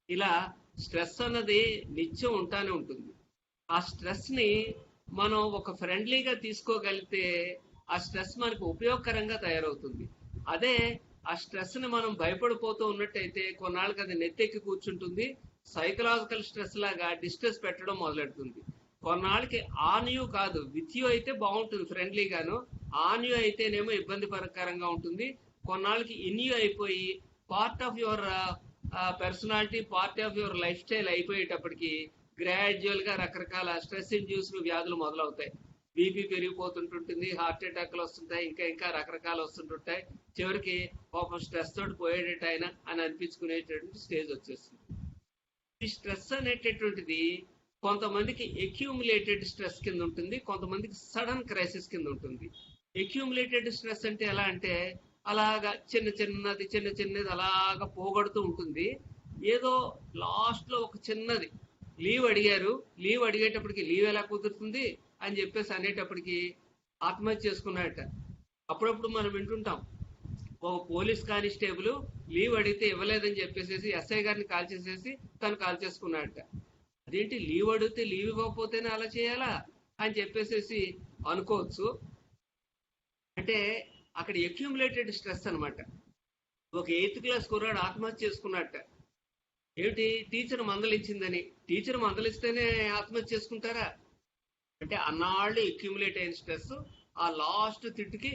ఇలా స్ట్రెస్ అన్నది నిత్యం ఉంటానే ఉంటుంది. ఆ స్ట్రెస్ ని మనం ఒక ఫ్రెండ్లీగా తీసుకోగలిగితే ఆ స్ట్రెస్ మనకు ఉపయోగకరంగా తయారవుతుంది. అదే ఆ స్ట్రెస్ ని మనం భయపడిపోతూ ఉన్నట్టయితే కొన్నాళ్ళకి అది నెత్తెక్కి కూర్చుంటుంది. సైకలాజికల్ స్ట్రెస్ లాగా డిస్ట్రెస్ పెట్టడం మొదలెడుతుంది. కొన్నాళ్ళకి ఆన్ యూ కాదు, విత్ యూ అయితే బాగుంటుంది ఫ్రెండ్లీగాను. ఆన్ యూ అయితేనేమో ఇబ్బందికరంగా ఉంటుంది. కొన్నాళ్ళకి ఇన్ యూ అయిపోయి part of your personality, part of your lifestyle అయిపోయేటప్పటికి గ్రాడ్యువల్ గా రకరకాల స్ట్రెస్ ఇండ్యూస్డ్ వ్యాధులు మొదలవుతాయి. బీపీ పెరిగిపోతుంటుంది, హార్ట్ అటాక్లు వస్తుంటాయి, ఇంకా ఇంకా రకరకాలు వస్తుంటుంటాయి. చివరికి పాపం స్ట్రెస్ తోటి పోయేటట్టు ఆయన అని అనిపించుకునేటటువంటి స్టేజ్ వచ్చేస్తుంది. ఈ స్ట్రెస్ అనేటటువంటిది కొంతమందికి అక్యూములేటెడ్ స్ట్రెస్ కింద ఉంటుంది, కొంతమందికి సడన్ క్రైసిస్ కింద ఉంటుంది. అక్యూములేటెడ్ స్ట్రెస్ అంటే ఎలా అంటే అలాగా చిన్న చిన్నది అలాగా పోగొడుతూ ఉంటుంది. ఏదో లాస్ట్ లో ఒక చిన్నది లీవ్ అడిగారు, లీవ్ అడిగేటప్పటికి లీవ్ ఎలా కుదురుతుంది అని చెప్పేసి అనేటప్పటికి ఆత్మహత్య చేసుకున్నాడట. అప్పుడప్పుడు మనం వింటుంటాం, ఓ పోలీస్ కానిస్టేబుల్ లీవ్ అడిగితే ఇవ్వలేదని చెప్పేసి ఎస్ఐ గారిని కాల్ చేసేసి తను కాల్ చేసుకున్నాడట. అదేంటి లీవ్ అడిగితే లీవ్ ఇవ్వకపోతేనే అలా చేయాలా అని చెప్పేసి అనుకోవచ్చు. అంటే అక్కడ అక్యూములేటెడ్ స్ట్రెస్ అన్నమాట. ఒక 8th క్లాస్ కుర్రాడు ఆత్మహత్య చేసుకున్నట్ట. ఏమిటి, టీచర్ మందలించిందని. టీచర్ మందలిస్తేనే ఆత్మహత్య చేసుకుంటారా? అంటే అన్నాళ్ళు అక్యూములేట్ అయిన స్ట్రెస్ ఆ లాస్ట్ తిట్టుకి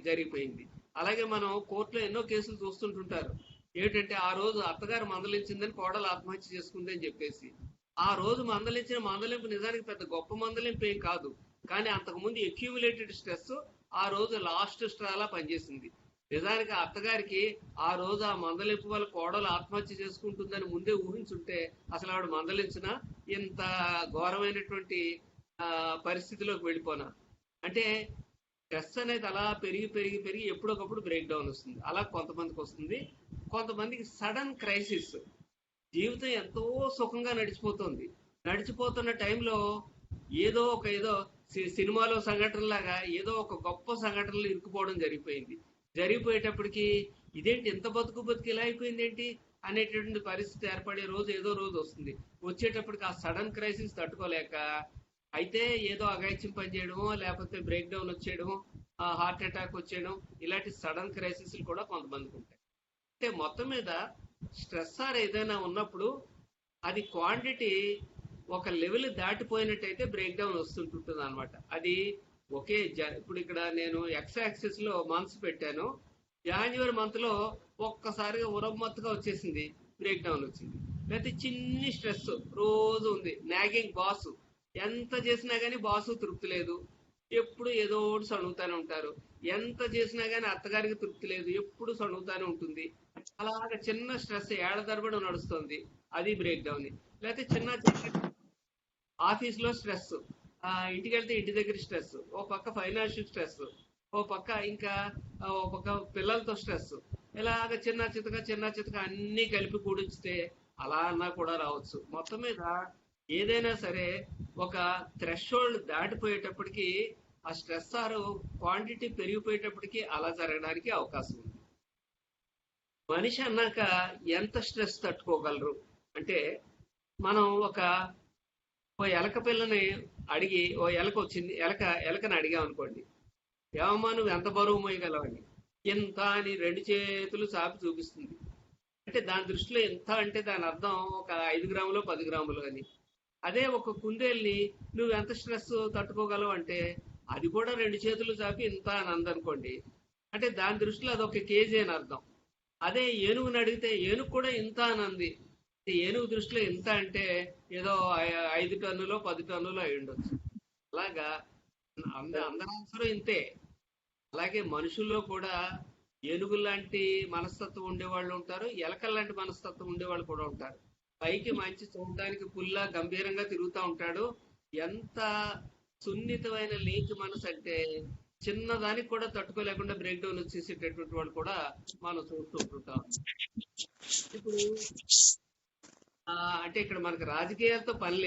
జరిగిపోయింది. అలాగే మనం కోర్టులో ఎన్నో కేసులు చూస్తుంటుంటారు. ఏమిటంటే ఆ రోజు అత్తగారు మందలించిందని కోడలు ఆత్మహత్య చేసుకుంది అని చెప్పేసి. ఆ రోజు మందలించిన మందలింపు నిజానికి పెద్ద గొప్ప మందలింపు ఏం కాదు, కానీ అంతకుముందు అక్యూములేటెడ్ స్ట్రెస్ ఆ రోజు లాస్ట్ స్ట్రాలా పనిచేసింది. నిజానికి ఆ అత్తగారికి ఆ రోజు ఆ మందలింపు వల్ల కోడలు ఆత్మహత్య చేసుకుంటుందని ముందే ఊహించుంటే అసలు ఆవిడ మందలించిన ఇంత ఘోరమైనటువంటి పరిస్థితిలోకి వెళ్ళిపోనా. అంటే స్ట్రెస్ అనేది అలా పెరిగి పెరిగి పెరిగి ఎప్పుడొకప్పుడు బ్రేక్ డౌన్ వస్తుంది. అలా కొంతమందికి వస్తుంది. కొంతమందికి సడన్ క్రైసిస్. జీవితం ఎంతో సుఖంగా నడిచిపోతుంది. నడిచిపోతున్న టైంలో ఏదో సినిమాలో సంఘటనలాగా ఏదో ఒక గొప్ప సంఘటనలు ఇరుక్కుపోవడం జరిగిపోయింది. జరిగిపోయేటప్పటికి ఇదేంటి ఇంత బతుకు ఇలా అయిపోయింది ఏంటి అనేటటువంటి పరిస్థితి ఏర్పడే రోజు ఏదో రోజు వస్తుంది. వచ్చేటప్పటికి ఆ సడన్ క్రైసిస్ తట్టుకోలేక అయితే ఏదో అగాయిత్యం పని చేయడమో, లేకపోతే బ్రేక్ డౌన్ వచ్చేయడమో, హార్ట్ అటాక్ వచ్చేయడం, ఇలాంటి సడన్ క్రైసిస్ కూడా కొంతమందికి ఉంటాయి. అంటే మొత్తం మీద స్ట్రెస్ ఏదైనా ఉన్నప్పుడు అది క్వాంటిటీ ఒక లెవెల్ దాటిపోయినట్టయితే బ్రేక్ డౌన్ వస్తుంటుంది అనమాట. అది ఒకే ఇప్పుడు ఇక్కడ నేను ఎక్స్ యాక్సిస్ లో మంత్స్ పెట్టాను. జాన్యువరి మంత్ లో ఒక్కసారిగా ఉరమ్మత్తుగా వచ్చేసింది, బ్రేక్ డౌన్ వచ్చింది. లేకపోతే చిన్ని స్ట్రెస్ రోజు ఉంది, నాగింగ్ బాస్, ఎంత చేసినా గానీ బాసు తృప్తి లేదు, ఎప్పుడు ఏదో ఒకటి సణుగుతానే ఉంటారు. ఎంత చేసినా గానీ అత్తగారికి తృప్తి లేదు, ఎప్పుడు సణుగుతానే ఉంటుంది. అలాగ చిన్న స్ట్రెస్ ఏళ్ల తరబడి నడుస్తుంది, అది బ్రేక్ డౌన్. లేకపోతే చిన్న ఆఫీస్ లో స్ట్రెస్, ఇంటికి వెళ్తే ఇంటి దగ్గర స్ట్రెస్, ఓ పక్క ఫైనాన్షియల్ స్ట్రెస్, ఓ పక్క ఇంకా ఓ పక్క పిల్లలతో స్ట్రెస్, ఇలాగ చిన్న చితక అన్ని కలిపి కూడిస్తే అలా అన్నా కూడా రావచ్చు. మొత్తం మీద ఏదైనా సరే ఒక థ్రెషోల్డ్ దాటిపోయేటప్పటికి ఆ స్ట్రెస్ క్వాంటిటీ పెరిగిపోయేటప్పటికి అలా జరగడానికి అవకాశం ఉంది. మనిషి అన్నాక ఎంత స్ట్రెస్ తట్టుకోగలరు అంటే, మనం ఓ ఎలక పిల్లని అడిగి, ఓ ఎలక వచ్చింది, ఎలకని అడిగాం అనుకోండి, ఏమమ్మా నువ్వు ఎంత బరువు మోయగలవని. ఇంత అని 2 చేతులు చాపి చూపిస్తుంది. అంటే దాని దృష్టిలో ఎంత అంటే దాని అర్థం ఒక 5 గ్రాములు 10 గ్రాములు అని. అదే ఒక కుందేల్ని నువ్వు ఎంత స్ట్రెస్ తట్టుకోగలవు అంటే అది కూడా 2 చేతులు చాపి ఇంత అని అందనుకోండి, అంటే దాని దృష్టిలో అది 1 కేజీ అని అర్థం. అదే ఏనుగుని అడిగితే ఏనుగు కూడా ఇంత అని అంది. ఏనుగు దృష్టిలో ఇంత అంటే ఏదో 5 టన్నులో 10 టన్నులో అయి ఉండొచ్చు. అలాగా అందరి ఆన్సర్ ఇంతే. అలాగే మనుషుల్లో కూడా ఏనుగు లాంటి మనస్తత్వం ఉండేవాళ్ళు ఉంటారు, ఎలకల లాంటి మనస్తత్వం ఉండేవాళ్ళు కూడా ఉంటారు. పైకి మంచి చూడడానికి పుల్లా గంభీరంగా తిరుగుతూ ఉంటాడు. ఎంత సున్నితమైన లీక్ మనసు అంటే చిన్నదానికి కూడా తట్టుకోలేకుండా బ్రేక్ డౌన్ వచ్చేసేటటువంటి వాళ్ళు కూడా మనం చూస్తూ ఉంటుంటాం. ఇప్పుడు అంటే ఇక్కడ మనకు రాజకీయాలతో పని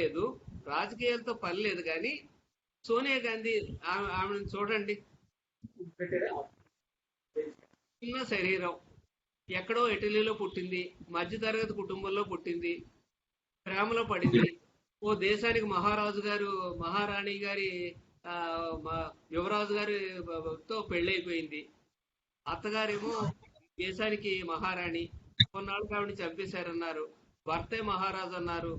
లేదు కానీ సోనియా గాంధీ ఆమెను చూడండి, చిన్న శరీరం, ఎక్కడో ఇటలీలో పుట్టింది, మధ్యతరగతి కుటుంబంలో పుట్టింది, ప్రేమలో పడింది. ఓ దేశానికి మహారాజు గారు, మహారాణి గారి ఆ, యువరాజు గారి తో పెళ్ళైపోయింది. అత్తగారేమో దేశానికి మహారాణి. కొన్నాళ్ళకి ఆవిడని చంపేశారన్నారు. భర్తే మహారాజు అన్నారు.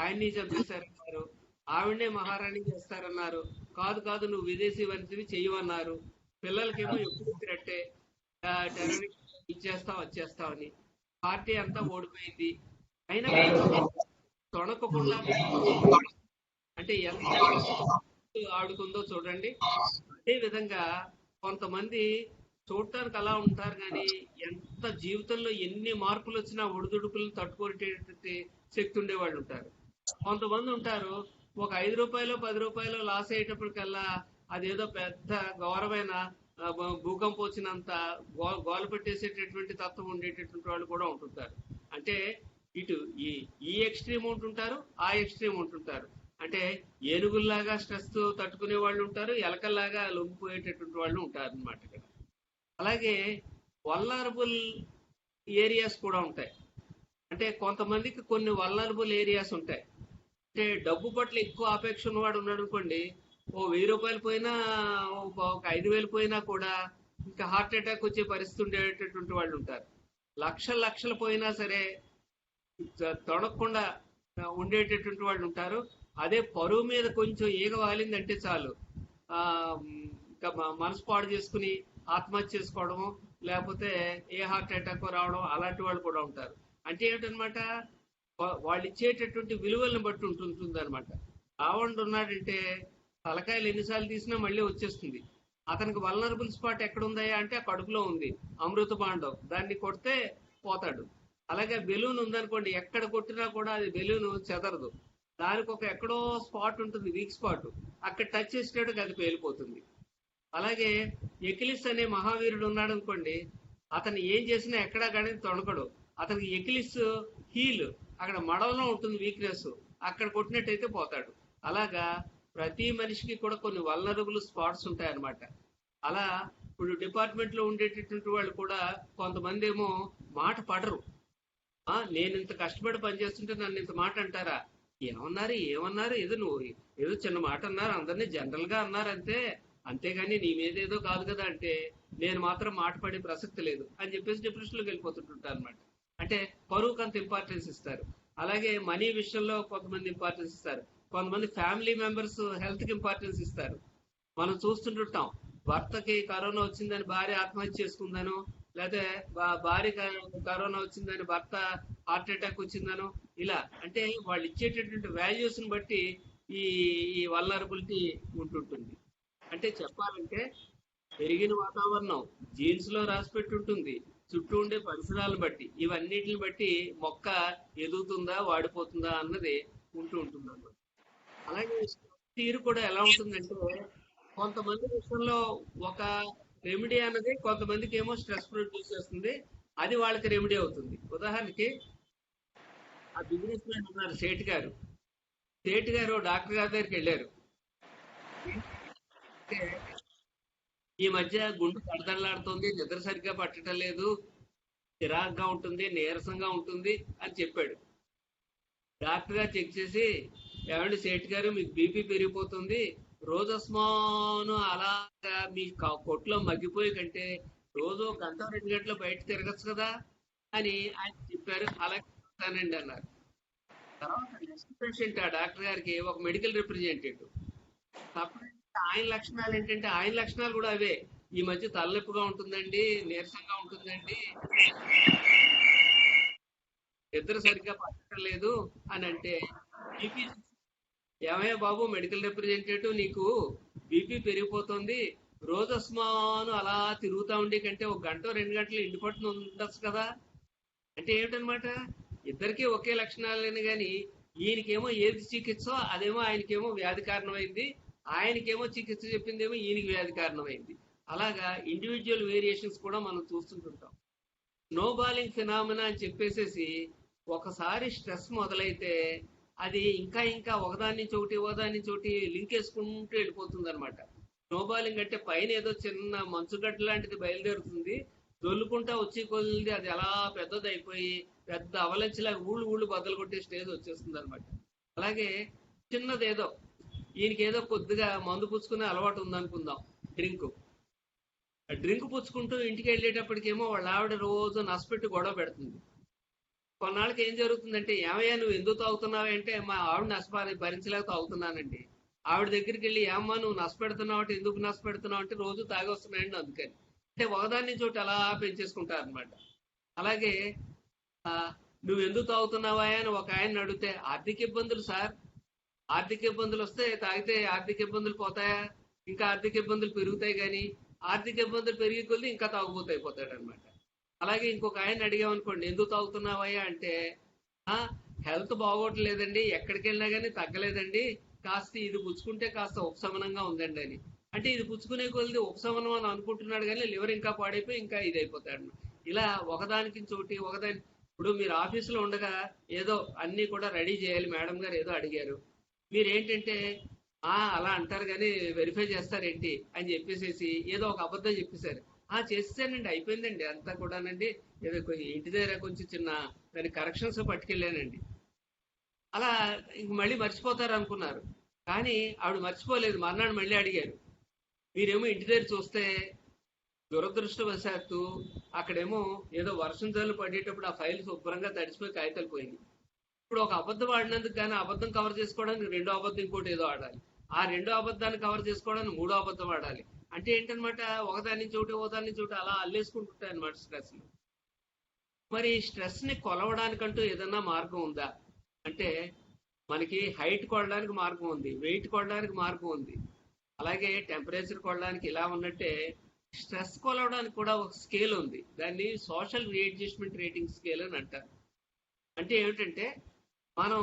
ఆయన్ని చంపేశారన్నారు. ఆవిడనే మహారాణి చేస్తారన్నారు. కాదు కాదు, నువ్వు విదేశీ వంటివి చెయ్యమన్నారు. పిల్లలకేమో ఎప్పుడు తిరట్టే టెర్రరిస్ట్ ఇచ్చేస్తావు వచ్చేస్తావని. పార్టీ అంతా ఓడిపోయింది. అయినా తొణకకుండా అంటే ఎంత ఆడుకుందో చూడండి. అదే విధంగా కొంతమంది చూడటానికి అలా ఉంటారు కానీ ఎంత జీవితంలో ఎన్ని మార్పులు వచ్చినా ఒడిదుడుకులను తట్టుకునేటటువంటి శక్తి ఉండేవాళ్ళు ఉంటారు. కొంతమంది ఉంటారు, ఒక 5 రూపాయలు 10 రూపాయలు లాస్ అయ్యేటప్పటికల్లా అదేదో పెద్ద ఘోరమైన భూకంపం వచ్చినంత గోల పెట్టేసేటటువంటి తత్వం ఉండేటటువంటి వాళ్ళు కూడా ఉంటుంటారు. అంటే ఇటు ఈ ఎక్స్ట్రీమ్ ఉంటుంటారు, ఆ ఎక్స్ట్రీమ్ ఉంటుంటారు. అంటే ఏనుగుల్లాగా స్ట్రెస్ తట్టుకునే వాళ్ళు ఉంటారు, ఎలకల్లాగా లొంగిపోయేటటువంటి వాళ్ళు ఉంటారు అనమాట ఇక్కడ. అలాగే వల్నరబుల్ ఏరియాస్ కూడా ఉంటాయి. అంటే కొంతమందికి కొన్ని వల్నరబుల్ ఏరియాస్ ఉంటాయి. అంటే డబ్బు పట్ల ఎక్కువ ఆపేక్ష ఉన్నవాడు ఉన్నాడు అనుకోండి, ఓ 1000 రూపాయలు పోయినా, ఒక 5000 పోయినా కూడా ఇంకా హార్ట్ అటాక్ వచ్చే పరిస్థితి ఉండేటటువంటి వాళ్ళు ఉంటారు. లక్షలు పోయినా సరే తొడకుండా ఉండేటటువంటి వాళ్ళు ఉంటారు. అదే పరువు మీద కొంచెం ఈగ వాలిందంటే చాలు, ఆ ఇంకా మనసు పాడు చేసుకుని ఆత్మహత్య చేసుకోవడము, లేకపోతే ఏ హార్ట్ అటాక్ రావడం, అలాంటి వాళ్ళు కూడా ఉంటారు. అంటే ఏమిటనమాట, వాళ్ళు ఇచ్చేటటువంటి విలువలను బట్టి ఉంటుంటుంది అనమాట. రావణుడు ఉన్నాడంటే తలకాయలు ఎన్నిసార్లు తీసినా మళ్ళీ వచ్చేస్తుంది. అతనికి వల్నరబుల్ స్పాట్ ఎక్కడ ఉందయ్యా అంటే ఆ కడుపులో ఉంది, అమృత భాండం, దాన్ని కొడితే పోతాడు. అలాగే బెలూన్ ఉందనుకోండి, ఎక్కడ కొట్టినా కూడా అది బెలూన్ చెదరదు. దానికి ఒక ఎక్కడో స్పాట్ ఉంటుంది, వీక్ స్పాట్, అక్కడ టచ్ చేసేటట్టుగా అది పేలిపోతుంది. అలాగే ఎకిలిస్ అనే మహావీరుడు ఉన్నాడు అనుకోండి, అతను ఏం చేసినా ఎక్కడా కానీ తొణకడు. అతనికి ఎకిలిస్ హీల్ అక్కడ మడవలో ఉంటుంది వీక్నెస్, అక్కడ కొట్టినట్టయితే పోతాడు. అలాగా ప్రతి మనిషికి కూడా కొన్ని వల్నరబుల్ స్పాట్స్ ఉంటాయన్నమాట. అలా ఇప్పుడు డిపార్ట్మెంట్ లో ఉండేటటువంటి వాళ్ళు కూడా కొంతమంది ఏమో మాట పడరు. నేను ఇంత కష్టపడి పనిచేస్తుంటే నన్ను ఇంత మాట అంటారా, ఏమన్నారు, ఏదో నువ్వు ఏదో చిన్న మాట అన్నారు, అందరినీ జనరల్ గా అన్నారు అంతే, అంతేగాని నీ మీద ఏదో కాదు కదా అంటే నేను మాత్రం మాట పడే ప్రసక్తి లేదు అని చెప్పేసి డిప్రెషన్ లోకి వెళ్ళిపోతుంటుంటారు అనమాట. అంటే పరువుకు అంత ఇంపార్టెన్స్ ఇస్తారు. అలాగే మనీ విషయంలో కొంతమంది ఇంపార్టెన్స్ ఇస్తారు. కొంతమంది ఫ్యామిలీ మెంబర్స్ హెల్త్ కి ఇంపార్టెన్స్ ఇస్తారు. మనం చూస్తుంటుంటాం, భర్తకి కరోనా వచ్చిందని భార్య ఆత్మహత్య చేసుకుందను, లేకపోతే భార్య కరోనా వచ్చిందని భర్త హార్ట్ అటాక్ వచ్చిందను, ఇలా. అంటే వాళ్ళు ఇచ్చేటటువంటి వాల్యూస్ ని బట్టి ఈ ఈ వల్నరబిలిటీ ఉంటుంటుంది. అంటే చెప్పాలంటే పెరిగిన వాతావరణం, జీన్స్ లో రాసి పెట్టి ఉంటుంది, చుట్టూ ఉండే పరిసరాలను బట్టి, ఇవన్నిటిని బట్టి మొక్క ఎదుగుతుందా వాడిపోతుందా అన్నది ఉంటుంది అన్నమాట. అలాగే తీరు కూడా ఎలా ఉంటుందంటే కొంతమంది విషయంలో ఒక రెమెడీ అన్నది కొంతమందికి ఏమో స్ట్రెస్ ప్రొడ్యూస్ చేస్తుంది, అది వాళ్ళకి రెమెడీ అవుతుంది. ఉదాహరణకి ఆ బిజినెస్ మ్యాన్ ఉన్నారు సేట్ గారు డాక్టర్ గారి దగ్గరికి వెళ్ళారు. అంటే ఈ మధ్య గుండె దడదడలాడుతుంది, నిద్ర సరిగ్గా పట్టడం లేదు, చిరాగ్గా ఉంటుంది, నీరసంగా ఉంటుంది అని చెప్పాడు. డాక్టర్ గారు చెక్ చేసి, ఏమండి సేట్ గారు మీకు బీపీ పెరిగిపోతుంది, రోజస్మాను అలాగా మీ కొట్లో మగ్గిపోయి కంటే రోజు 1 గంట 2 గంటలు బయట తిరగచ్చు కదా అని ఆయన చెప్పారు. అలాగే చెప్తానండి అన్నారు. తర్వాత నెక్స్ట్ పేషెంట్ ఆ డాక్టర్ గారికి ఒక మెడికల్ రిప్రజెంటేటివ్. ఆయన లక్షణాలు ఏంటంటే ఆయన లక్షణాలు కూడా అవే. ఈ మధ్య తలనొప్పిగా ఉంటుందండి, నీరసంగా ఉంటుందండి, నిద్ర సరిగ్గా పట్టడం లేదు అని అంటే, బీపీ ఏమయ్యా బాబు మెడికల్ రిప్రజెంటేటివ్, నీకు బీపీ పెరిగిపోతుంది, రోజస్మాను అలా తిరుగుతా ఉండే కంటే 1 గంట 2 గంటలు ఇంటి పట్టున ఉండొచ్చు కదా అంటే ఏమిటనమాట, ఇద్దరికీ ఒకే లక్షణాలని కానీ ఈయనకేమో ఏది చికిత్స అదేమో ఆయనకేమో వ్యాధి కారణమైంది, ఆయనకేమో చికిత్స చెప్పిందేమో ఈయనకి వ్యాధి కారణమైంది. అలాగా ఇండివిజువల్ వేరియేషన్స్ కూడా మనం చూస్తుంటుంటాం. స్నోబాలింగ్ ఫినామినా అని చెప్పేసేసి ఒకసారి స్ట్రెస్ మొదలైతే అది ఇంకా ఇంకా ఒకదాని నుంచి ఒకటి లింక్ వేసుకుంటూ వెళ్ళిపోతుంది అనమాట. స్నోబాలింగ్ అంటే పైన ఏదో చిన్న మంచుగడ్డ లాంటిది బయలుదేరుతుంది, దొల్లుకుంటా వచ్చి కొద్ది అది ఎలా పెద్దది అయిపోయి పెద్ద అవలంచిలాగా ఊళ్ళు ఊళ్ళు బద్దలు కొట్టే స్టేజ్ వచ్చేస్తుంది అనమాట. అలాగే చిన్నదేదో ఈయనకి ఏదో కొద్దిగా మందు పుచ్చుకునే అలవాటు ఉందనుకుందాం, డ్రింక్. డ్రింక్ పుచ్చుకుంటూ ఇంటికి వెళ్ళేటప్పటికేమో వాళ్ళ ఆవిడ రోజు నసపెట్టి గొడవ పెడుతుంది. కొన్నాళ్ళకి ఏం జరుగుతుందంటే, ఏమయ్యా నువ్వు ఎందుకు తాగుతున్నావు అంటే, మా ఆవిడ భరించలేక తాగుతున్నానండి. ఆవిడ దగ్గరికి వెళ్ళి, ఏమ్మా నువ్వు నష్టపెడుతున్నావు అంటే, ఎందుకు నష్టపెడుతున్నావు అంటే, రోజు తాగి వస్తున్నాయండి అందుకని. అంటే ఒకదాని నుంచి ఒకటి అలా పెంచేసుకుంటారు అనమాట. అలాగే ఆ, నువ్వు ఎందుకు తాగుతున్నావా అని ఒక ఆయన అడిగితే, ఆర్థిక ఇబ్బందులు సార్. ఆర్థిక ఇబ్బందులు వస్తే తాగితే ఆర్థిక ఇబ్బందులు పోతాయా? ఇంకా ఆర్థిక ఇబ్బందులు పెరుగుతాయి, కానీ ఆర్థిక ఇబ్బందులు పెరిగి కొద్దీ ఇంకా తాగుబోతు అయిపోతాడు అనమాట. అలాగే ఇంకొక ఆయన అడిగామనుకోండి, ఎందుకు తాగుతున్నావయ్యా అంటే, ఆ హెల్త్ బాగోట్లేదండి, ఎక్కడికి వెళ్ళినా కానీ తగ్గలేదండి, కాస్త ఇది పుచ్చుకుంటే కాస్త ఉపశమనంగా ఉందండి అని. అంటే ఇది పుచ్చుకునే కొద్ది ఉపశమనం అని అనుకుంటున్నాడు, కానీ లివర్ ఇంకా పాడైపోయి ఇంకా ఇది అయిపోతాడు. ఇలా ఒకదానికి చోటి ఒకదాని. ఇప్పుడు మీరు ఆఫీసులో ఉండగా ఏదో అన్ని కూడా రెడీ చేయాలి, మేడం గారు ఏదో అడిగారు, మీరేంటంటే అలా అంటారు కానీ వెరిఫై చేస్తారేంటి అని చెప్పేసేసి ఏదో ఒక అబద్ధం చెప్పేశారు. చేసేసానండి, అయిపోయిందండి అంతా కూడానండి, ఏదో ఇంటి దగ్గర కొంచెం చిన్న దాని కరెక్షన్స్ పట్టుకెళ్ళానండి. అలా ఇంక మళ్ళీ మర్చిపోతారు అనుకున్నారు, కానీ ఆవిడ మర్చిపోలేదు. మర్నాడు మళ్ళీ అడిగారు. మీరేమో ఇంటి దగ్గర చూస్తే దురదృష్టవశాత్తు అక్కడేమో ఏదో వర్షం జల్లు పడేటప్పుడు ఆ ఫైల్ శుభ్రంగా తడిచిపోయి కాగితాలు పోయింది. ఇప్పుడు ఒక అబద్ధం ఆడినందుకు కానీ అబద్ధం కవర్ చేసుకోవడానికి రెండో అబద్ధం ఇంకోటి ఏదో ఆడాలి, ఆ రెండో అబద్ధాన్ని కవర్ చేసుకోవడానికి మూడో అబద్ధం ఆడాలి. అంటే ఏంటనమాట, ఒకదాని నుంచి ఒకదాని నుంచి అలా అల్లేసుకుంటుంటాయి అనమాట స్ట్రెస్. మరి స్ట్రెస్ ని కొలవడానికంటూ ఏదన్నా మార్గం ఉందా అంటే, మనకి హైట్ కొలడానికి మార్గం ఉంది, వెయిట్ కొలడానికి మార్గం ఉంది, అలాగే టెంపరేచర్ కొలడానికి ఇలా ఉన్నట్టే స్ట్రెస్ కొలవడానికి కూడా ఒక స్కేల్ ఉంది. దాన్ని సోషల్ రీఅడ్జస్ట్మెంట్ రేటింగ్ స్కేల్ అని అంటారు. అంటే ఏమిటంటే, మనం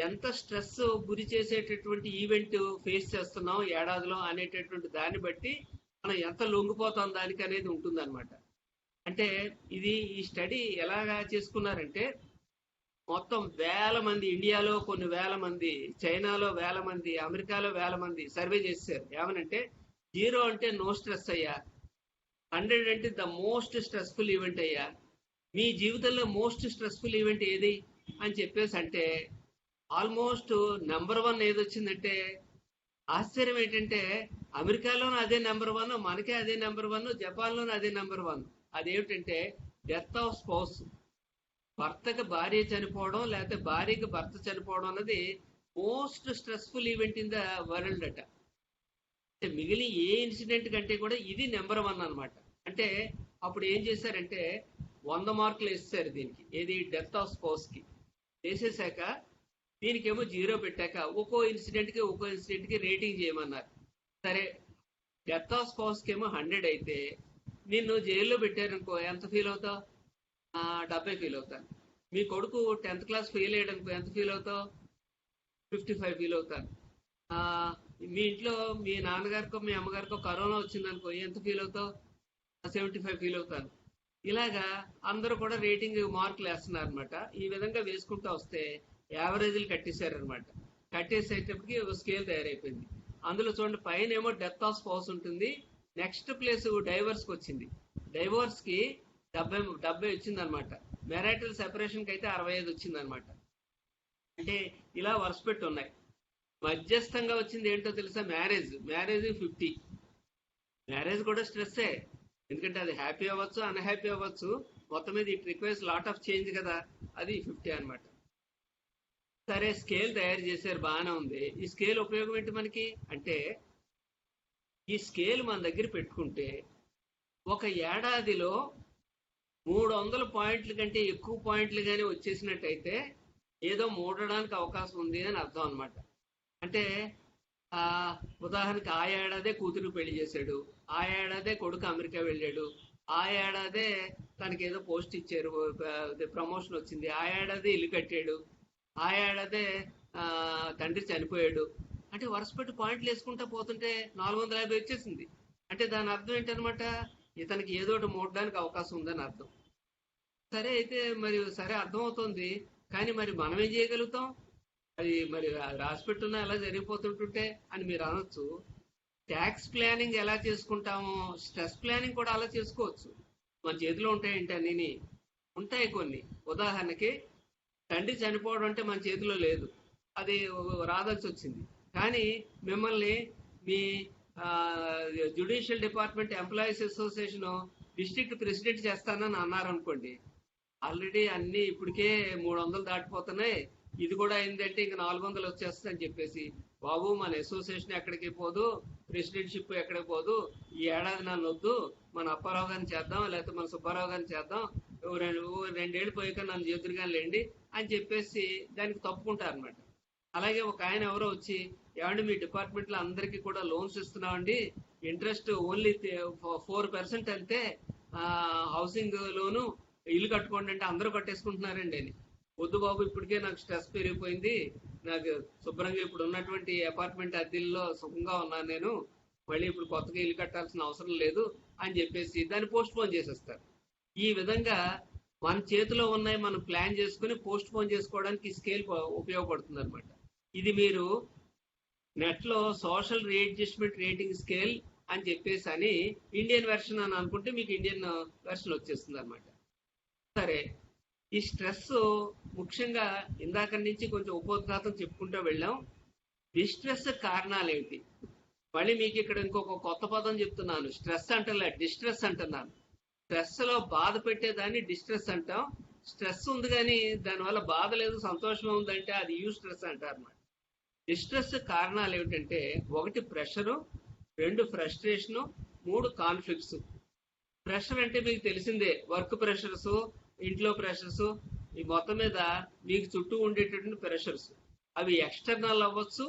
ఎంత స్ట్రెస్ గురి చేసేటటువంటి ఈవెంట్ ఫేస్ చేస్తున్నాం ఏడాదిలో అనేటటువంటి దాన్ని బట్టి మనం ఎంత లొంగిపోతాం దానికి అనేది ఉంటుందన్నమాట. అంటే ఇది ఈ స్టడీ ఎలాగా చేసుకున్నారంటే, మొత్తం వేల మంది, ఇండియాలో కొన్ని వేల మంది, చైనాలో వేల మంది, అమెరికాలో వేల మంది సర్వే చేశారు. ఏమనంటే, 0 అంటే నో స్ట్రెస్ అయ్యా, 100 అంటే ద మోస్ట్ స్ట్రెస్ఫుల్ ఈవెంట్ అయ్యా, మీ జీవితంలో మోస్ట్ స్ట్రెస్ఫుల్ ఈవెంట్ ఏది అని చెప్పేసి అంటే, ఆల్మోస్ట్ నెంబర్ 1 ఏది వచ్చిందంటే, ఆశ్చర్యం ఏంటంటే అమెరికాలోనూ అదే నెంబర్ 1, మనకే అదే నెంబర్ 1, జపాన్లోనూ అదే నెంబర్ 1. అదేమిటంటే డెత్ ఆఫ్ స్పౌస్. భర్తకి భార్య చనిపోవడం లేకపోతే భార్యకి భర్త చనిపోవడం అన్నది most stressful event in the world అట. అంటే మిగిలిన ఏ ఇన్సిడెంట్ కంటే కూడా ఇది నెంబర్ 1 అనమాట. అంటే అప్పుడు ఏం చేశారంటే 100 మార్కులు వేసేసారు దీనికి, ఏది డెత్ ఆఫ్ స్పౌస్ కి. వేసేసాక దీనికేమో 0 పెట్టాక ఒక్కో ఇన్సిడెంట్ కి రేటింగ్ చేయమన్నారు. సరే, డెత్ ఆఫ్ స్పౌస్ కి ఏమో 100 అయితే, నిన్ను జైల్లో పెట్టారనుకో ఎంత ఫీల్ అవుతావు? 70 ఫీల్ అవుతాను. మీ కొడుకు 10th క్లాస్ ఫెయిల్ అయ్యాడనుకో ఎంత ఫీల్ అవుతావు? 55 ఫీల్ అవుతాను. మీ ఇంట్లో మీ నాన్నగారికో మీ అమ్మగారికో కరోనా వచ్చిందనుకో ఎంత ఫీల్ అవుతావు? 75 ఫీల్ అవుతాను. ఇలాగా అందరూ కూడా రేటింగ్ మార్కులు వేస్తున్నారు అనమాట. ఈ విధంగా వేసుకుంటూ వస్తే యావరేజ్లు కట్టేశారనమాట. కట్టేసేటప్పటికి ఒక స్కేల్ తయారైపోయింది. అందులో చూడండి, పైన ఏమో డెత్ ఆఫ్ స్పౌస్ ఉంటుంది, నెక్స్ట్ ప్లేస్ డైవర్స్ కి వచ్చింది. డైవర్స్ కి 70 వచ్చింది అనమాట. మ్యారిటల్ సెపరేషన్ కి అయితే 65 వచ్చింది అనమాట. అంటే ఇలా వరుస పెట్టి ఉన్నాయి. మధ్యస్థంగా వచ్చింది ఏంటో తెలుసా? మ్యారేజ్ 50. మ్యారేజ్ కూడా స్ట్రెస్సే, ఎందుకంటే అది హ్యాపీ అవ్వచ్చు, అన్హ్యాపీ అవ్వచ్చు, మొత్తం మీద it requires lot of change కదా, అది 50 అనమాట. సరే, స్కేల్ తయారు చేశారు, బాగానే ఉంది. ఈ స్కేల్ ఉపయోగం ఏంటి మనకి అంటే, ఈ స్కేల్ మన దగ్గర పెట్టుకుంటే ఒక ఏడాదిలో 300 పాయింట్ల కంటే ఎక్కువ పాయింట్లు కానీ వచ్చేసినట్టయితే ఏదో మూడడానికి అవకాశం ఉంది అని అర్థం అనమాట. అంటే ఉదాహరణకి ఆ ఏడాదే కూతురు పెళ్లి చేశాడు, ఆ ఏడాదే కొడుకు అమెరికా వెళ్ళాడు, ఆ ఏడాదే తనకి ఏదో పోస్ట్ ఇచ్చారు, ప్రమోషన్ వచ్చింది, ఆ ఏడాది ఇల్లు కట్టాడు, ఆ ఏడాదే తండ్రి చనిపోయాడు. అంటే వరుసపెట్టి పాయింట్లు వేసుకుంటా పోతుంటే 450 వచ్చేసింది. అంటే దాని అర్థం ఏంటనమాట, ఇతనికి ఏదో ఒకటి మూడడానికి అవకాశం ఉందని అర్థం. సరే, అయితే మరి సరే అర్థమవుతుంది, కానీ మరి మనం ఏం చేయగలుగుతాం? అది మరి రాసి పెట్టున్నా ఎలా జరిగిపోతుంటుంటే అని మీరు అనొచ్చు. ట్యాక్స్ ప్లానింగ్ ఎలా చేసుకుంటామో స్ట్రెస్ ప్లానింగ్ కూడా అలా చేసుకోవచ్చు. మన చేతిలో ఉంటాయంటే అన్ని ఉంటాయి కొన్ని. ఉదాహరణకి తండ్రి చనిపోవడం అంటే మన చేతిలో లేదు, అది రాదాల్సి వచ్చింది. కానీ మిమ్మల్ని మీ judicial department employees association district president చేస్తానని అన్నారనుకోండి, ఆల్రెడీ అన్ని ఇప్పటికే 300 దాటిపోతున్నాయి, ఇది కూడా అయిందంటే ఇంక 400 వచ్చేస్తుంది అని చెప్పేసి, బాబు మన అసోసియేషన్ ఎక్కడికి పోదు, ప్రెసిడెంట్షిప్ ఎక్కడికి పోదు, ఈ ఏడాది నన్ను వద్దు, మన అప్పారావు గారిని చేద్దాం, లేకపోతే మన సుబ్బారావు గారిని చేద్దాం, రెండేళ్ళు పోయాక నన్ను చేతురుగా లేండి అని చెప్పేసి దానికి తప్పుకుంటారు అనమాట. అలాగే ఒక ఆయన ఎవరో వచ్చి, ఏమండి మీ డిపార్ట్మెంట్ లో అందరికీ కూడా లోన్స్ ఇస్తున్నామండి, ఇంట్రెస్ట్ ఓన్లీ 4% అంతే, హౌసింగ్ లోను, ఇల్లు కట్టుకోండి అంటే అందరూ కట్టేసుకుంటున్నారండి అని. వద్దు బాబు, ఇప్పటికే నాకు స్ట్రెస్ పెరిగిపోయింది, నాకు శుభ్రంగా ఇప్పుడు ఉన్నటువంటి అపార్ట్మెంట్ అద్దెల్లో సుఖంగా ఉన్నాను నేను, మళ్ళీ ఇప్పుడు కొత్తగా ఇల్లు కట్టాల్సిన అవసరం లేదు అని చెప్పేసి దాన్ని పోస్ట్ పోన్ చేసేస్తారు. ఈ విధంగా మన చేతిలో ఉన్నాయి మనం ప్లాన్ చేసుకుని పోస్ట్ పోన్ చేసుకోవడానికి ఈ స్కేల్ ఉపయోగపడుతుంది అనమాట. ఇది మీరు నెట్ లో సోషల్ రీఅడ్జస్ట్మెంట్ రేటింగ్ స్కేల్ అని చెప్పేసి అని ఇండియన్ వెర్షన్ అని అనుకుంటే మీకు ఇండియన్ వెర్షన్ వచ్చేస్తుంది అనమాట. సరే, ఈ స్ట్రెస్ ముఖ్యంగా ఇందాక నుంచి కొంచెం ఉపోద్ఘాతం చెప్పుకుంటూ వెళ్ళాం. డిస్ట్రెస్ కారణాలు ఏంటి? మళ్ళీ మీకు ఇక్కడ ఇంకొక కొత్త పదం చెప్తున్నాను, స్ట్రెస్ అంటలే, డిస్ట్రెస్ అంటున్నాను. స్ట్రెస్ లో బాధ పెట్టేదాన్ని డిస్ట్రెస్ అంటాం. స్ట్రెస్ ఉంది కానీ దానివల్ల బాధ లేదు, సంతోషం ఉందంటే అది యూ స్ట్రెస్ అంటారు అన్నమాట. డిస్ట్రెస్ కారణాలు ఏమిటంటే, 1 ప్రెషరు, 2 ఫ్రస్ట్రేషను, 3 కాన్ఫ్లిక్ట్స్. ప్రెషర్ అంటే మీకు తెలిసిందే, వర్క్ ప్రెషర్స్, ఇంట్లో ప్రెషర్స్, ఈ మొత్తం మీద మీకు చుట్టూ ఉండేటటువంటి ప్రెషర్స్. అవి ఎక్స్టర్నల్ అవ్వచ్చు,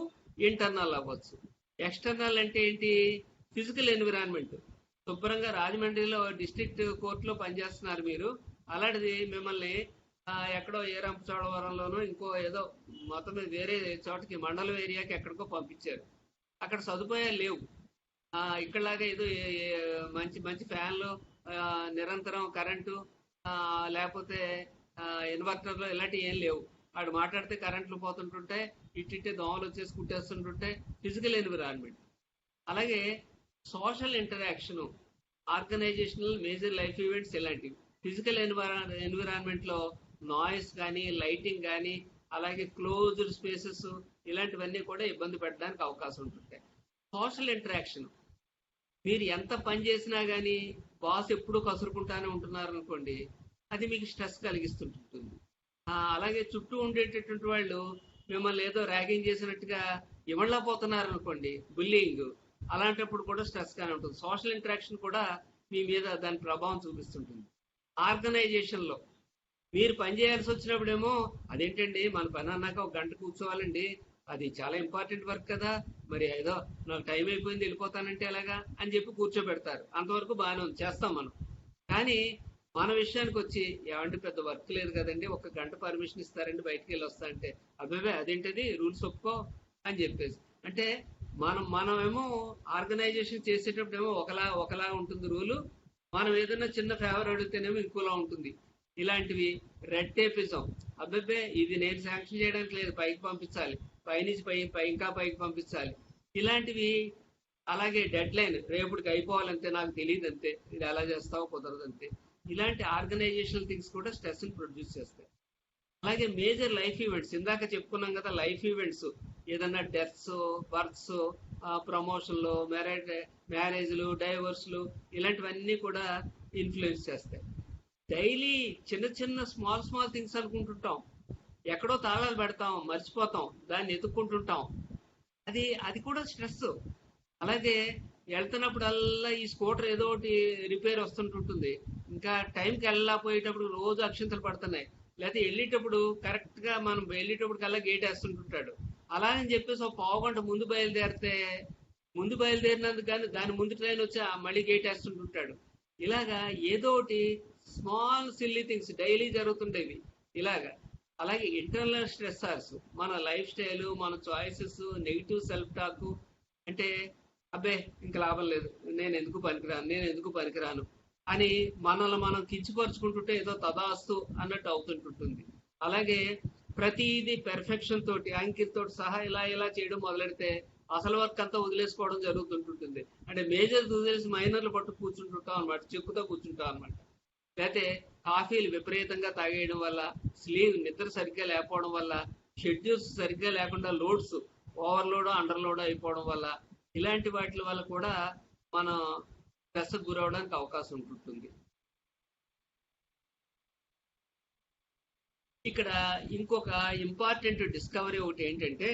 ఇంటర్నల్ అవ్వచ్చు. ఎక్స్టర్నల్ అంటే ఏంటి? Physical environment. శుభ్రంగా రాజమండ్రిలో డిస్ట్రిక్ట్ కోర్టులో పనిచేస్తున్నారు మీరు, అలాంటిది మిమ్మల్ని ఎక్కడో ఏ రంపచోడవరంలోనో ఇంకో ఏదో మొత్తం మీద వేరే చోటకి మండలం ఏరియాకి ఎక్కడికో పంపించారు. అక్కడ సదుపాయాలు లేవు. ఇక్కడలాగా ఏదో మంచి మంచి ఫ్యాన్లు, నిరంతరం కరెంటు, లేకపోతే ఇన్వర్టర్లు ఇలాంటివి ఏం లేవు. వాడు మాట్లాడితే కరెంట్లు పోతుంటుంటాయి, ఇట్టిట్టే దోమలు వచ్చేసి కుట్టేస్తుంటుంటాయి. Physical environment. అలాగే social interaction, organizational major life events ఇలాంటివి. ఫిజికల్ ఎన్విరాన్మెంట్ లో నాయిస్ కానీ, లైటింగ్ కానీ, అలాగే క్లోజ్డ్ స్పేసెస్ ఇలాంటివన్నీ కూడా ఇబ్బంది పెట్టడానికి అవకాశం ఉంటుంటాయి. సోషల్ ఇంటరాక్షన్, మీరు ఎంత పని చేసినా కానీ బాస్ ఎప్పుడూ కసురుకుంటానే ఉంటున్నారు అనుకోండి, అది మీకు స్ట్రెస్ కలిగిస్తుంటుంది. అలాగే చుట్టూ ఉండేటటువంటి వాళ్ళు మిమ్మల్ని ఏదో ర్యాగింగ్ చేసినట్టుగా ఇవ్వలా పోతున్నారు అనుకోండి, బుల్లింగ్, అలాంటప్పుడు కూడా స్ట్రెస్ గానే ఉంటుంది. సోషల్ ఇంటరాక్షన్ కూడా మీ మీద దాని ప్రభావం చూపిస్తుంటుంది. ఆర్గనైజేషన్ లో మీరు పని చేయాల్సి వచ్చినప్పుడేమో, అదేంటండి మన పని అన్నాక 1 గంట కూర్చోవాలండి, అది చాలా ఇంపార్టెంట్ వర్క్ కదా, మరి ఏదో నాకు టైం అయిపోయింది వెళ్ళిపోతానంటే ఎలాగా అని చెప్పి కూర్చోబెడతారు. అంతవరకు బాగానే ఉంది, చేస్తాం మనం. కానీ మన విషయానికి వచ్చి, ఏమంటే పెద్ద వర్క్ లేదు కదండి, 1 గంట పర్మిషన్ ఇస్తారండి బయటికి వెళ్ళి వస్తా అంటే, అబ్బాయి అదేంటది రూల్స్ ఒప్పుకో అని చెప్పేసి. అంటే మనమేమో ఆర్గనైజేషన్ చేసేటప్పుడు ఏమో ఒకలా ఉంటుంది రూలు, మనం ఏదైనా చిన్న ఫేవర్ అడిగితేనేమో ఇంకోలా ఉంటుంది. ఇలాంటివి రెడ్ టేపిజం, అబ్బాయి ఇది నేను శాంక్షన్ చేయడానికి లేదు, పైకి పంపించాలి, పైనుంచి ఇంకా పైకి పంపించాలి, ఇలాంటివి. అలాగే డెడ్ లైన్, రేపటికి అయిపోవాలంతే, నాకు తెలియదు అంతే, ఇది ఎలా చేస్తావో కుదరదు అంతే. ఇలాంటి ఆర్గనైజేషనల్ థింగ్స్ కూడా స్ట్రెస్ ని ప్రొడ్యూస్ చేస్తాయి. అలాగే మేజర్ లైఫ్ ఈవెంట్స్, ఇందాక చెప్పుకున్నాం కదా, లైఫ్ ఈవెంట్స్, ఏదన్నా డెత్స్, బర్త్స్, ప్రమోషన్లు, మ్యారేజ్లు, డైవర్స్లు, ఇలాంటివన్నీ కూడా ఇన్ఫ్లుయెన్స్ చేస్తాయి. డైలీ చిన్న చిన్న స్మాల్ థింగ్స్ అనుకుంటుంటాం, ఎక్కడో తాళాలు పెడతాం, మర్చిపోతాం, దాన్ని ఎత్తుక్కుంటుంటాం, అది కూడా స్ట్రెస్. అలాగే వెళ్తున్నప్పుడల్లా ఈ స్కూటర్ ఏదో ఒకటి రిపేర్ వస్తుంటుంటుంది, ఇంకా టైంకి వెళ్ళకపోయేటప్పుడు రోజు అక్షంతలు పడుతున్నాయి, లేకపోతే వెళ్ళేటప్పుడు కరెక్ట్ గా మనం వెళ్ళేటప్పుడు కల్లా గేట్ వేస్తుంటుంటాడు. అలాగని చెప్పేసి 1 పావు గంట ముందు బయలుదేరినందుకు కానీ దాని ముందు ట్రైన్ వచ్చి మళ్ళీ గేట్ వేస్తుంటుంటాడు. ఇలాగా ఏదో ఒకటి స్మాల్ సిల్లీ థింగ్స్ డైలీ జరుగుతుండేవి ఇలాగా. అలాగే ఇంటర్నల్ స్ట్రెస్సర్స్, మన లైఫ్ స్టైల్, మన చాయిసెస్, నెగిటివ్ సెల్ఫ్ టాక్, అంటే అబ్బే ఇంక లాభం లేదు, నేను ఎందుకు పనికిరాను అని మనల్ని మనం కించిపరుచుకుంటుంటే ఏదో తదాస్తు అన్నట్టు అవుతుంటుంటుంది. అలాగే ప్రతిదీ పెర్ఫెక్షన్ తోటి, అంకితోటి సహా ఇలా చేయడం మొదలెడితే అసలు వర్క్ అంతా వదిలేసుకోవడం జరుగుతుంటుంది. అంటే మేజర్ వదిలేసి మైనర్లు పట్టు కూర్చుంటుంటాం అనమాట, చెక్కుతో కూర్చుంటాం అనమాట. లేకపోతే కాఫీలు విపరీతంగా తాగేయడం వల్ల, నిద్ర సరిగ్గా లేకపోవడం వల్ల, షెడ్యూల్స్ సరిగ్గా లేకుండా లోడ్స్ ఓవర్లోడ్ అండర్లోడ్ అయిపోవడం వల్ల, ఇలాంటి వాటి వల్ల కూడా మనం స్ట్రెస్ గురవడానికి అవకాశం ఉంటుంది. ఇక్కడ ఇంకొక ఇంపార్టెంట్ డిస్కవరీ ఒకటి ఏంటంటే,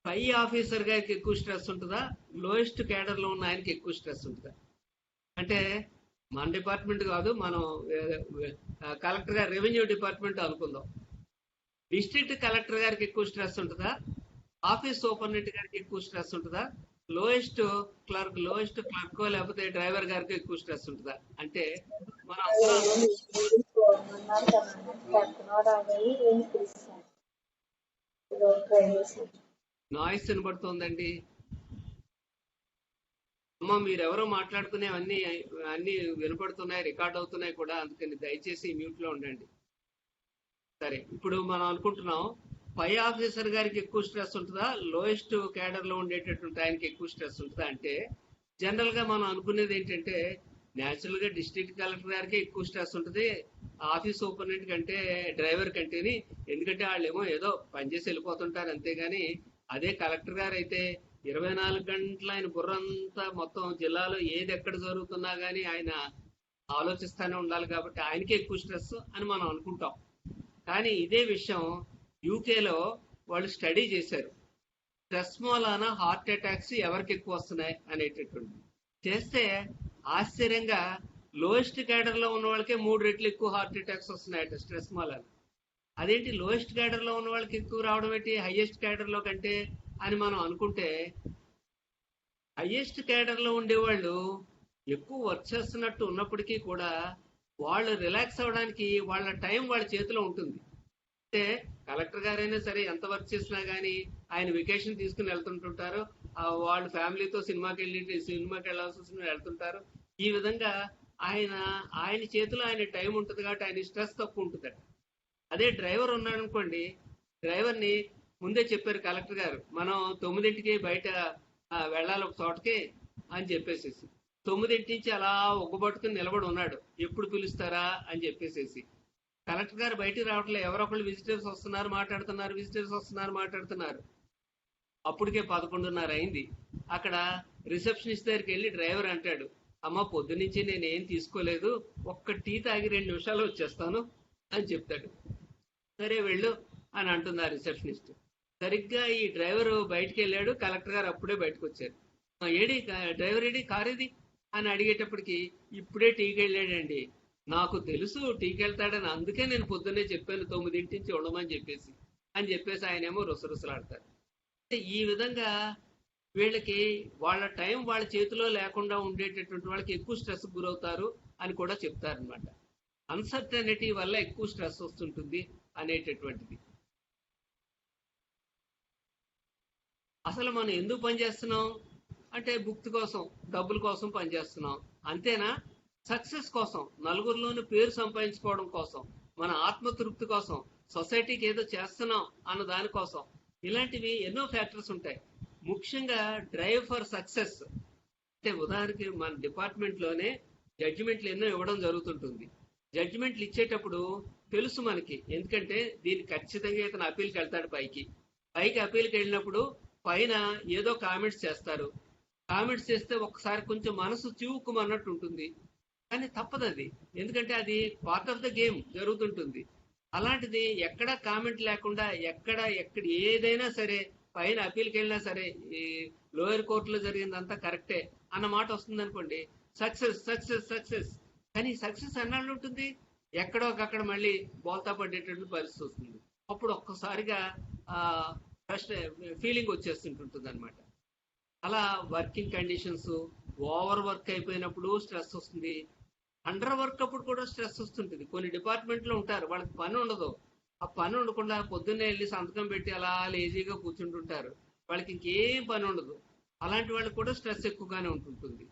పై ఆఫీసర్ గారికి ఎక్కువ స్ట్రెస్ ఉంటుందా, లోయెస్ట్ క్యాడర్ లో ఉన్న ఆయనకి ఎక్కువ స్ట్రెస్ ఉంటుందా? అంటే మన డిపార్ట్మెంట్ కాదు, మనం కలెక్టర్ గారు రెవెన్యూ డిపార్ట్మెంట్ అనుకుందాం. డిస్ట్రిక్ట్ కలెక్టర్ గారికి ఎక్కువ స్ట్రెస్ ఉంటుందా, ఆఫీస్ సూపరింటెండెంట్ గారికి ఎక్కువ స్ట్రెస్ ఉంటుందా, లోయెస్ట్ క్లర్క్ లేకపోతే డ్రైవర్ గారికి ఎక్కువ స్ట్రెస్ ఉంటుందా? అంటే మనం నాయిస్ వినబడుతోందండి. అమ్మ మీరెవరో మాట్లాడుకునేవన్నీ అన్ని వినపడుతున్నాయి, రికార్డ్ అవుతున్నాయి కూడా, అందుకని దయచేసి మ్యూట్ లో ఉండండి. సరే, ఇప్పుడు మనం అనుకుంటున్నాం పై ఆఫీసర్ గారికి ఎక్కువ స్ట్రెస్ ఉంటుందా, లోయెస్ట్ క్యాడర్ లో ఉండేటటువంటి ఆయనకి ఎక్కువ స్ట్రెస్ ఉంటుందా? అంటే జనరల్ గా మనం అనుకునేది ఏంటంటే, న్యాచురల్ గా డిస్ట్రిక్ట్ కలెక్టర్ గారికి ఎక్కువ స్ట్రెస్ ఉంటుంది ఆఫీస్ సూపరింటెండెంట్ కంటే, డ్రైవర్ కంటేని. ఎందుకంటే వాళ్ళేమో ఏదో పనిచేసి వెళ్ళిపోతుంటారు అంతేగాని, అదే కలెక్టర్ గారు అయితే 24 గంటలు ఆయన బుర్రంతా మొత్తం జిల్లాలో ఏది ఎక్కడ జరుగుతున్నా గానీ ఆయన ఆలోచిస్తానే ఉండాలి, కాబట్టి ఆయనకే ఎక్కువ స్ట్రెస్ అని మనం అనుకుంటాం. కానీ ఇదే విషయం యూకేలో వాళ్ళు స్టడీ చేశారు. స్ట్రెస్ మూలాన హార్ట్ అటాక్స్ ఎవరికి ఎక్కువ వస్తున్నాయి అనేటటువంటి చేస్తే ఆశ్చర్యంగా లోయెస్ట్ క్యాడర్ లో ఉన్న వాళ్ళకే 3 రెట్లు ఎక్కువ హార్ట్ అటాక్స్ వస్తున్నాయట స్ట్రెస్ మూలాన. అదేంటి లోయెస్ట్ క్యాడర్ లో ఉన్న వాళ్ళకి ఎక్కువ రావడం ఏంటి హైయెస్ట్ క్యాడర్ లో కంటే అని మనం అనుకుంటే, హైయెస్ట్ క్యాడర్ లో ఉండేవాళ్ళు ఎక్కువ వర్క్ చేస్తున్నట్టు ఉన్నప్పటికీ కూడా వాళ్ళు రిలాక్స్ అవ్వడానికి వాళ్ళ టైం వాళ్ళ చేతిలో ఉంటుంది. అంటే కలెక్టర్ గారైనా సరే ఎంత వర్క్ చేసినా గానీ ఆయన వెకేషన్ తీసుకుని వెళ్తుంటుంటారు, వాళ్ళ ఫ్యామిలీతో సినిమాకి వెళ్ళాల్సి వస్తుంది వెళ్తుంటారు. ఈ విధంగా ఆయన చేతిలో ఆయన టైం ఉంటుంది కాబట్టి ఆయన స్ట్రెస్ తక్కువ ఉంటుందట. అదే డ్రైవర్ ఉన్నాడు అనుకోండి, డ్రైవర్ని ముందే చెప్పారు కలెక్టర్ గారు, మనం 9ంటికి బయట వెళ్ళాలి ఒక చోటకి అని చెప్పేసేసి 9 నుంచి అలా ఒగ్గబట్టుకుని నిలబడి ఉన్నాడు, ఎప్పుడు పిలుస్తారా అని చెప్పేసేసి. కలెక్టర్ గారు బయటికి రావట్లేదు, ఎవరొకళ్ళు విజిటర్స్ వస్తున్నారు. అప్పటికే 11:30 అయింది. అక్కడ రిసెప్షనిస్ట్ దగ్గరికి వెళ్ళి డ్రైవర్ అంటాడు, అమ్మ పొద్దునుంచి నేను ఏం తీసుకోలేదు, ఒక్క టీ తాగి 2 నిమిషాలు వచ్చేస్తాను అని చెప్తాడు. సరే వెళ్ళు అని అంటున్నారు రిసెప్షనిస్ట్. సరిగ్గా ఈ డ్రైవర్ బయటికి వెళ్ళాడు, కలెక్టర్ గారు అప్పుడే బయటకు వచ్చారు. ఏడి డ్రైవర్ ఏడి, కారు ఏది అని అడిగేటప్పటికి, ఇప్పుడే టీకి వెళ్ళాడండి, నాకు తెలుసు టీకి వెళ్తాడని, అందుకే నేను పొద్దున్నే చెప్పాను 9 నుంచి ఉండమని చెప్పేసి ఆయనేమో రుసరుసలాడతారు. ఈ విధంగా వీళ్ళకి వాళ్ళ టైం వాళ్ళ చేతిలో లేకుండా ఉండేటటువంటి వాళ్ళకి ఎక్కువ స్ట్రెస్ గురవుతారు అని కూడా చెప్తారనమాట. అన్సర్టనిటీ వల్ల ఎక్కువ స్ట్రెస్ వస్తుంటుంది అనేటటువంటిది. అసలు మనం ఎందుకు పనిచేస్తున్నాం అంటే భుక్తి కోసం, డబ్బుల కోసం పనిచేస్తున్నాం అంతేనా? సక్సెస్ కోసం, నలుగురిలోనూ పేరు సంపాదించుకోవడం కోసం, మన ఆత్మతృప్తి కోసం, సొసైటీకి ఏదో చేస్తున్నాం అన్న దానికోసం, ఇలాంటివి ఎన్నో ఫ్యాక్టర్స్ ఉంటాయి. ముఖ్యంగా డ్రైవ్ ఫర్ సక్సెస్ అంటే ఉదాహరణకి మన డిపార్ట్మెంట్ లోనే జడ్జిమెంట్లు ఎన్నో ఇవ్వడం జరుగుతుంటుంది. జడ్జిమెంట్లు ఇచ్చేటప్పుడు తెలుసు మనకి, ఎందుకంటే దీన్ని ఖచ్చితంగా ఇతను అప్పీల్కి వెళ్తాడు, పైకి అప్పీల్కి వెళ్ళినప్పుడు పైన ఏదో కామెంట్స్ చేస్తారు. కామెంట్స్ చేస్తే ఒక్కసారి కొంచెం మనసు చివుక్కుమన్నట్టు ఉంటుంది, కానీ తప్పదు అది, ఎందుకంటే అది పార్ట్ ఆఫ్ ద గేమ్ జరుగుతుంటుంది. అలాంటిది ఎక్కడ కామెంట్ లేకుండా ఎక్కడ ఏదైనా సరే పైన అప్పీల్కి వెళ్ళినా సరే ఈ లోయర్ కోర్టులో జరిగిందంతా కరెక్టే అన్న మాట వస్తుంది అనుకోండి, సక్సెస్ సక్సెస్ సక్సెస్. కానీ సక్సెస్ ఎన్నాళ్ళు ఉంటుంది, ఎక్కడో ఒకక్కడ మళ్ళీ బోల్తా పడేటటువంటి పరిస్థితి వస్తుంది. అప్పుడు ఒక్కసారిగా ఫీలింగ్ వచ్చేస్తుంటుంది అనమాట. అలా వర్కింగ్ కండిషన్స్, ఓవర్ వర్క్ అయిపోయినప్పుడు స్ట్రెస్ వస్తుంది, అండర్ వర్క్ అప్పుడు కూడా స్ట్రెస్ వస్తుంటుంది. కొన్ని డిపార్ట్మెంట్ లో ఉంటారు వాళ్ళకి పని ఉండదు, ఆ పని ఉండకుండా పొద్దున్నే వెళ్ళి సంతకం పెట్టి అలా లేజీగా కూర్చుంటుంటారు, వాళ్ళకి ఇంకేం పని ఉండదు. అలాంటి వాళ్ళకి కూడా స్ట్రెస్ ఎక్కువగానే ఉంటుంటుంది.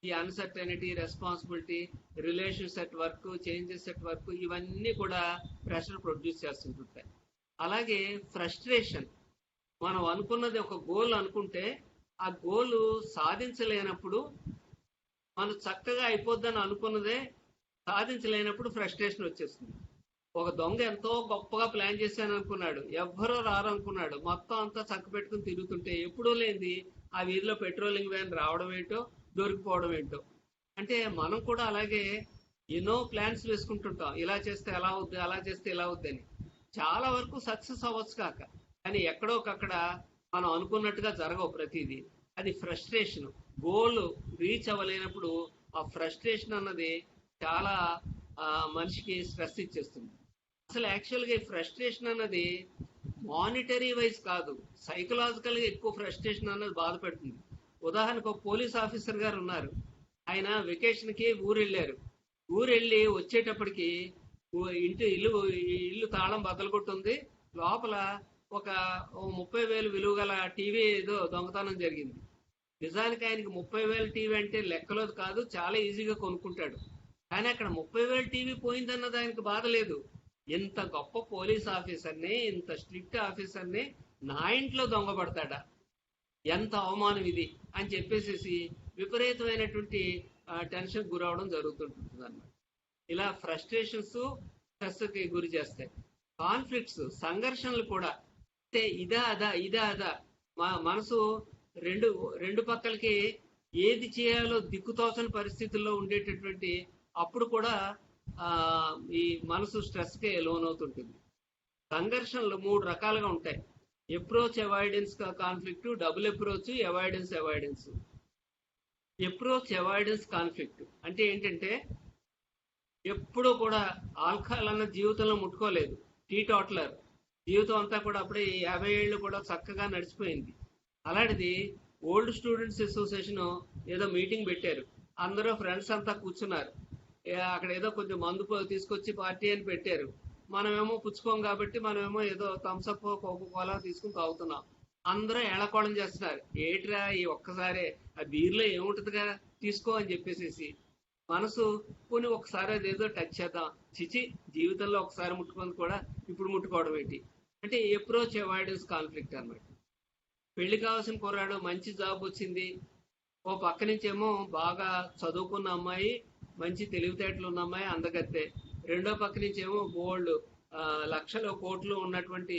ఈ uncertainty, responsibility, relations at work, changes at work, ఇవన్నీ కూడా ప్రెషర్ ప్రొడ్యూస్ చేస్తుంటుంటాయి. అలాగే ఫ్రస్ట్రేషన్, మనం అనుకున్నది ఒక గోల్ అనుకుంటే ఆ గోల్ సాధించలేనప్పుడు మనం చక్కగా అయిపోద్దని అనుకున్నదే సాధించలేనప్పుడు ఫ్రస్ట్రేషన్ వచ్చేస్తుంది. ఒక దొంగ ఎంతో గొప్పగా ప్లాన్ చేశాను అనుకున్నాడు, ఎవ్వరూ రారనుకున్నాడు, మొత్తం అంతా చక్క పెట్టుకుని తిరుగుతుంటే ఎప్పుడూ లేనిది ఆ వీధిలో పెట్రోలింగ్ వ్యాన్ రావడం ఏంటో, దొరికిపోవడం ఏంటో. అంటే మనం కూడా అలాగే ఎన్నో ప్లాన్స్ వేసుకుంటుంటాం, ఇలా చేస్తే ఎలా అవుద్ది, అలా చేస్తే ఎలా అవుద్ది అని. చాలా వరకు సక్సెస్ అవ్వచ్చు కాక, కానీ ఎక్కడో ఒకక్కడ మనం అనుకున్నట్టుగా జరగవు ప్రతిదీ. అది ఫ్రస్ట్రేషన్. గోల్ రీచ్ అవ్వలేనప్పుడు ఆ ఫ్రస్ట్రేషన్ అన్నది చాలా ఆ, మనిషికి స్ట్రెస్ ఇచ్చేస్తుంది. అసలు యాక్చువల్గా ఈ ఫ్రస్ట్రేషన్ అన్నది మానిటరీ వైజ్ కాదు, సైకలాజికల్ గా ఎక్కువ ఫ్రస్ట్రేషన్ అన్నది బాధ పెడుతుంది. ఉదాహరణకు ఒక పోలీస్ ఆఫీసర్ గారు ఉన్నారు. ఆయన వెకేషన్ కి ఊరు వెళ్ళారు. ఊరు వెళ్ళి వచ్చేటప్పటికి ఇల్లు తాళం బద్దలుకొట్టుంది. లోపల ఒక 30,000 విలువ గల టీవీ ఏదో దొంగతనం జరిగింది. నిజానికి ఆయనకి 30,000 టీవీ అంటే లెక్కలోది కాదు, చాలా ఈజీగా కొనుక్కుంటాడు. కానీ అక్కడ 30,000 టీవీ పోయిందన్నది ఆయనకు బాధ లేదు. ఇంత గొప్ప పోలీస్ ఆఫీసర్ని, ఇంత స్ట్రిక్ట్ ఆఫీసర్ని నా ఇంట్లో దొంగపడతాడా, ఎంత అవమానం ఇది అని చెప్పేసి విపరీతమైనటువంటి టెన్షన్ గురవడం జరుగుతుంటుంది అన్నమాట. ఇలా ఫ్రస్ట్రేషన్స్ స్ట్రెస్ కి గురి చేస్తాయి. కాన్ఫ్లిక్ట్స్, సంఘర్షణలు కూడా అంటే ఇదా అదా మా మనసు రెండు రెండు పక్కలకి ఏది చేయాలో దిక్కుతోచని పరిస్థితుల్లో ఉండేటటువంటి అప్పుడు కూడా ఆ ఈ మనసు స్ట్రెస్ కి లోనవుతుంటుంది. సంఘర్షణలు మూడు రకాలుగా ఉంటాయి: approach avoidance conflict, double approach, avoidance. Approach avoidance conflict అంటే ఏంటంటే, ఎప్పుడూ కూడా ఆల్కహాల్ అన్న జీవితంలో ముట్టుకోలేదు, టీ టోటలర్, జీవితం అంతా కూడా అప్పుడే 50 ఏళ్ళు కూడా చక్కగా నడిచిపోయింది. అలాంటిది ఓల్డ్ స్టూడెంట్స్ అసోసియేషన్ ఏదో మీటింగ్ పెట్టారు, అందరూ ఫ్రెండ్స్ అంతా కూర్చున్నారు. అక్కడ ఏదో కొంచెం మందు తీసుకొచ్చి పార్టీ అని పెట్టారు. మనమేమో పుచ్చుకోం కాబట్టి మనమేమో ఏదో థమ్స్అప్, కోకో కోలా తీసుకుని తాగుతున్నాం. అందరూ ఏళకోళం చేస్తున్నారు, ఏట్రా ఈ ఒక్కసారే ఆ బీర్లో ఏముంటుందిగా తీసుకో అని చెప్పేసి. మనసు పోనీ ఒకసారి అదేదో టచ్ చేద్దాం, చిచి జీవితంలో ఒకసారి ముట్టుకుంది కూడా ఇప్పుడు ముట్టుకోవడం ఏంటి అంటే అప్రోచ్ అవాయిడెన్స్ కాన్ఫ్లిక్ట్ అన్నమాట. పెళ్లి కావాల్సిన కుర్రాడు, మంచి జాబ్ వచ్చింది, ఓ పక్క నుంచేమో బాగా చదువుకున్న అమ్మాయి, మంచి తెలివితేటలు ఉన్న అమ్మాయి, అందగత్తే. రెండో పక్క నుంచేమో గోల్డ్, లక్షలు కోట్లు ఉన్నటువంటి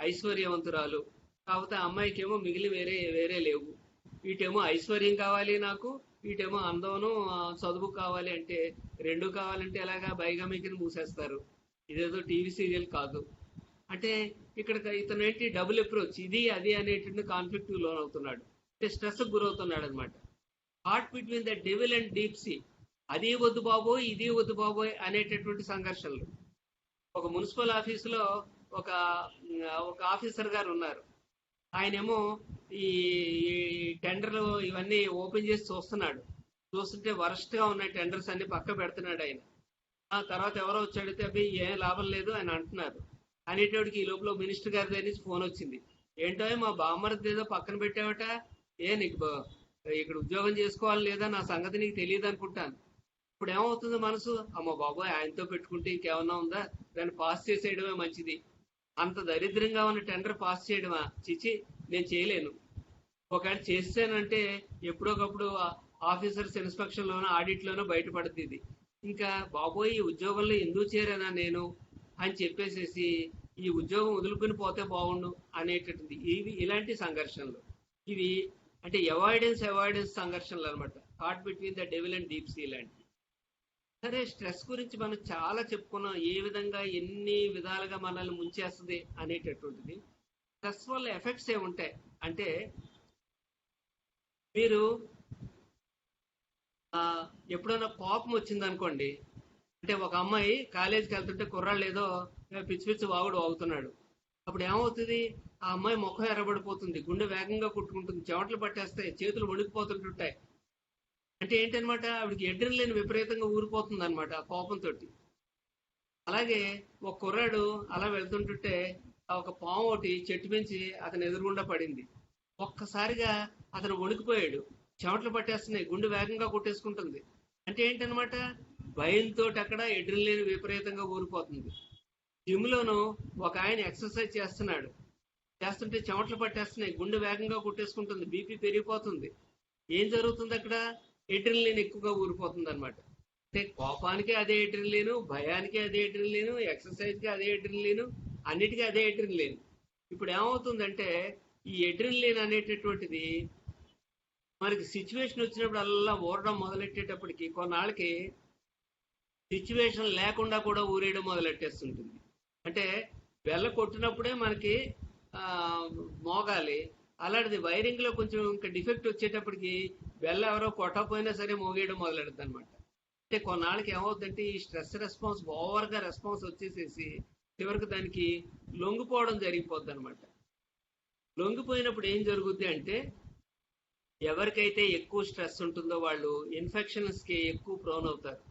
ఐశ్వర్యవంతురాలు. కాకపోతే ఆ అమ్మాయికి ఏమో మిగిలి వేరే వేరే లేవు. వీటేమో ఐశ్వర్యం కావాలి నాకు, వీటేమో అందమును చదువు కావాలి. అంటే రెండు కావాలంటే ఎలాగా బైగామికిని మూసేస్తారు. ఇదేదో టీవీ సీరియల్ కాదు. అంటే ఇక్కడ ఇతను ఏంటి, డబుల్ అప్రోచ్, ఇది అది అనేటువంటి కాన్ఫ్లిక్ట్ లోన్ అవుతున్నాడు, అంటే స్ట్రెస్ గురవుతున్నాడు అనమాట. Heart between the devil and deep sea, అది వద్దు బాబోయ్ ఇది వద్దు బాబోయ్ అనేటటువంటి సంఘర్షణలు. ఒక మున్సిపల్ ఆఫీసులో ఒక ఒక ఆఫీసర్ గారు ఉన్నారు. ఆయనేమో ఈ టెండర్లు ఇవన్నీ ఓపెన్ చేసి చూస్తున్నాడు. చూస్తుంటే వరస్ట్ గా ఉన్న టెండర్స్ అన్ని పక్క పెడుతున్నాడు ఆయన. ఆ తర్వాత ఎవరో వచ్చి అడిగితే అవి ఏం లాభం లేదు అని అంటున్నారు. అనేటోడికి ఈ లోపల మినిస్టర్ గారి దగ్గర నుంచి ఫోన్ వచ్చింది. ఏంటో మా బామ్మర్ది ఏదో పక్కన పెట్టావట, నీకు ఇక్కడ ఉద్యోగం చేసుకోవాలి లేదా, నా సంగతి నీకు తెలియదు అనుకుంటాను. ఇప్పుడు ఏమవుతుంది మనసు, అమ్మ బాబోయ్ ఆయనతో పెట్టుకుంటే ఇంకేమన్నా ఉందా, దాన్ని పాస్ చేసేయడమే మంచిది. అంత దరిద్రంగా ఉన్న టెండర్ పాస్ చేయడమా, చిచి నేను చేయలేను. ఒకవేళ చేస్తానంటే ఎప్పుడోకప్పుడు ఆఫీసర్స్ ఇన్స్పెక్షన్ లోనో ఆడిట్ లోనో బయటపడుతుంది ఇది. ఇంకా బాబోయ్ ఈ ఉద్యోగంలో ఎందుకు చేరానా నేను అని చెప్పేసేసి ఈ ఉద్యోగం వదులుకుని పోతే బాగుండు అనేటటువంటి ఇలాంటి సంఘర్షణలు. ఇవి అంటే అవాయిడెన్స్ సంఘర్షణలు అనమాట. Heart between the devil and deep sea లాంటి. సరే, స్ట్రెస్ గురించి మనం చాలా చెప్పుకున్నాం, ఏ విధంగా ఎన్ని విధాలుగా మనల్ని ముంచేస్తుంది అనేటటువంటిది. స్ట్రెస్ వల్ల ఎఫెక్ట్స్ ఏముంటాయి అంటే, మీరు ఎప్పుడైనా కోపం వచ్చింది అనుకోండి, అంటే ఒక అమ్మాయి కాలేజీకి వెళ్తుంటే కుర్రాళ్ళు ఏదో పిచ్చి పిచ్చి వాగుడు వాగుతున్నాడు. అప్పుడు ఏమవుతుంది, ఆ అమ్మాయి ముఖం ఎర్రబడిపోతుంది, గుండె వేగంగా కుట్టుకుంటుంది, చెమటలు పట్టేస్తాయి, చేతులు వణికిపోతుంటుంటాయి. అంటే ఏంటనమాట, ఆవిడికి ఎడ్రినలిన్ విపరీతంగా ఊరిపోతుంది అనమాట ఆ కోపంతో. అలాగే ఒక కుర్రాడు అలా వెళ్తుంటుంటే ఒక పాము ఒకటి చెట్టు పెంచి అతను ఎదురుగుండా పడింది. ఒక్కసారిగా అతను వణికిపోయాడు, చెమటలు పట్టేస్తున్నాయి, గుండె వేగంగా కొట్టేసుకుంటుంది. అంటే ఏంటనమాట, భయంతో అక్కడ ఎడ్రినలిన్ విపరీతంగా ఊరిపోతుంది. జిమ్ లోను ఒక ఆయన ఎక్సర్సైజ్ చేస్తుంటే చెమటలు పట్టేస్తున్నాయి, గుండె వేగంగా కొట్టేసుకుంటుంది, బీపీ పెరిగిపోతుంది. ఏం జరుగుతుంది అక్కడ, ఎడ్రినలిన్ ఎక్కువగా ఊరిపోతుంది అనమాట. అంటే కోపానికి అదే ఎడ్రినలిన్, భయానికి అదే ఎడ్రినలిన్, ఎక్సర్సైజ్కి అదే ఎడ్రినలిన్, అన్నిటికీ అదే ఎడ్రినలిన్. ఇప్పుడు ఏమవుతుందంటే ఈ ఎడ్రినలిన్ అనేటటువంటిది మనకి సిచ్యువేషన్ వచ్చినప్పుడు అలా ఊరడం మొదలెట్టేటప్పటికి కొన్నాళ్ళకి సిచ్యువేషన్ లేకుండా కూడా ఊరేయడం మొదలెట్టేస్తుంటుంది. అంటే బెల్ల కొట్టినప్పుడే మనకి ఆ, మోగాలి. అలాంటిది వైరింగ్ లో కొంచెం ఇంకా డిఫెక్ట్ వచ్చేటప్పటికి బెల్ల ఎవరో కొట్టకపోయినా సరే మోగేయడం మొదలెడుతుంది అనమాట. అంటే కొన్నాళ్ళకి ఏమవుతుందంటే ఈ స్ట్రెస్ రెస్పాన్స్ ఓవర్ గా రెస్పాన్స్ వచ్చేసేసి చివరికి దానికి లొంగిపోవడం జరిగిపోద్ది అనమాట. లొంగిపోయినప్పుడు ఏం జరుగుద్ది అంటే ఎవరికైతే ఎక్కువ స్ట్రెస్ ఉంటుందో వాళ్ళు ఇన్ఫెక్షన్స్ కి ఎక్కువ ప్రోన్ అవుతారు.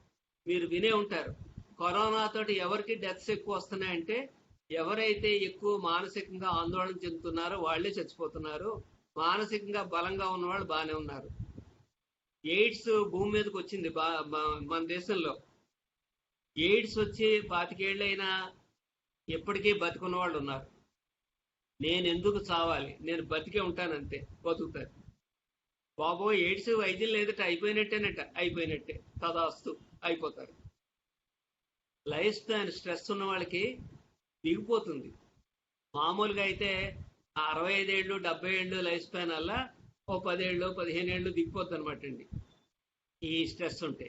మీరు వినే ఉంటారు, కరోనా తోటి ఎవరికి డెత్స్ ఎక్కువ వస్తున్నాయంటే ఎవరైతే ఎక్కువ మానసికంగా ఆందోళన చెందుతున్నారో వాళ్ళే చచ్చిపోతున్నారు, మానసికంగా బలంగా ఉన్న వాళ్ళు బాగానే ఉన్నారు. ఎయిడ్స్ భూమి మీదకి వచ్చింది మన దేశంలో. ఎయిడ్స్ వచ్చి 25 ఏళ్ళైనా ఎప్పటికీ బతికున్న వాళ్ళు ఉన్నారు. నేను ఎందుకు చావాలి, నేను బతికే ఉంటానంతే, బతుకుతారు. బాబో ఎయిడ్స్ వైద్యం లేదట, అయిపోయినట్టే తదాస్తు అయిపోతారు. లైఫ్ స్పాన్ స్ట్రెస్ ఉన్న వాళ్ళకి దిగిపోతుంది. మామూలుగా అయితే 65 ఏళ్ళు 70 ఏళ్ళు లైఫ్ స్పాన్ వల్ల ఓ 10 ఏళ్ళు 15 ఏళ్ళు దిగిపోద్ది అనమాట అండి ఈ స్ట్రెస్ ఉంటే.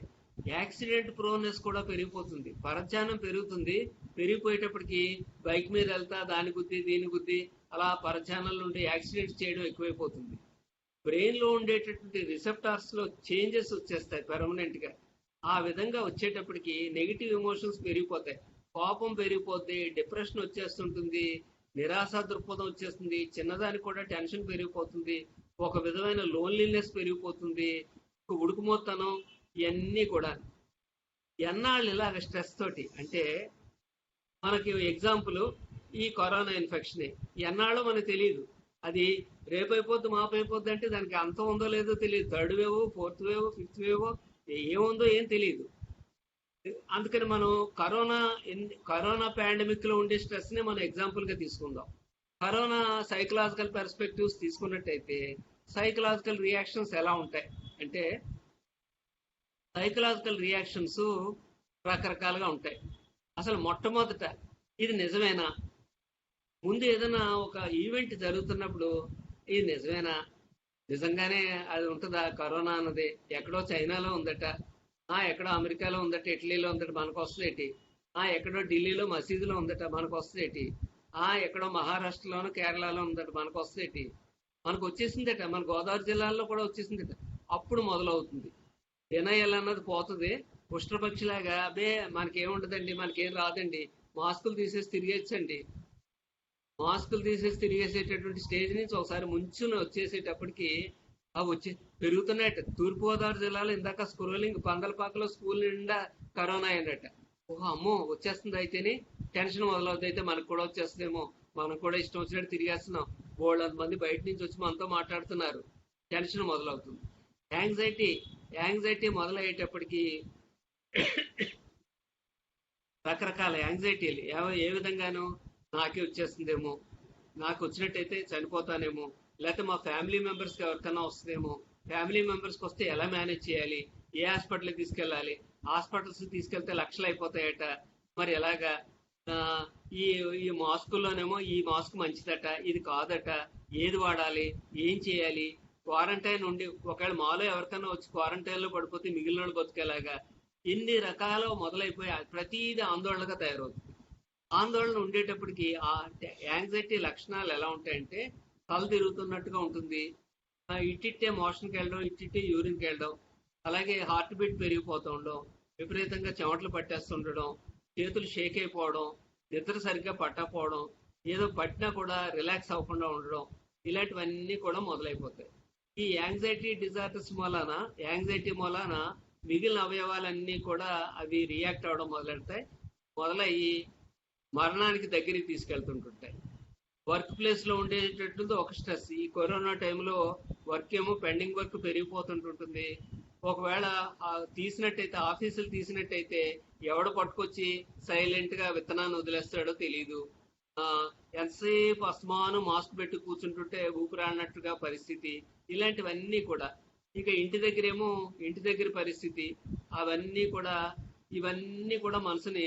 యాక్సిడెంట్ ప్రోనెస్ కూడా పెరిగిపోతుంది, పరధ్యానం పెరుగుతుంది. పెరిగిపోయేటప్పటికి బైక్ మీద వెళ్తా దాని గుద్ది దీని గుద్ది అలా పరధ్యానంలో ఉండి యాక్సిడెంట్స్ చేయడం ఎక్కువైపోతుంది. బ్రెయిన్ లో ఉండేటటువంటి రిసెప్టార్స్ లో చేంజెస్ వచ్చేస్తాయి పెర్మనెంట్ గా. ఆ విధంగా వచ్చేటప్పటికి నెగిటివ్ ఎమోషన్స్ పెరిగిపోతాయి, కోపం పెరిగిపోద్ది, డిప్రెషన్ వచ్చేస్తుంటుంది, నిరాశ దృక్పథం వచ్చేస్తుంది, చిన్నదానికి కూడా టెన్షన్ పెరిగిపోతుంది, ఒక విధమైన లోన్లీనెస్ పెరిగిపోతుంది, ఉడుకుమోతనం, ఇవన్నీ కూడా. ఎన్నాళ్ళు ఇలాగ స్ట్రెస్ తోటి అంటే మనకి ఎగ్జాంపుల్ ఈ కరోనా ఇన్ఫెక్షన్ ఎన్నాళ్ళో మనకు తెలియదు. అది రేపైపోద్ది మాపైపోద్ది అంటే దానికి అంతం ఉందో లేదో తెలియదు. Third wave, fourth wave, fifth wave ఏముందో ఏం తెలియదు. అందుకని మనం కరోనా పాండమిక్ లో ఉండే స్ట్రెస్ ని మనం ఎగ్జాంపుల్ గా తీసుకుందాం. కరోనా సైకలాజికల్ పర్స్పెక్టివ్స్ తీసుకున్నట్టయితే సైకలాజికల్ రియాక్షన్స్ ఎలా ఉంటాయి అంటే సైకలాజికల్ రియాక్షన్స్ రకరకాలుగా ఉంటాయి. అసలు మొట్టమొదట ఇది నిజమేనా, ముందు ఏదైనా ఒక ఈవెంట్ జరుగుతున్నప్పుడు ఇది నిజమేనా, నిజంగానే అది ఉంటుందా కరోనా అన్నది, ఎక్కడో చైనాలో ఉందట, ఎక్కడో అమెరికాలో ఉందట, ఇటలీలో ఉందట, మనకు వస్తుందేటి, ఎక్కడో ఢిల్లీలో మసీదులో ఉందట, మనకు వస్తుందేటి, ఎక్కడో మహారాష్ట్రలోనో కేరళలో ఉందట, మనకు వస్తుందేటి, మనకు వచ్చేసిందట, మన గోదావరి జిల్లాలో కూడా వచ్చేసిందట. అప్పుడు మొదలవుతుంది డినయల్ అన్నది పోతుంది. ఉష్ట్రపక్షిలాగా అబ్బే మనకేముండదండి, మనకేం రాదండి, మాస్కులు తీసేసి తిరిగేచ్చండి, మాస్కులు తీసేసి తిరిగేసేటటువంటి స్టేజ్ నుంచి ఒకసారి ముంచుని వచ్చేసేటప్పటికి అవి వచ్చి పెరుగుతున్నాయట. తూర్పుగోదావరి జిల్లాలో ఇందాక స్క్రోలింగ్ పందలపాకలో స్కూల్ నిండా కరోనా అయిందట. ఓహో అమ్మో వచ్చేస్తుంది అయితేనే టెన్షన్ మొదలవుతుంది, అయితే మనకు కూడా వచ్చేస్తుందేమో, మనం కూడా ఇష్టం వచ్చినట్టు తిరిగేస్తున్నాం, బోళ్ళంత మంది బయట నుంచి వచ్చి మనతో మాట్లాడుతున్నారు, టెన్షన్ మొదలవుతుంది. యాంగ్జైటీ మొదలయ్యేటప్పటికి రకరకాల యాంగ్జైటీలు ఏ విధంగానూ నాకే వచ్చేస్తుందేమో, నాకు వచ్చినట్టయితే చనిపోతానేమో, లేకపోతే మా ఫ్యామిలీ మెంబర్స్కి ఎవరికైనా వస్తుందేమో, ఫ్యామిలీ మెంబర్స్కి వస్తే ఎలా మేనేజ్ చేయాలి, ఏ హాస్పిటల్కి తీసుకెళ్ళాలి, హాస్పిటల్స్ తీసుకెళ్తే లక్షలు అయిపోతాయట, మరి ఎలాగా, ఈ ఈ మాస్కుల్లోనేమో ఈ మాస్క్ మంచిదట, ఇది కాదట, ఏది వాడాలి, ఏం చేయాలి, క్వారంటైన్ ఉండి ఒకవేళ మాలో ఎవరికైనా వచ్చి క్వారంటైన్ లో పడిపోతే మిగిలిన వాళ్ళు బతికేలాగా, ఇన్ని రకాలు మొదలైపోయి ప్రతిదీ ఆందోళనగా తయారవుతుంది. ఆందోళన ఉండేటప్పటికి ఆ యాంగ్జైటీ లక్షణాలు ఎలా ఉంటాయంటే తల తిరుగుతున్నట్టుగా ఉంటుంది, ఇట్టిట్టే మోషన్కి వెళ్ళడం, ఇట్టిట్టే యూరిన్కి వెళ్ళడం, అలాగే హార్ట్ బీట్ పెరిగిపోతూ ఉండడం, విపరీతంగా చెమటలు పట్టేస్తుండడం, చేతులు షేక్ అయిపోవడం, నిద్ర సరిగ్గా పట్టకపోవడం, ఏదో పట్టినా కూడా రిలాక్స్ అవ్వకుండా ఉండడం, ఇలాంటివన్నీ కూడా మొదలైపోతాయి. ఈ యాంగ్జైటీ మూలాన మిగిలిన అవయవాలన్నీ కూడా అవి రియాక్ట్ అవ్వడం మొదలయ్యి మరణానికి దగ్గరికి తీసుకెళ్తుంటుంటాయి. వర్క్ ప్లేస్ లో ఉండేటట్టుంది ఒక స్ట్రెస్. ఈ కరోనా టైంలో వర్క్ ఏమో పెండింగ్ వర్క్ పెరిగిపోతుంటుంది. ఒకవేళ తీసినట్టయితే ఆఫీసులు తీసినట్టయితే ఎవడు పట్టుకొచ్చి సైలెంట్ గా విత్తనాన్ని వదిలేస్తాడో తెలియదు. ఎంతసేపు అస్మాను మాస్క్ పెట్టి కూర్చుంటుంటే ఊపిరాడినట్టుగా పరిస్థితి. ఇలాంటివన్నీ కూడా ఇక ఇంటి దగ్గర పరిస్థితి, అవన్నీ కూడా ఇవన్నీ కూడా మనసుని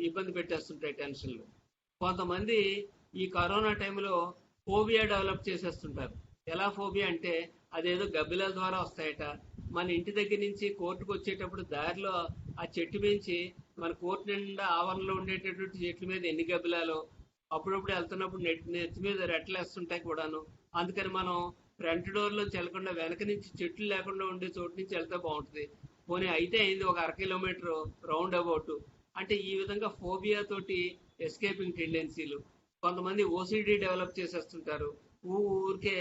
ఇబ్బంది పెట్టేస్తుంటాయి టెన్షన్లు. కొంతమంది ఈ కరోనా టైంలో ఫోబియా డెవలప్ చేసేస్తుంటారు. ఎలా ఫోబియా అంటే అదేదో గబ్బిలాల ద్వారా వస్తాయట. మన ఇంటి దగ్గర నుంచి కోర్టుకు వచ్చేటప్పుడు దారిలో ఆ చెట్టు మించి మన కోర్టు నిండా ఆవరణలో ఉండేటటువంటి చెట్ల మీద ఎన్ని గబ్బిలాలో అప్పుడప్పుడు వెళ్తున్నప్పుడు నెత్తి మీద రెట్టలేస్తుంటాయి కూడాను. అందుకని మనం ఫ్రంట్ డోర్ లో వెళ్లకుండా వెనక నుంచి చెట్లు లేకుండా ఉండే చోటు నుంచి వెళ్తే బాగుంటుంది. పోనీ అయితే అయింది ఒక 1/2 కిలోమీటర్ రౌండ్ అబౌట్. అంటే ఈ విధంగా ఫోబియా తోటి ఎస్కేపింగ్ టెండెన్సీలు. కొంతమంది ఓసిడి డెవలప్ చేసేస్తుంటారు. ఊరికే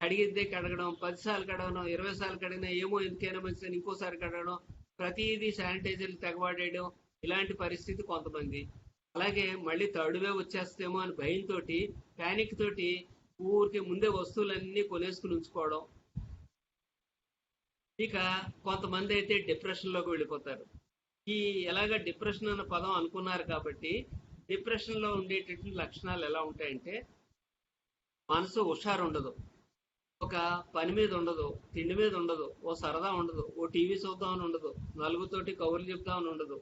కడిగిద్దే కడగడం, 10 సార్లు కడగడం, 20 సార్లు కడిగినా ఏమో ఎందుకైనా మంచిదని ఇంకోసారి కడగడం, ప్రతిదీ శానిటైజర్లు తెగవాడేయడం, ఇలాంటి పరిస్థితి కొంతమంది. అలాగే మళ్ళీ థర్డ్ వేవ్ వచ్చేస్తేమో అని భయంతో, ప్యానిక్ తోటి ఊరికే ముందే వస్తువులన్నీ కొనేసుకుని ఉంచుకోవడం. ఇక కొంతమంది అయితే డిప్రెషన్ లోకి వెళ్ళిపోతారు. ఈ ఎలాగ డిప్రెషన్ అన్న పదం అనుకున్నారు కాబట్టి, డిప్రెషన్ లో ఉండేటటువంటి లక్షణాలు ఎలా ఉంటాయంటే, మనసు హుషారు ఉండదు, ఒక పని మీద ఉండదు, తిండి మీద ఉండదు, ఓ సరదా ఉండదు, ఓ టీవీ చూద్దామని ఉండదు, నలుగుతోటి కబుర్లు చెప్దామని ఉండదు,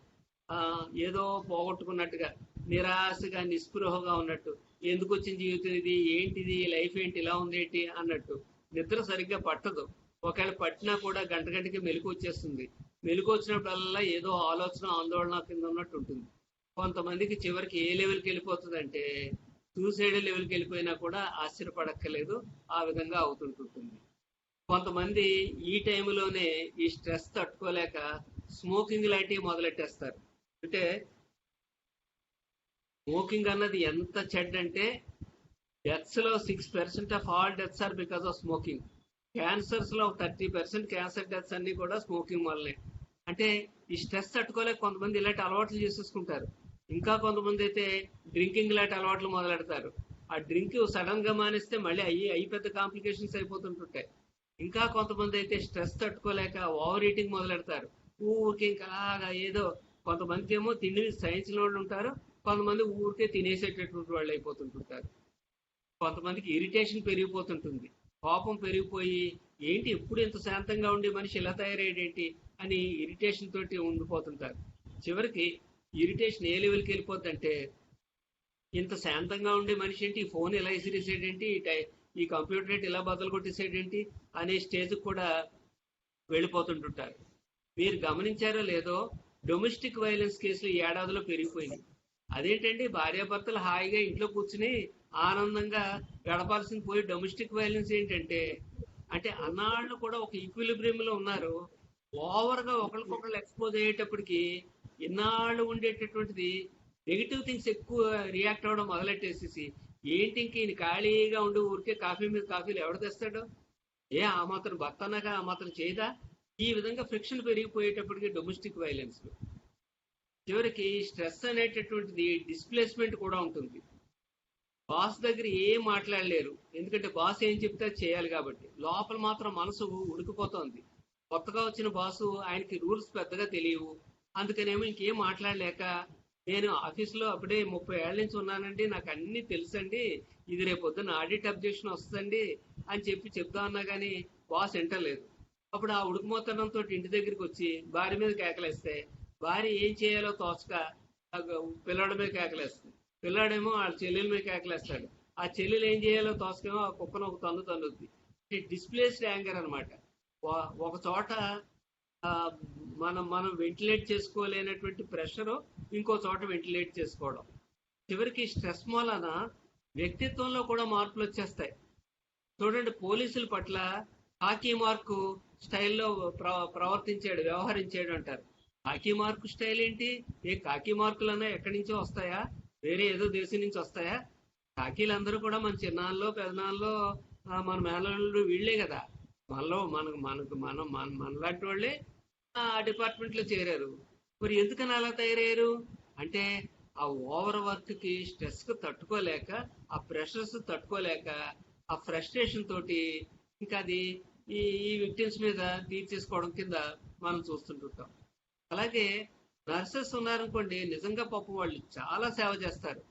ఏదో పోగొట్టుకున్నట్టుగా నిరాశగా నిస్పృహగా ఉన్నట్టు, ఎందుకు వచ్చిన జీవితం ఇది, ఏంటిది లైఫ్, ఏంటి ఇలా ఉంది ఏంటి అన్నట్టు. నిద్ర సరిగ్గా పట్టదు. ఒకవేళ పట్టినా కూడా గంట గంటకి మెలకు వచ్చేస్తుంది. మెలకు వచ్చినప్పుడల్లా ఏదో ఆలోచన ఆందోళన కింద ఉన్నట్టు ఉంటుంది. కొంతమందికి చివరికి ఏ లెవెల్కి వెళ్ళిపోతుందంటే సూసైడ్ లెవెల్కి వెళ్ళిపోయినా కూడా ఆశ్చర్యపడక్కర్లేదు, ఆ విధంగా అవుతుంటుంది. కొంతమంది ఈ టైంలోనే ఈ స్ట్రెస్ తట్టుకోలేక స్మోకింగ్ లాంటివి మొదలెట్టేస్తారు. అంటే స్మోకింగ్ అన్నది ఎంత చెడ్డంటే, డెత్స్ లో 6% of all deaths are because of smoking. Cancers లో 30% క్యాన్సర్ డెత్స్ అన్ని కూడా స్మోకింగ్ వల్లనే. అంటే ఈ స్ట్రెస్ తట్టుకోలేక కొంతమంది ఇలాంటి అలవాట్లు చేసేసుకుంటారు. ఇంకా కొంతమంది అయితే డ్రింకింగ్ లాంటి అలవాట్లు మొదలెడతారు. ఆ డ్రింక్ సడన్ గా మానేస్తే మళ్ళీ అయ్యి పెద్ద కాంప్లికేషన్స్ అయిపోతుంటుంటాయి. ఇంకా కొంతమంది అయితే స్ట్రెస్ తట్టుకోలేక ఓవర్ ఈటింగ్ మొదలెడతారు. ఊరికే ఇంకా అలాగా ఏదో, కొంతమందికి ఏమో తిండి సైన్స్ వాళ్ళు ఉంటారు, కొంతమంది ఊరికే తినేసేటటువంటి వాళ్ళు అయిపోతుంటుంటారు. కొంతమందికి ఇరిటేషన్ పెరిగిపోతుంటుంది, కోపం పెరిగిపోయి ఏంటి ఎప్పుడు ఇంత శాంతంగా ఉండి మనిషి ఇలా తయారయ్యేటి అని ఇరిటేషన్ తోటి ఉండిపోతుంటారు. చివరికి ఇరిటేషన్ ఏ లెవెల్కి వెళ్ళిపోతుందంటే, ఇంత శాంతంగా ఉండే మనిషి ఏంటి, ఈ ఫోన్ ఎలా ఇసిరేసేటేంటి, ఈ కంప్యూటర్ ఏంటి ఇలా బద్దలు కొట్టేసేటేంటి అనే స్టేజ్ కూడా వెళ్ళిపోతుంటుంటారు. మీరు గమనించారో లేదో, డొమెస్టిక్ వైలెన్స్ కేసులు ఈ ఏడాదిలో పెరిగిపోయింది. అదేంటండి, భార్యాభర్తలు హాయిగా ఇంట్లో కూర్చుని ఆనందంగా గడపాల్సింది పోయి డొమెస్టిక్ వైలెన్స్ ఏంటంటే, అంటే అన్నాళ్ళు కూడా ఒక ఈక్విలిబ్రియం లో ఉన్నారు, ఓవర్ గా ఒకరికొకరు ఎక్స్పోజ్ అయ్యేటప్పటికి ఇన్నాళ్ళు ఉండేటటువంటిది నెగిటివ్ థింగ్స్ ఎక్కువ రియాక్ట్ అవ్వడం మొదలెట్టేసేసి, ఏంటి ఇంక ఈయన ఖాళీగా ఉండి ఊరికే కాఫీ మీద కాఫీలు ఎవడు తెస్తాడు, ఆ మాత్రం భర్త అన్నాక ఆ మాత్రం చేయదా, ఈ విధంగా ఫ్రిక్షన్ పెరిగిపోయేటప్పటికి డొమెస్టిక్ వైలెన్స్. చివరికి స్ట్రెస్ అనేటటువంటిది డిస్ప్లేస్మెంట్ కూడా ఉంటుంది. బాస్ దగ్గర ఏం మాట్లాడలేరు, ఎందుకంటే బాస్ ఏం చెప్తే చేయాలి కాబట్టి. లోపల మాత్రం మనసు ఉడికిపోతోంది. కొత్తగా వచ్చిన బాసు, ఆయనకి రూల్స్ పెద్దగా తెలియవు. అందుకనేమో ఇంకేం మాట్లాడలేక, నేను ఆఫీసులో అప్పుడే 30 ఏళ్ల నుంచి ఉన్నానండి, నాకు అన్ని తెలుసండి, ఇది రేపు పొద్దున్న ఆడిట్ అబ్జెక్షన్ వస్తుందండి అని చెప్తా కానీ బాస్ వింటలేదు. అప్పుడు ఆ ఉడుకుమోతనంతో ఇంటి దగ్గరికి వచ్చి భార్య మీద కేకలేస్తే, భార్య ఏం చేయాలో తోచక పిల్లడి మీద కేకలేస్తుంది. పిల్లాడేమో వాళ్ళ చెల్లెల మీద కేకలేస్తాడు. ఆ చెల్లెలు ఏం చేయాలో తోచకేమో ఆ కుక్కను ఒక తన్నుద్ది. డిస్ప్లేస్డ్ యాంగర్ అనమాట. ఒక చోట మనం వెంటిలేట్ చేసుకోలేనటువంటి ప్రెషర్ ఇంకో చోట వెంటిలేట్ చేసుకోవడం. చివరికి స్ట్రెస్ మూలన వ్యక్తిత్వంలో కూడా మార్పులు వచ్చేస్తాయి. చూడండి, పోలీసుల పట్ల హాకీ మార్కు స్టైల్లో వ్యవహరించాడు అంటారు. హాకీ మార్కు స్టైల్ ఏంటి, కాకి మార్కులన్నా ఎక్కడి నుంచో వస్తాయా, వేరే ఏదో దేశం నుంచి వస్తాయా? కాకీలందరూ కూడా మన చిన్నాల్లో పెదనాల్లో మన మేనల్లుడు వీళ్లే కదా. మనలాంటి వాళ్ళే ఆ డిపార్ట్మెంట్ లో చేరారు. మరి ఎందుకని అలా తయారయ్యారు అంటే, ఆ ఓవర్ వర్క్ కి, స్ట్రెస్ కు తట్టుకోలేక, ఆ ప్రెషర్స్ తట్టుకోలేక, ఆ ఫ్రస్ట్రేషన్ తోటి ఇంకా అది ఈ విక్టిమ్స్ మీద తీర్చేసుకోవడం కింద మనం చూస్తుంటుంటాం. అలాగే నర్సెస్ ఉన్నారనుకోండి, నిజంగా పాపం వాళ్ళు చాలా సేవ చేస్తారు.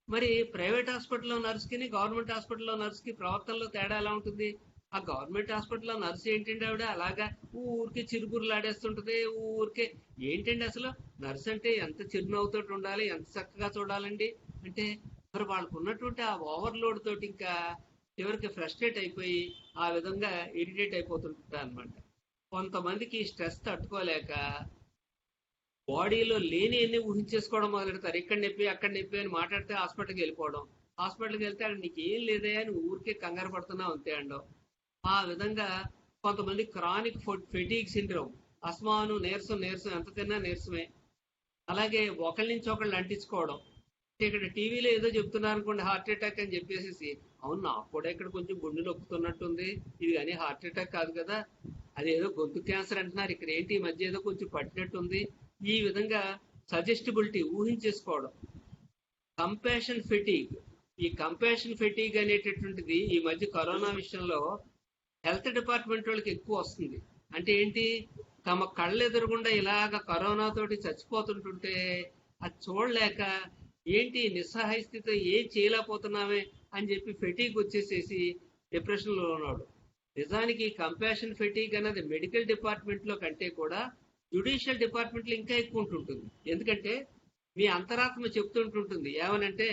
మరి ప్రైవేట్ హాస్పిటల్లో నర్స్ కి, గవర్నమెంట్ హాస్పిటల్లో నర్స్ కి ప్రవర్తనలో తేడా ఎలా ఉంటుంది? ఆ గవర్నమెంట్ హాస్పిటల్లో నర్సు ఏంటండి ఆవిడ అలాగా ఊరికే చిరుబుర్లు ఆడేస్తుంటది. ఊరికే ఏంటండి అసలు నర్సు అంటే ఎంత చిరునవ్వుతో ఉండాలి, ఎంత చక్కగా చూడాలండి. అంటే మరి వాళ్ళకు ఉన్నటువంటి ఆ ఓవర్లోడ్ తోటి ఇంకా చివరికి ఫ్రస్ట్రేట్ అయిపోయి ఆ విధంగా ఇరిటేట్ అయిపోతుంటా అనమాట. కొంతమందికి స్ట్రెస్ తట్టుకోలేక బాడీలో లేని అన్ని ఊహించేసుకోవడం మొదలెడతారు. ఇక్కడ నొప్పి అక్కడ నొప్పి అని మాట్లాడితే హాస్పిటల్కి వెళ్ళిపోవడం. హాస్పిటల్కి వెళ్తే అక్కడ నీకు ఏం లేదే అని ఊరికే కంగారు పడుతున్నావు అంతే అండవు. ఆ విధంగా కొంతమంది క్రానిక్ ఫెటీగ్ సిండ్రోమ్, అస్మాను నీరసం నీరసం ఎంత తిన్నా నీరసమే. అలాగే ఒకళ్ళ నుంచి ఒకళ్ళు అంటించుకోవడం. ఇక్కడ టీవీలో ఏదో చెప్తున్నారు అనుకోండి హార్ట్ అటాక్ అని చెప్పేసి, అవును నాకు కూడా ఇక్కడ కొంచెం గుండె నొప్పుతున్నట్టుంది, ఇది కానీ హార్ట్ అటాక్ కాదు కదా, అదేదో గొంతు క్యాన్సర్ అంటున్నారు, ఇక్కడ ఏంటి ఈ మధ్య ఏదో కొంచెం పట్టినట్టుంది. ఈ విధంగా సజెస్టిబిలిటీ ఊహించేసుకోవడం. Compassion fatigue. ఈ కంపాషన్ ఫెటీగ్ అనేటటువంటిది ఈ మధ్య కరోనా విషయంలో హెల్త్ డిపార్ట్మెంట్ వాళ్ళకి ఎక్కువ వస్తుంది. అంటే ఏంటి, తమ కళ్ళు ఎదురుగుండా ఇలాగ కరోనా తోటి చచ్చిపోతుంటుంటే అది చూడలేక ఏంటి నిస్సహాయ స్థితిలో ఏం చేయలేకపోతున్నామే అని చెప్పి ఫెటీగ్ వచ్చేసేసి డిప్రెషన్ లో ఉన్నాడు. నిజానికి కంపాషన్ ఫెటీగ్ అనేది మెడికల్ డిపార్ట్మెంట్ లో కంటే కూడా జ్యుడిషియల్ డిపార్ట్మెంట్ లో ఇంకా ఎక్కువ ఉంటుంటుంది. ఎందుకంటే మీ అంతరాత్మ చెప్తుంటుంటుంది ఏమనంటే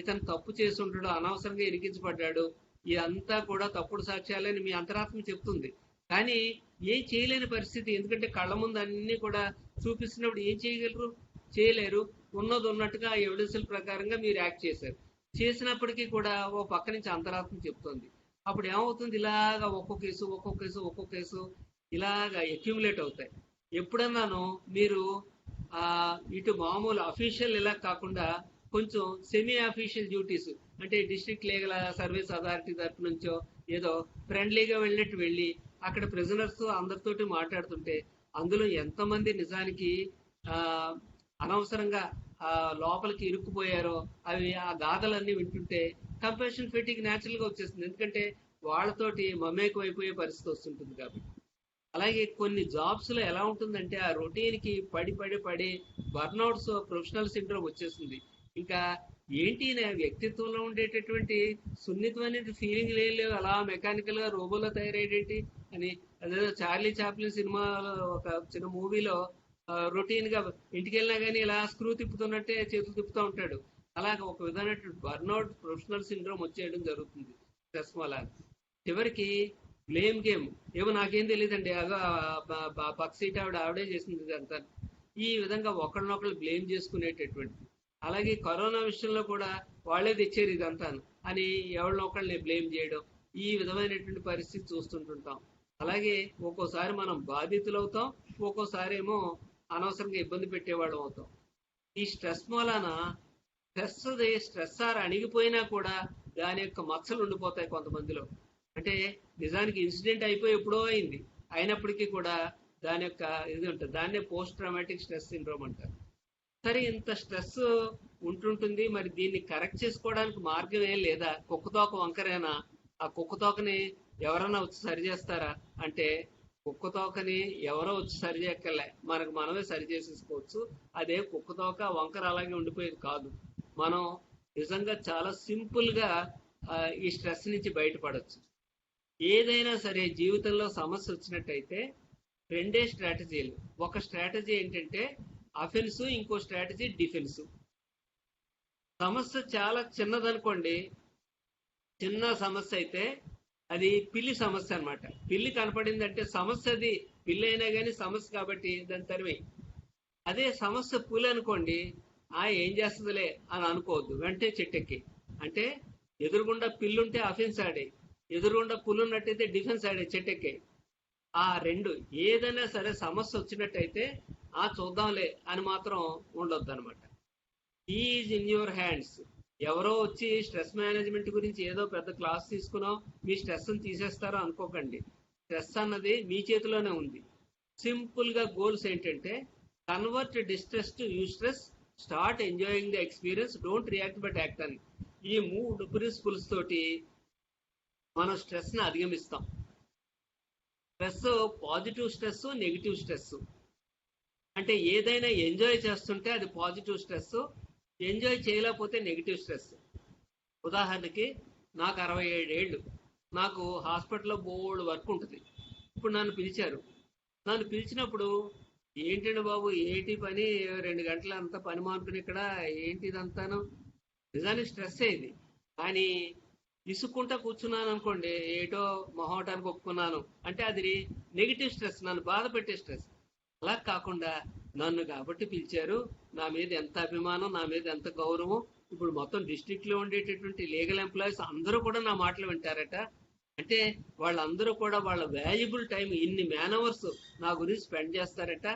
ఇతను తప్పు చేసి ఉంటాడు, అనవసరంగా ఇరికించబడ్డాడు, ఇదంతా కూడా తప్పుడు సాక్ష్యాలని మీ అంతరాత్మ చెప్తుంది. కానీ ఏం చేయలేని పరిస్థితి. ఎందుకంటే కళ్ళ ముందు అన్ని కూడా చూపిస్తున్నప్పుడు ఏం చేయగలరు, చేయలేరు. ఉన్నది ఉన్నట్టుగా ఎవిడెన్స్ల ప్రకారంగా మీరు యాక్ట్ చేశారు. చేసినప్పటికీ కూడా ఓ పక్క నుంచి అంతరాత్మ చెప్తుంది. అప్పుడు ఏమవుతుంది, ఇలాగా ఒక్కో కేసు ఇలాగా అక్యుములేట్ అవుతాయి. ఎప్పుడన్నాను మీరు ఇటు మామూలు అఫీషియల్ ఇలా కాకుండా కొంచెం సెమీ అఫీషియల్ డ్యూటీస్, అంటే డిస్ట్రిక్ట్ లీగల్ సర్వీస్ అథారిటీ తరపు నుంచో ఏదో ఫ్రెండ్లీగా వెళ్ళినట్టు వెళ్ళి అక్కడ ప్రిజనర్స్ అందరితోటి మాట్లాడుతుంటే అందులో ఎంతమంది నిజానికి అనవసరంగా లోపలికి ఇరుక్కుపోయారో అవి ఆ గాథలన్నీ వింటుంటే కంపాషన్ ఫెటీగ్ న్యాచురల్ గా వచ్చేస్తుంది. ఎందుకంటే వాళ్ళతోటి మమేకం అయిపోయే పరిస్థితి వస్తుంటుంది కాబట్టి. అలాగే కొన్ని జాబ్స్ లో ఎలా ఉంటుందంటే ఆ రొటీన్ కి పడి బర్న్అవుట్స్, ప్రొఫెషనల్ సిండ్రోమ్ వచ్చేస్తుంది. ఇంకా ఏంటి వ్యక్తిత్వంలో ఉండేటటువంటి సున్నితమైన ఫీలింగ్ లేవు, అలా మెకానికల్ గా రోబోలో తయారయ్యేటి అని. అదేదో చార్లీ చాప్లిన్ సినిమాలో ఒక చిన్న మూవీలో రొటీన్ గా ఇంటికి వెళ్ళినా కానీ ఇలా స్క్రూ తిప్పుతున్నట్టే చేతులు తిప్పుతూ ఉంటాడు. అలాగే ఒక విధమైన బర్న్అవుట్, ప్రొఫెషనల్ సిండ్రోమ్ వచ్చేయడం జరుగుతుంది స్ట్రెస్ వల్ల. చివరికి బ్లేమ్ గేమ్, ఏమో నాకేం తెలియదండి, పక్క సీట్ ఆవిడే చేసింది ఇదంతా. ఈ విధంగా ఒకళ్ళనొకళ్ళు బ్లేమ్ చేసుకునేటటువంటి. అలాగే కరోనా విషయంలో కూడా వాళ్ళే తెచ్చారు ఇదంతాను అని ఎవరినొకళ్ళని బ్లేమ్ చేయడం, ఈ విధమైనటువంటి పరిస్థితి చూస్తుంటుంటాం. అలాగే ఒక్కోసారి మనం బాధితులు అవుతాం, ఒక్కోసారి ఏమో అనవసరంగా ఇబ్బంది పెట్టేవాళ్ళం అవుతాం. ఈ స్ట్రెస్ మూలాన స్ట్రెస్సార్ అణిగిపోయినా కూడా దాని యొక్క మచ్చలు ఉండిపోతాయి కొంతమందిలో. అంటే నిజానికి ఇన్సిడెంట్ అయిపోయి ఎప్పుడో అయింది, అయినప్పటికీ కూడా దాని యొక్క ఇది ఉంటుంది. దాన్నే పోస్ట్ ట్రామాటిక్ స్ట్రెస్ సిండ్రోమ్ అంటారు. సరే, ఇంత స్ట్రెస్ ఉంటుంటుంది, మరి దీన్ని కరెక్ట్ చేసుకోవడానికి మార్గం ఏం లేదా? కుక్కతోక వంకరేనా? ఆ కుక్కతోకని ఎవరన్నా వచ్చి సరి చేస్తారా అంటే కుక్కతోకని ఎవరో వచ్చి సరి చేయక్కర్లే, మనకు మనమే సరి చేసేసుకోవచ్చు. అదే కుక్కతోక వంకర అలాగే ఉండిపోయేది కాదు. మనం నిజంగా చాలా సింపుల్ గా ఈ స్ట్రెస్ నుంచి బయటపడవచ్చు. ఏదైనా సరే జీవితంలో సమస్య వచ్చినట్టయితే రెండే స్ట్రాటజీలు. ఒక స్ట్రాటజీ ఏంటంటే అఫెన్స్, ఇంకో స్ట్రాటజీ డిఫెన్స్. సమస్య చాలా చిన్నదనుకోండి, చిన్న సమస్య అయితే అది పిల్లి సమస్య అనమాట. పిల్లి కనపడిందంటే సమస్య, అది పిల్లి అయినా కానీ సమస్య కాబట్టి దాని తరిమి. అదే సమస్య పులి అనుకోండి, ఏం చేస్తుందిలే అని అనుకోవద్దు, వెంటనే చెట్టెక్కి. అంటే ఎదురుగుండా పిల్లుంటే అఫెన్స్ ఆడే, ఎదురుగుండా పులి ఉన్నట్టయితే డిఫెన్స్ ఆడే, చెట్టెక్కే. ఆ రెండు ఏదైనా సరే సమస్య వచ్చినట్టయితే చూద్దాంలే అని మాత్రం ఉండొద్దు అనమాట. Is in your hands. ఎవరో వచ్చి స్ట్రెస్ మేనేజ్మెంట్ గురించి ఏదో పెద్ద క్లాస్ తీసుకున్నాం మీ స్ట్రెస్ తీసేస్తారో అనుకోకండి. స్ట్రెస్ అన్నది మీ చేతిలోనే ఉంది. సింపుల్ గా గోల్స్ ఏంటంటే convert distress to eustress, start enjoying the experience, don't react but act అని. ఈ 3 ప్రిన్సిపుల్స్ తోటి మనం స్ట్రెస్ ని అధిగమిస్తాం. Stress positive stress, negative stress. అంటే ఏదైనా ఎంజాయ్ చేస్తుంటే అది పాజిటివ్ స్ట్రెస్, ఎంజాయ్ చేయలేకపోతే నెగిటివ్ స్ట్రెస్. ఉదాహరణకి నాకు 67 ఏళ్ళు, నాకు హాస్పిటల్లో బోల్డ్ వర్క్ ఉంటుంది. ఇప్పుడు నన్ను పిలిచినప్పుడు ఏంటండి బాబు ఏంటి పని, 2 గంటలు అంత పని మానుకుని ఇక్కడ ఏంటి ఇదంతాను, నిజానికి స్ట్రెస్ అయ్యింది. కానీ విసుక్కుంటా కూర్చున్నాను అనుకోండి, ఏటో మొహమాటానికి ఒప్పుకున్నాను అంటే అది నెగిటివ్ స్ట్రెస్, నన్ను బాధ పెట్టే స్ట్రెస్. అలా కాకుండా నన్ను కాబట్టి పిలిచారు, నా మీద ఎంత అభిమానం, నా మీద ఎంత గౌరవం. ఇప్పుడు మొత్తం డిస్ట్రిక్ట్ లో ఉండేటటువంటి లీగల్ ఎంప్లాయీస్ అందరూ కూడా నా మాటలు వింటారట. అంటే వాళ్ళందరూ కూడా వాళ్ళ వాల్యుబుల్ టైం ఇన్ని మ్యాన్ అవర్స్ నా గురించి స్పెండ్ చేస్తారట.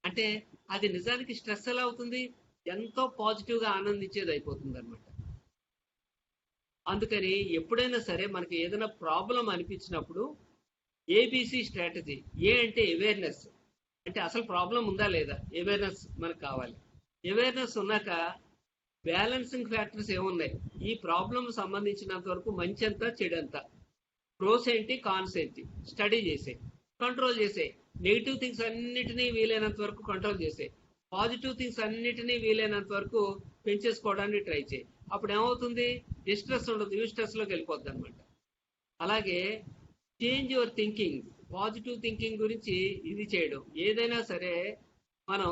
అంటే అది నిజానికి స్ట్రెస్ ఎలా అవుతుంది, ఎంతో పాజిటివ్ గా ఆనందించేది అయిపోతుంది అనమాట. అందుకని ఎప్పుడైనా సరే మనకి ఏదైనా ప్రాబ్లం అనిపించినప్పుడు ఏబిసి స్ట్రాటజీ. ఏ అంటే అవేర్నెస్, అంటే అసలు ప్రాబ్లం ఉందా లేదా, అవేర్నెస్ మనకు కావాలి. అవేర్నెస్ ఉన్నాక బ్యాలెన్సింగ్ ఫ్యాక్టర్స్ ఏమున్నాయి, ఈ ప్రాబ్లం సంబంధించినంత వరకు మంచి ఎంత చెడు ఎంత, ప్రోస్ ఏంటి కాన్స్ ఏంటి స్టడీ చేసే, కంట్రోల్ చేసే. నెగిటివ్ థింగ్స్ అన్నిటినీ వీలైనంత వరకు కంట్రోల్ చేసే, పాజిటివ్ థింగ్స్ అన్నిటినీ వీలైనంత వరకు పెంచేసుకోవడానికి ట్రై చేయి. అప్పుడు ఏమవుతుంది, డిస్ట్రెస్ ఉండదు, యూ స్ట్రెస్ లోకి వెళ్ళిపోద్ది అనమాట. అలాగే change your thinking, positive thinking గురించి ఇది చేయడం. ఏదైనా సరే మనం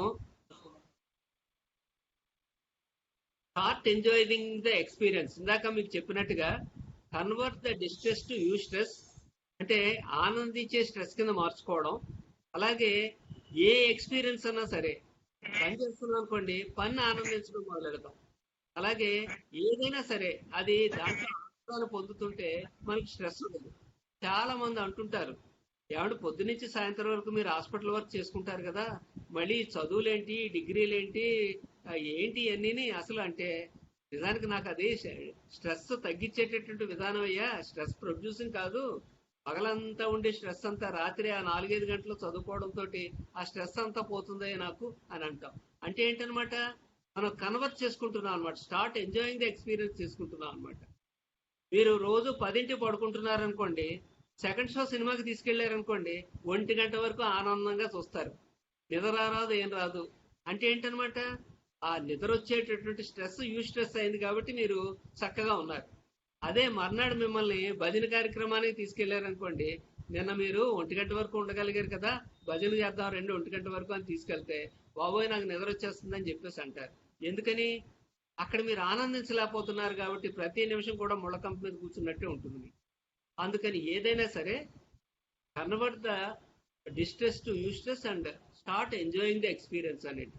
స్టార్ట్ ఎంజాయింగ్ ద ఎక్స్పీరియన్స్. ఇందాక మీకు చెప్పినట్టుగా convert the distress to you stress, అంటే ఆనందించే స్ట్రెస్ కింద మార్చుకోవడం. అలాగే ఏ ఎక్స్పీరియన్స్ అన్నా సరే, పని చేస్తున్నాం అనుకోండి, పని ఆనందించడం మొదలెడతాం. అలాగే ఏదైనా సరే అది దాంట్లో ఆనందాలు పొందుతుంటే మనకి స్ట్రెస్ ఉండదు. చాలా మంది అంటుంటారు, ఏమంటే పొద్దునుంచి సాయంత్రం వరకు మీరు హాస్పిటల్ వర్క్ చేసుకుంటారు కదా, మళ్ళీ చదువులేంటి డిగ్రీలేంటి ఏంటి అన్నీ అసలు అంటే, నిజానికి నాకు అది స్ట్రెస్ తగ్గించేటటువంటి విధానం అయ్యా, స్ట్రెస్ ప్రొడ్యూసింగ్ కాదు. పగలంతా ఉండే స్ట్రెస్ అంతా రాత్రి ఆ 4-5 గంటలు చదువుకోవడంతో ఆ స్ట్రెస్ అంతా పోతుందయ్యా నాకు అని అంటాం. అంటే ఏంటనమాట, మనం కన్వర్ట్ చేసుకుంటున్నాం అనమాట, స్టార్ట్ ఎంజాయింగ్ ద ఎక్స్పీరియన్స్ చేసుకుంటున్నాం అనమాట. మీరు రోజు 10ంటికి పడుకుంటున్నారనుకోండి, సెకండ్ షో సినిమాకి తీసుకెళ్లారనుకోండి, 1 గంట వరకు ఆనందంగా చూస్తారు, నిద్ర రాదు ఏం రాదు. అంటే ఏంటనమాట, ఆ నిద్ర వచ్చేటటువంటి స్ట్రెస్ యూ స్ట్రెస్ అయింది కాబట్టి మీరు చక్కగా ఉన్నారు. అదే మర్నాడు మిమ్మల్ని భజన కార్యక్రమానికి తీసుకెళ్లారనుకోండి, నిన్న మీరు 1 గంట వరకు ఉండగలిగారు కదా, భజన చేద్దాం 1 గంట వరకు అని తీసుకెళ్తే, బాబోయ్ నాకు నిద్ర వచ్చేస్తుందని చెప్పేసి అంటారు. ఎందుకని, అక్కడ మీరు ఆనందించలేకపోతున్నారు కాబట్టి ప్రతి నిమిషం కూడా ముళ్ళకంప మీద కూర్చున్నట్టే ఉంటుంది. అందుకని ఏదైనా సరే convert the distress to eustress and start enjoying the experience అనేది.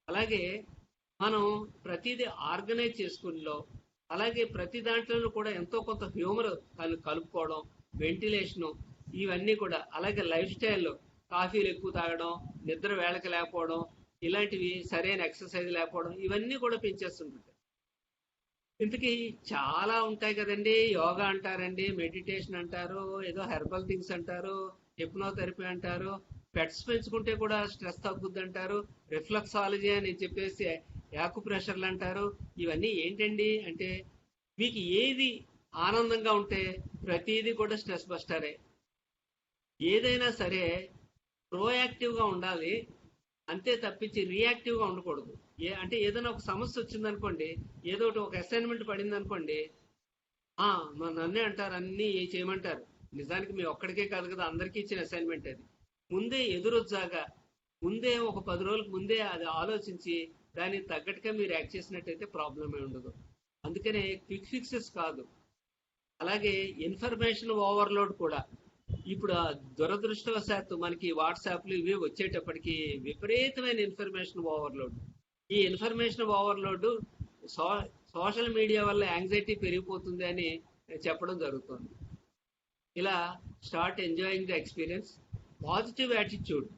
అలాగే మనం ప్రతిదీ ఆర్గనైజ్ చేసుకునిలో, అలాగే ప్రతి దాంట్లోనూ కూడా ఎంతో కొంత హ్యూమర్ కలుపుకోవడం, వెంటిలేషను, ఇవన్నీ కూడా. అలాగే లైఫ్ స్టైల్లో కాఫీలు ఎక్కువ తాగడం, నిద్ర వేళకి లేకపోవడం, ఇలాంటివి సరైన ఎక్సర్సైజ్ లేకపోవడం, ఇవన్నీ కూడా పెంచేస్తుంటాయి. ఇంతకీ చాలా ఉంటాయి కదండి, యోగా అంటారండి, మెడిటేషన్ అంటారు, ఏదో హెర్బల్ థింగ్స్ అంటారు, హిప్నోథెరపీ అంటారు, పెట్స్ పెంచుకుంటే కూడా స్ట్రెస్ తగ్గుద్ది అంటారు, రిఫ్లెక్సాలజీ అని చెప్పేసి యాకు ప్రెషర్లు అంటారు. ఇవన్నీ ఏంటండి అంటే, మీకు ఏది ఆనందంగా ఉంటే ప్రతిదీ కూడా స్ట్రెస్ బస్టరే. ఏదైనా సరే ప్రోయాక్టివ్ గా ఉండాలి, అంతే తప్పించి రియాక్టివ్ గా ఉండకూడదు. అంటే ఏదైనా ఒక సమస్య వచ్చిందనుకోండి, ఏదో ఒక అసైన్మెంట్ పడింది అనుకోండి, నన్నే అంటారు, అన్ని చేయమంటారు. నిజానికి మీ ఒక్కడికే కాదు కదా, అందరికీ ఇచ్చిన అసైన్మెంట్ అది. ముందే ఎదురొచ్చాగా, ముందే ఒక 10 రోజులకు ముందే అది ఆలోచించి దానికి తగ్గట్టుగా మీరు యాక్ట్ చేసినట్టయితే ప్రాబ్లమే ఉండదు. అందుకనే క్విక్ ఫిక్సెస్ కాదు. అలాగే ఇన్ఫర్మేషన్ ఓవర్లోడ్ కూడా. ఇప్పుడు దురదృష్టవశాత్తు మనకి వాట్సాప్లు ఇవి వచ్చేటప్పటికి విపరీతమైన ఇన్ఫర్మేషన్ ఓవర్లోడ్. ఈ ఇన్ఫర్మేషన్ ఓవర్లోడ్ సోషల్ మీడియా వల్ల యాంగ్జైటీ పెరిగిపోతుంది అని చెప్పడం జరుగుతుంది. ఇలా start enjoying the experience. Positive attitude.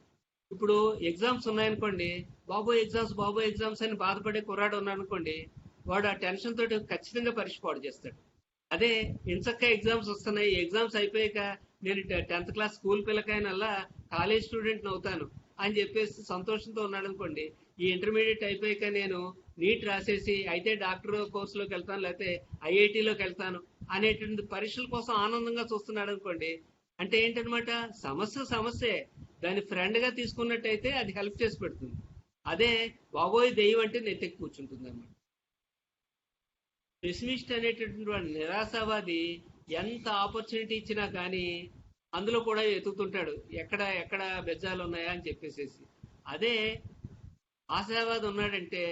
ఇప్పుడు ఎగ్జామ్స్ ఉన్నాయనుకోండి, బాబోయ్ ఎగ్జామ్స్ అని బాధపడే కుర్రాడు ఉన్నాడు అనుకోండి, వాడు ఆ టెన్షన్ తోటి ఖచ్చితంగా పరీక్ష పాడు చేస్తాడు. అదే ఇంచక్క ఎగ్జామ్స్ వస్తున్నాయి, ఎగ్జామ్స్ అయిపోయాక నేను 10th క్లాస్ స్కూల్ పిల్లకాయనల్లా కాలేజ్ స్టూడెంట్ అవుతాను అని చెప్పేసి సంతోషంతో ఉన్నాడు అనుకోండి, ఈ ఇంటర్మీడియట్ అయిపోయాక నేను నీట్ రాసేసి అయితే డాక్టర్ కోర్సులోకి వెళ్తాను, లేకపోతే ఐఐటీలోకి వెళ్తాను అనేటువంటి పరీక్షల కోసం ఆనందంగా చూస్తున్నాడు అనుకోండి, అంటే ఏంటనమాట, సమస్యే దాన్ని ఫ్రెండ్ గా తీసుకున్నట్టయితే అది హెల్ప్ చేసి పెడుతుంది. అదే బాబోయ్ దెయ్యం అంటే నెత్తెక్కి కూర్చుంటుంది అనమాట. పెసిమిస్ట్ అనేటటువంటి వాడు, నిరాశావాది, ఎంత ఆపర్చునిటీ ఇచ్చినా కానీ అందులో కూడా ఎతుకుతుంటాడు, ఎక్కడ ఎక్కడ బెజ్జాలు ఉన్నాయా అని చెప్పేసేసి. అదే ఆశావాది ఉన్నాడంటే,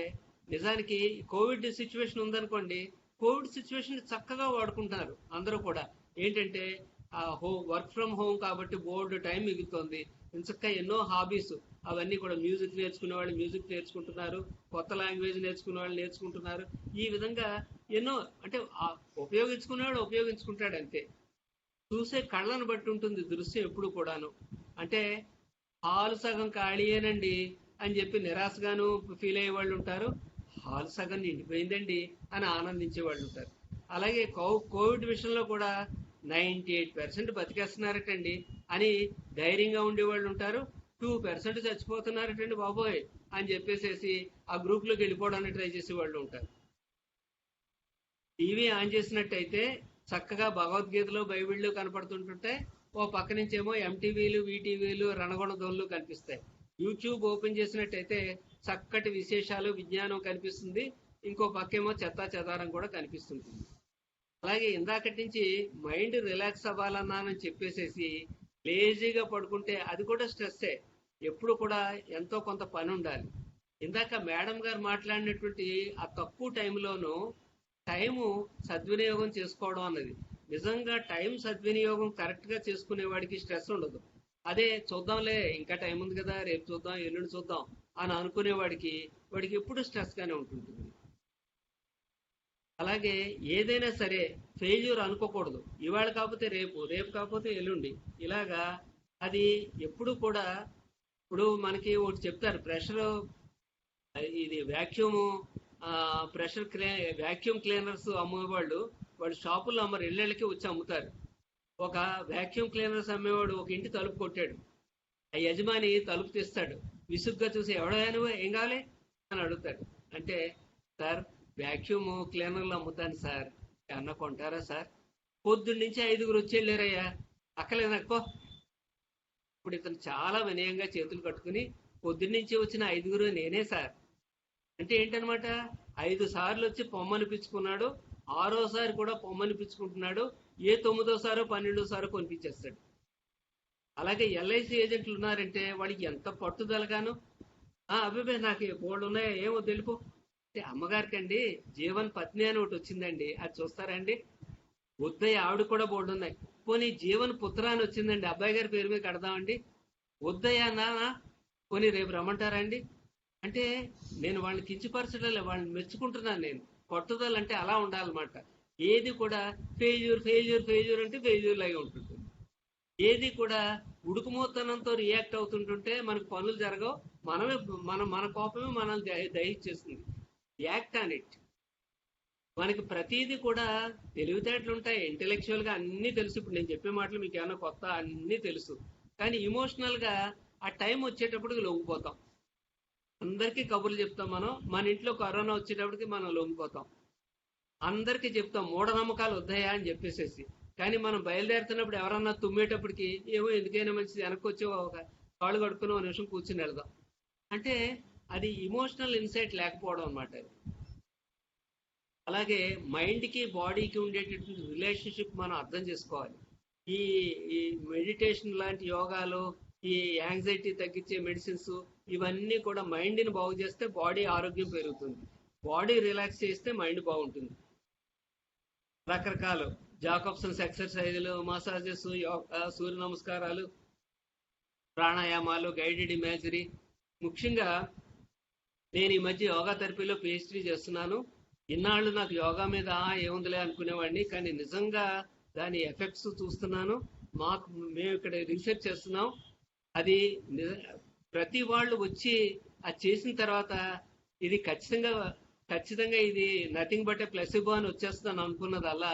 నిజానికి కోవిడ్ సిచ్యువేషన్ ఉందనుకోండి, కోవిడ్ సిచ్యువేషన్ చక్కగా వాడుకుంటున్నారు అందరూ కూడా. ఏంటంటే వర్క్ ఫ్రమ్ హోమ్ కాబట్టి బోర్డు టైం మిగులుతోంది, ఇంచక్క ఎన్నో హాబీస్ అవన్నీ కూడా, మ్యూజిక్ నేర్చుకునే వాళ్ళు మ్యూజిక్ నేర్చుకుంటున్నారు, కొత్త లాంగ్వేజ్ నేర్చుకునే వాళ్ళు నేర్చుకుంటున్నారు. ఈ విధంగా ఎన్నో, అంటే ఉపయోగించుకునేవాడు ఉపయోగించుకుంటాడు అంతే. చూసే కళ్ళను బట్టి ఉంటుంది దృశ్యం ఎప్పుడు కూడాను. అంటే హాలు సగం ఖాళీయేనండి అని చెప్పి నిరాశగాను ఫీల్ అయ్యే వాళ్ళు ఉంటారు, హాల్ సగం నిండిపోయిందండి అని ఆనందించే వాళ్ళు ఉంటారు. అలాగే కోవిడ్ విషయంలో కూడా 98% బతికేస్తున్నారటండి అని ధైర్యంగా ఉండేవాళ్ళు ఉంటారు, 2% చచ్చిపోతున్నారటండి బాబోయ్ అని చెప్పేసేసి ఆ గ్రూప్లోకి వెళ్ళిపోవడానికి ట్రై చేసే వాళ్ళు ఉంటారు. టీవీ ఆన్ చేసినట్టయితే చక్కగా భగవద్గీతలు బైబిళ్ళు కనపడుతుంటుంటే, ఓ పక్క నుంచేమో ఎంటీవీలు వీటీవీలు రణగొణదోళ్ళు కనిపిస్తాయి. యూట్యూబ్ ఓపెన్ చేసినట్టయితే చక్కటి విశేషాలు విజ్ఞానం కనిపిస్తుంది, ఇంకో పక్కేమో చెత్తా చెదారం కూడా కనిపిస్తుంటుంది. అలాగే ఇందాకటి నుంచి మైండ్ రిలాక్స్ అవ్వాలన్నానని చెప్పేసేసి లేజీగా పడుకుంటే అది కూడా స్ట్రెస్సే. ఎప్పుడు కూడా ఎంతో కొంత పని ఉండాలి. ఇందాక మేడం గారు మాట్లాడినటువంటి ఆ తక్కువ టైంలోనూ టైము సద్వినియోగం చేసుకోవడం అన్నది, నిజంగా టైం సద్వినియోగం కరెక్ట్ గా చేసుకునే వాడికి స్ట్రెస్ ఉండదు. అదే చూద్దాంలే ఇంకా టైం ఉంది కదా, రేపు చూద్దాం ఎల్లుండి చూద్దాం అని అనుకునేవాడికి ఎప్పుడు స్ట్రెస్ గానే ఉంటుంటుంది. అలాగే ఏదైనా సరే ఫెయిల్యూర్ అనుకోకూడదు. ఇవాళ కాకపోతే రేపు, రేపు కాకపోతే ఎల్లుండి, ఇలాగా అది ఎప్పుడు కూడా. ఇప్పుడు మనకి ఒకటి చెప్తారు, ప్రెషర్, ఇది వ్యాక్యూమ్ వ్యాక్యూమ్ క్లీనర్స్ అమ్మేవాళ్ళు, వాళ్ళు షాపుల్లో అమ్మరు, ఇళ్ళకి వచ్చి అమ్ముతారు. ఒక వ్యాక్యూమ్ క్లీనర్స్ అమ్మేవాడు ఒక ఇంటి తలుపు కొట్టాడు. ఆ యజమాని తలుపు తీస్తాడు, విసుగ్గా చూసి ఎవడో నువ్వు ఏం కావాలి అని అడుగుతాడు. అంటే, సార్ వ్యాక్యూమ్ క్లీనర్లు అమ్ముతాను సార్, ఏమన్నా కొంటారా సార్? పొద్దున్న నుంచి 5గురు వచ్చి వెళ్ళారయ్యా, అక్కలేదు నక్కో. ఇప్పుడు ఇతను చాలా వినయంగా చేతులు కట్టుకుని, పొద్దున్నుంచి వచ్చిన 5గురు నేనే సార్ అంటే ఏంటనమాట, 5 సార్లు వచ్చి పొమ్మనిపించుకున్నాడు, 6ఓసారి కూడా పొమ్మనిపించుకుంటున్నాడు, ఏ 9ఓసారో 12ఓసారో కొనిపించేస్తాడు. అలాగే ఎల్ఐసి ఏజెంట్లు ఉన్నారంటే వాడికి ఎంత పట్టుదలగాను, అభిపే నాకు బోర్డు ఉన్నాయా, ఏమో తెలుపు అంటే, అమ్మగారికి అండి జీవన్ పత్ని అని ఒకటి వచ్చిందండి, అది చూస్తారండి, వద్దయ్య ఆవిడ కూడా బోర్డు ఉన్నాయి, పోనీ జీవన్ పుత్ర అని వచ్చిందండి, అబ్బాయి గారి పేరు మీద కడదామండి, వద్దయ్యా నానా, పోనీ రేపు రమ్మంటారా అండి అంటే, నేను వాళ్ళని కించపరచడం, వాళ్ళని మెచ్చుకుంటున్నాను. నేను పట్టుదల అంటే అలా ఉండాలన్నమాట. ఏది కూడా ఫెయిల్యూర్ ఫెయిల్యూర్ ఫెయిల్యూర్ అంటే ఫెయిల్యూర్ లాగా ఉంటుంటుంది. ఏది కూడా ఉడుకుమోతనంతో రియాక్ట్ అవుతుంటుంటే మనకు పనులు జరగవు, మనమే మన కోపమే మనల్ని దహించేస్తుంది. Act on it. మనకి ప్రతిదీ కూడా తెలివితేటలు ఉంటాయి, ఇంటెలెక్చువల్ గా అన్ని తెలుసు. ఇప్పుడు నేను చెప్పే మాటలు మీకు ఏమైనా కొత్త, అన్ని తెలుసు, కానీ ఇమోషనల్ గా ఆ టైం వచ్చేటప్పటికి లొంగిపోతాం. అందరికీ కబుర్లు చెప్తాం మనం, మన ఇంట్లో కరోనా వచ్చేటప్పటికి మనం లొంగిపోతాం, అందరికీ చెప్తాం మూఢనమ్మకాలు వద్దాయా అని చెప్పేసేసి. కానీ మనం బయలుదేరుతున్నప్పుడు ఎవరన్నా తుమ్మేటప్పటికి ఏమో ఎందుకైనా మంచిది వెనక్కి వచ్చి ఒక కాళ్ళు కడుక్కుని ఒక నిమిషం కూర్చుని వెళదాం అంటే, అది ఇమోషనల్ ఇన్సైట్ లేకపోవడం అనమాట. అలాగే మైండ్కి బాడీకి ఉండేటటువంటి రిలేషన్షిప్ మనం అర్థం చేసుకోవాలి. ఈ ఈ మెడిటేషన్ లాంటి యోగాలు, ఈ యాంగ్జైటీ తగ్గించే మెడిసిన్స్, ఇవన్నీ కూడా మైండ్ని బాగు చేస్తే బాడీ ఆరోగ్యం పెరుగుతుంది, బాడీ రిలాక్స్ చేస్తే మైండ్ బాగుంటుంది. రకరకాలు జాకబ్సన్స్ ఎక్సర్సైజులు, మసాజెస్, యోగా, సూర్య నమస్కారాలు, ప్రాణాయామాలు, గైడెడ్ ఇమేజరీ. ముఖ్యంగా నేను ఈ మధ్య యోగా థెరపీలో పిహెచ్డీ చేస్తున్నాను. ఇన్నాళ్ళు నాకు యోగా మీద ఏముందిలే అనుకునేవాడిని, కానీ నిజంగా దాని ఎఫెక్ట్స్ చూస్తున్నాను. మేము ఇక్కడ రీసెర్చ్ చేస్తున్నాం. అది ప్రతి వాళ్ళు వచ్చి అది చేసిన తర్వాత ఇది ఖచ్చితంగా ఇది నథింగ్ బట్ ఏ ప్లసిబో అని వచ్చేస్తుందని అనుకున్నది అలా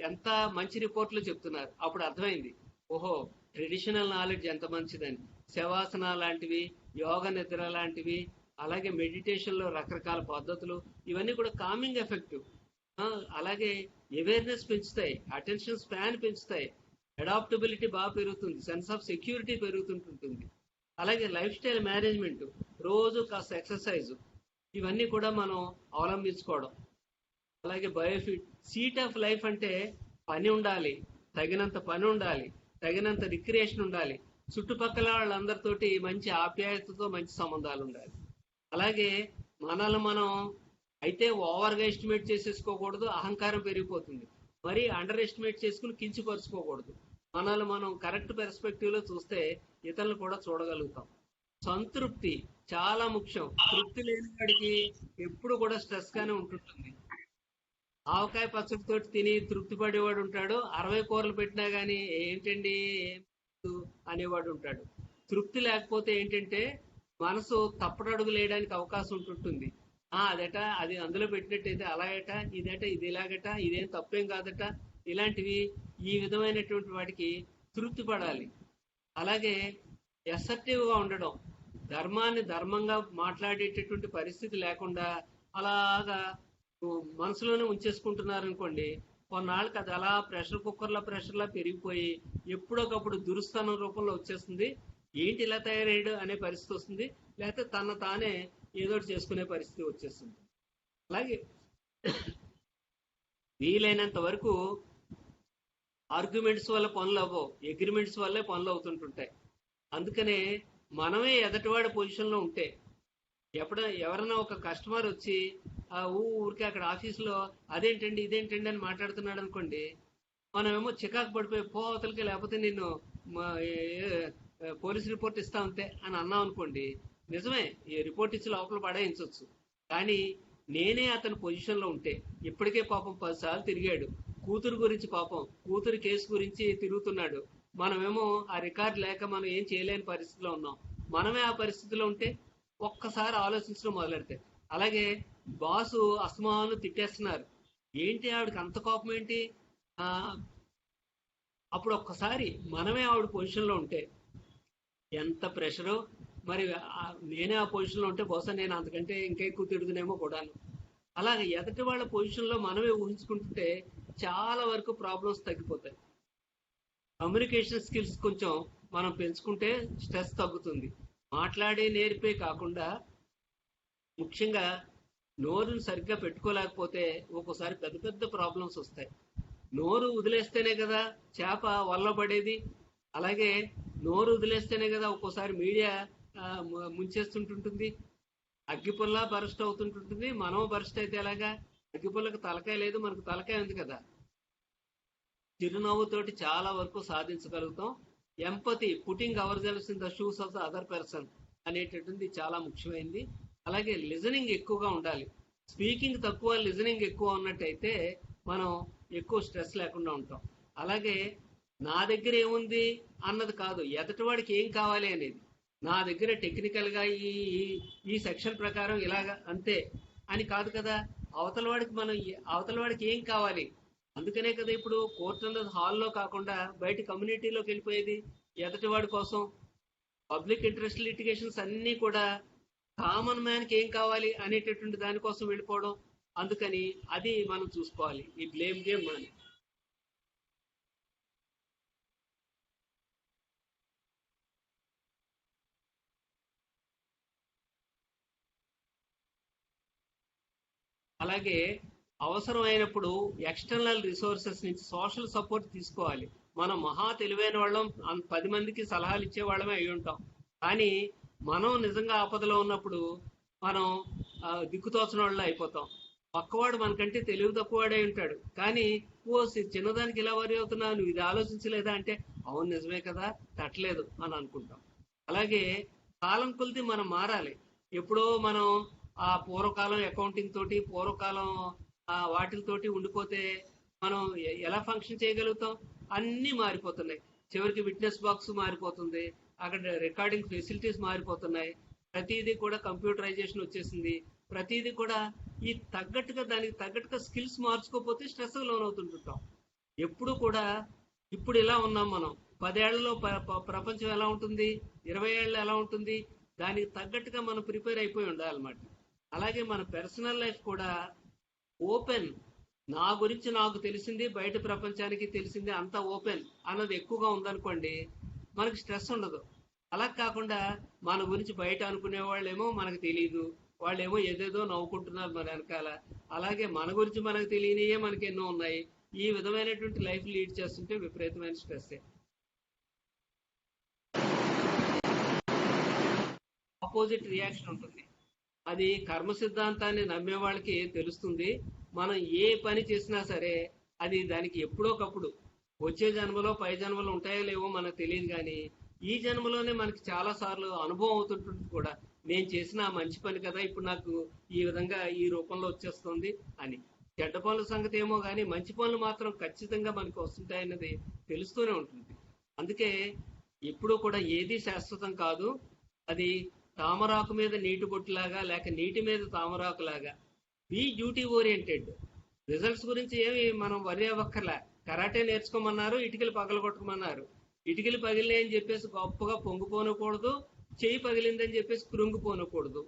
ఎంత మంచి రిపోర్ట్లు చెప్తున్నారు. అప్పుడు అర్థమైంది, ఓహో ట్రెడిషనల్ నాలెడ్జ్ ఎంత మంచిదని. శవాసన లాంటివి, యోగ నిద్ర లాంటివి, అలాగే మెడిటేషన్ లో రకరకాల పద్ధతులు, ఇవన్నీ కూడా కామింగ్ ఎఫెక్టివ్. అలాగే అవేర్నెస్ పెంచుతాయి, అటెన్షన్ స్పాన్ పెంచుతాయి, అడాప్టబిలిటీ బాగా పెరుగుతుంది, సెన్స్ ఆఫ్ సెక్యూరిటీ పెరుగుతుంటుంది. అలాగే లైఫ్ స్టైల్ మేనేజ్మెంట్, రోజు కాస్త ఎక్సర్సైజ్, ఇవన్నీ కూడా మనం అవలంబించుకోవడం. అలాగే బయోఫిట్. సీట్ ఆఫ్ లైఫ్ అంటే పని ఉండాలి, తగినంత పని ఉండాలి, తగినంత రిక్రియేషన్ ఉండాలి, చుట్టుపక్కల వాళ్ళందరితోటి మంచి ఆప్యాయతతో మంచి సంబంధాలు ఉండాలి. అలాగే మనల్ని మనం అయితే ఓవర్గా ఎస్టిమేట్ చేసేసుకోకూడదు, అహంకారం పెరిగిపోతుంది. మరి అండర్ ఎస్టిమేట్ చేసుకుని కించపరుచుకోకూడదు. మనల్ని మనం కరెక్ట్ పెర్స్పెక్టివ్ లో చూస్తే ఇతరులు కూడా చూడగలుగుతాం. సంతృప్తి చాలా ముఖ్యం. తృప్తి లేని వాడికి ఎప్పుడు కూడా స్ట్రెస్ గానే ఉంటుంటుంది. ఆవకాయ పచ్చడితోటి తిని తృప్తి పడేవాడు ఉంటాడు, 60 కూరలు పెట్టినా గానీ ఏంటండి ఏం అనేవాడు ఉంటాడు. తృప్తి లేకపోతే ఏంటంటే మనసు తప్పటడుగులు వేయడానికి అవకాశం ఉంటుంటుంది. అదట, అది అందులో పెట్టినట్టయితే అలాగట, ఇదట, ఇది ఇలాగట, ఇదేం తప్పేం కాదట, ఇలాంటివి, ఈ విధమైనటువంటి వాటికి తృప్తి పడాలి. అలాగే అసర్టివ్ గా ఉండడం, ధర్మాన్ని ధర్మంగా మాట్లాడేటటువంటి పరిస్థితి లేకుండా అలాగా మనసులోనే ఉంచేసుకుంటున్నారనుకోండి, కొన్నాళ్ళకి అది అలా ప్రెషర్లా పెరిగిపోయి ఎప్పుడొకప్పుడు దురుస్థానం రూపంలో వచ్చేస్తుంది. ఏంటి ఇలా తయారయ్యాడు అనే పరిస్థితి వస్తుంది, లేకపోతే తన తానే ఏదో చేసుకునే పరిస్థితి వచ్చేస్తుంది. అలాగే వీలైనంత వరకు ఆర్గ్యుమెంట్స్ వల్ల పనులు అవ్వవు, అగ్రిమెంట్స్ వల్లే పనులు అవుతుంటుంటాయి. అందుకనే మనమే ఎదటివాడి పొజిషన్లో ఉంటే, ఎవరైనా ఒక కస్టమర్ వచ్చి ఊరికే అక్కడ ఆఫీసులో అదేంటండి ఇదేంటండి అని మాట్లాడుతున్నాడు అనుకోండి, మనమేమో చికాకు పడిపోయి అవతలకి, లేకపోతే నిన్ను పోలీస్ రిపోర్ట్ ఇస్తా ఉంటే అని అన్నాం అనుకోండి, నిజమే ఈ రిపోర్ట్ ఇచ్చి లోపల పడేయించవచ్చు. కానీ నేనే అతని పొజిషన్లో ఉంటే, ఇప్పటికే పాపం 10 సార్లు తిరిగాడు, కూతురు గురించి పాపం కూతురు కేసు గురించి తిరుగుతున్నాడు, మనమేమో ఆ రికార్డు లేక మనం ఏం చేయలేని పరిస్థితిలో ఉన్నాం. మనమే ఆ పరిస్థితిలో ఉంటే ఒక్కసారి ఆలోచించడం మొదలెడితే. అలాగే బాసు అసమాను తిట్టేస్తున్నారు, ఏంటి ఆవిడకి అంత కోపం ఏంటి, అప్పుడు ఒక్కసారి మనమే ఆవిడ పొజిషన్లో ఉంటే ఎంత ప్రెషరు. మరి నేనే ఆ పొజిషన్లో ఉంటే బహుశా నేను అంతకంటే ఇంకా ఎక్కువ తిడుగునేమో కూడాను. అలాగే ఎదటి వాళ్ళ పొజిషన్లో మనమే ఊహించుకుంటుంటే చాలా వరకు ప్రాబ్లమ్స్ తగ్గిపోతాయి. కమ్యూనికేషన్ స్కిల్స్ కొంచెం మనం పెంచుకుంటే స్ట్రెస్ తగ్గుతుంది. మాట్లాడే నేర్పే కాకుండా ముఖ్యంగా నోరుని సరిగ్గా పెట్టుకోలేకపోతే ఒక్కోసారి పెద్ద పెద్ద ప్రాబ్లమ్స్ వస్తాయి. నోరు వదిలేస్తేనే కదా చేప వల్ల పడేది. అలాగే నోరు వదిలేస్తేనే కదా ఒక్కోసారి మీడియా ముంచేస్తుంటుంటుంది, అగ్గిపుల్ల బరస్ట్ అవుతుంటుంటుంది. మనం బరస్ట్ అయితే ఎలాగా, అగ్గిపుల్లకి తలకాయ లేదు, మనకు తలకాయ ఉంది కదా. చిరునవ్వుతోటి చాలా వరకు సాధించగలుగుతాం. Empathy, putting our selfs in the shoes of the other person అనేటటువంటి చాలా ముఖ్యమైనది. అలాగే లిజనింగ్ ఎక్కువగా ఉండాలి. స్పీకింగ్ తక్కువ, లిజనింగ్ ఎక్కువ ఉన్నట్టయితే మనం ఎక్కువ స్ట్రెస్ లేకుండా ఉంటాం. అలాగే నా దగ్గర ఏముంది అన్నది కాదు, ఎదటివాడికి ఏం కావాలి అనేది. నా దగ్గర టెక్నికల్ గా ఈ సెక్షన్ ప్రకారం ఇలాగా అంతే అని కాదు కదా, అవతల వాడికి ఏం కావాలి. అందుకనే కదా ఇప్పుడు కోర్టు హాల్లో కాకుండా బయట కమ్యూనిటీలోకి వెళ్ళిపోయేది ఎదటివాడి కోసం. పబ్లిక్ ఇంట్రెస్ట్ లిటిగేషన్స్ అన్నీ కూడా కామన్ మ్యాన్కి ఏం కావాలి అనేటటువంటి దానికోసం వెళ్ళిపోవడం. అందుకని అది మనం చూసుకోవాలి, ఈ బ్లేమ్ గేమ్ అని. అలాగే అవసరమైనప్పుడు ఎక్స్టర్నల్ రిసోర్సెస్ నుంచి సోషల్ సపోర్ట్ తీసుకోవాలి. మనం మహా తెలివైన వాళ్ళం, 10 మందికి సలహాలు ఇచ్చే వాళ్ళమే అయి ఉంటాం. కానీ మనం నిజంగా ఆపదలో ఉన్నప్పుడు మనం దిక్కుతోచని వాళ్ళు అయిపోతాం. పక్కవాడు మనకంటే తెలివి తక్కువవాడే ఉంటాడు, కానీ చిన్నదానికి ఇలా వరి అవుతున్నావు, నువ్వు ఇది ఆలోచించలేదా అంటే అవును నిజమే కదా, తట్టలేదు అని అనుకుంటాం. అలాగే కాలం కొలిది మనం మారాలి. ఎప్పుడో మనం ఆ పూర్వకాలం అకౌంటింగ్ తోటి, పూర్వకాలం వాటితోటి ఉండిపోతే మనం ఎలా ఫంక్షన్ చేయగలుగుతాం. అన్నీ మారిపోతున్నాయి. చివరికి విట్నెస్ బాక్స్ మారిపోతుంది, అక్కడ రికార్డింగ్ ఫెసిలిటీస్ మారిపోతున్నాయి, ప్రతిదీ కూడా కంప్యూటరైజేషన్ వచ్చేసింది. ప్రతిదీ కూడా ఈ దానికి తగ్గట్టుగా స్కిల్స్ మార్చుకోకపోతే స్ట్రెస్ లోనవుతుంటాం. ఎప్పుడు కూడా ఇప్పుడు ఇలా ఉన్నాం మనం, 10 ఏళ్లలో ప్రపంచం ఎలా ఉంటుంది, 20 ఏళ్ళు ఎలా ఉంటుంది, దానికి తగ్గట్టుగా మనం ప్రిపేర్ అయిపోయి ఉండాలన్నమాట. అలాగే మన పర్సనల్ లైఫ్ కూడా ఓపెన్, నా గురించి నాకు తెలిసింది, బయట ప్రపంచానికి తెలిసింది, అంతా ఓపెన్ అన్నది ఎక్కువగా ఉందనుకోండి, మనకి స్ట్రెస్ ఉండదు. అలా కాకుండా మన గురించి బయట అనుకునే వాళ్ళేమో మనకు తెలియదు, వాళ్ళేమో ఏదేదో నవ్వుకుంటున్నారు మన వెనకాల. అలాగే మన గురించి మనకు తెలియనియే మనకి ఎన్నో ఉన్నాయి. ఈ విధమైనటువంటి లైఫ్ లీడ్ చేస్తుంటే విపరీతమైన స్ట్రెస్. ఆపోజిట్ రియాక్షన్ ఉంటుంది. అది కర్మ సిద్ధాంతాన్ని నమ్మే వాళ్ళకి తెలుస్తుంది. మనం ఏ పని చేసినా సరే అది దానికి ఎప్పుడోకప్పుడు వచ్చే జన్మలో పై జన్మలో ఉంటాయో లేవో మనకు తెలియదు, కానీ ఈ జన్మలోనే మనకి చాలా సార్లు అనుభవం అవుతుంటుంది కూడా. నేను చేసిన ఆ మంచి పని కదా ఇప్పుడు నాకు ఈ విధంగా ఈ రూపంలో వచ్చేస్తుంది అని. చెడ్డ పనుల సంగతి ఏమో కానీ మంచి పనులు మాత్రం ఖచ్చితంగా మనకు వస్తుంటాయన్నది తెలుస్తూనే ఉంటుంది. అందుకే ఎప్పుడూ కూడా ఏది శాశ్వతం కాదు. అది తామరాకు మీద నీటి బొట్టులాగా, లేక నీటి మీద తామరాకు లాగా. Be duty oriented. రిజల్ట్స్ గురించి ఏమి మనం వరి అవ్వక్కర్లే. కరాటే నేర్చుకోమన్నారు, ఇటుకలు పగలగొట్టమన్నారు. ఇటుకలు పగిలినాయి అని చెప్పేసి గొప్పగా పొంగిపోనకూడదు, చెయ్యి పగిలిందని చెప్పేసి కృంగిపోనకూడదు.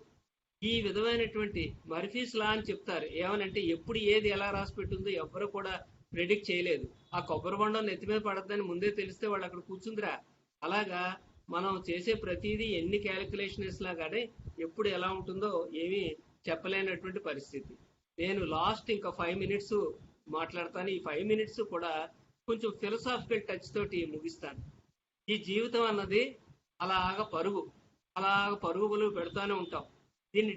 ఈ విధమైనటువంటి మర్ఫీస్ లా అని చెప్తారు. ఏమనంటే ఎప్పుడు ఏది ఎలా రాసి పెట్టిందో ఎవ్వరు కూడా ప్రెడిక్ట్ చేయలేదు. ఆ కొబ్బరి బొండం నెత్తి మీద పడద్దని ముందే తెలిస్తే వాళ్ళు అక్కడ కూర్చుందిరా. అలాగా మనం చేసే ప్రతిదీ ఎన్ని క్యాలిక్యులేషన్స్ లాగానే ఎప్పుడు ఎలా ఉంటుందో ఏమీ చెప్పలేనటువంటి పరిస్థితి. నేను లాస్ట్ ఇంకా 5 minutes మాట్లాడతాను. ఈ 5 minutes కూడా కొంచెం ఫిలసాఫికల్ టచ్ తోటి ముగిస్తాను. ఈ జీవితం అన్నది అలాగ పరుగులు పెడతానే ఉంటాం. దీని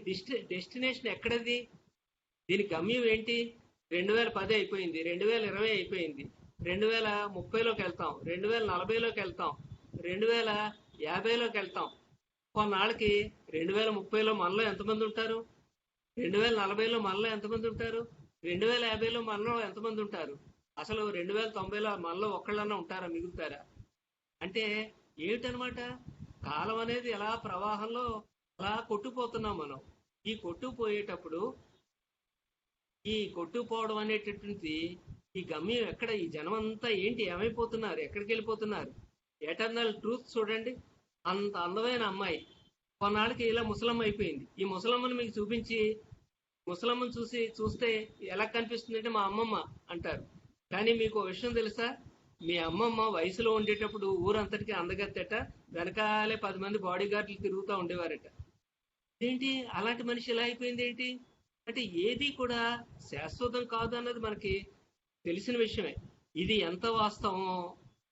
డెస్టినేషన్ ఎక్కడది? దీని గమ్యం ఏంటి? 2010 అయిపోయింది, 2020 అయిపోయింది, 2030లోకి వెళ్తాం, 2040లోకి వెళ్తాం, 2050లోకి వెళ్తాం. కొన్నాళ్ళకి 2030లో మనలో ఎంతమంది ఉంటారు? 2040లో మనలో ఎంతమంది ఉంటారు? 2050లో మనలో ఎంతమంది ఉంటారు? అసలు 2090లో మనలో ఒక్కళ్ళన్నా ఉంటారా, మిగులుతారా? అంటే ఏమిటనమాట, కాలం అనేది ఎలా ప్రవాహంలో అలా కొట్టుపోతున్నాం మనం. ఈ కొట్టుపోయేటప్పుడు ఈ కొట్టుపోవడం అనేటటువంటి ఈ గమ్యం ఎక్కడ? ఈ జనం అంతా ఏంటి, ఏమైపోతున్నారు, ఎక్కడికి వెళ్ళిపోతున్నారు? ఎటర్నల్ ట్రూత్ చూడండి. అంత అందమైన అమ్మాయి కొన్నాళ్ళకి ఇలా ముసలమ్మ అయిపోయింది. ఈ ముసలమ్మను మీకు చూపించి, ముసలమ్మను చూస్తే ఎలా కనిపిస్తుంది అంటే మా అమ్మమ్మ అంటారు. కానీ మీకు విషయం తెలుసా? మీ అమ్మమ్మ వయసులో ఉండేటప్పుడు ఊరంతటికి అందగత్తెట, వెనకాలే 10 మంది బాడీ గార్డులు తిరుగుతూ ఉండేవారట. ఏంటి అలాంటి మనిషి ఎలా అయిపోయింది ఏంటి అంటే, ఏది కూడా శాశ్వతం కాదు అన్నది మనకి తెలిసిన విషయమే. ఇది ఎంత వాస్తవమో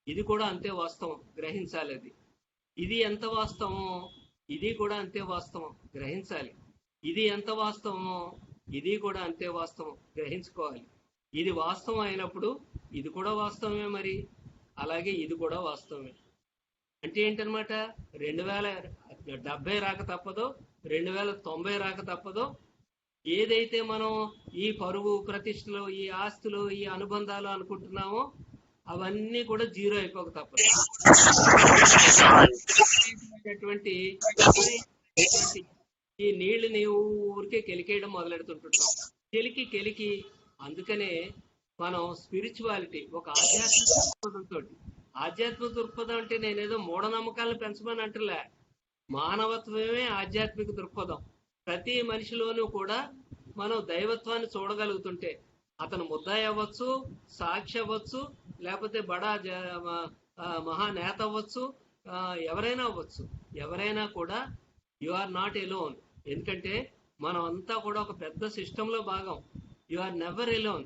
ఇది కూడా అంతే వాస్తవం, గ్రహించాలి. ఇది ఎంత వాస్తవమో ఇది కూడా అంతే వాస్తవం, గ్రహించాలి. ఇది ఎంత వాస్తవమో ఇది కూడా అంతే వాస్తవం, గ్రహించుకోవాలి. ఇది వాస్తవం అయినప్పుడు ఇది కూడా వాస్తవమే, మరి అలాగే ఇది కూడా వాస్తవమే. అంటే ఏంటనమాట, 2070 రాక తప్పదో, 2090 రాక తప్పదో. ఏదైతే మనం ఈ పరువు ప్రతిష్టలు, ఈ ఆస్తులు, ఈ అనుబంధాలు అనుకుంటున్నామో అవన్నీ కూడా జీరో అయిపోక తప్పదు. ఈ నీళ్ళని ఊరికే కెలికేయడం మొదలెడుతుంటుంటాం, కెలికి. అందుకనే మనం స్పిరిచువాలిటీ, ఒక ఆధ్యాత్మిక దృక్పథం అంటే నేనేదో మూఢనమ్మకాలను పెంచమని అంటలే. మానవత్వమే ఆధ్యాత్మిక దృక్పథం. ప్రతి మనిషిలోనూ కూడా మనం దైవత్వాన్ని చూడగలుగుతుంటే, అతను ముద్దాయి అవ్వచ్చు, సాక్షి అవ్వచ్చు, లేకపోతే బడా మహానేత అవ్వచ్చు, ఎవరైనా అవ్వచ్చు. ఎవరైనా కూడా యు ఆర్ నాట్ ఎలోన్. ఎందుకంటే మనం అంతా కూడా ఒక పెద్ద సిస్టంలో భాగం. You are never alone.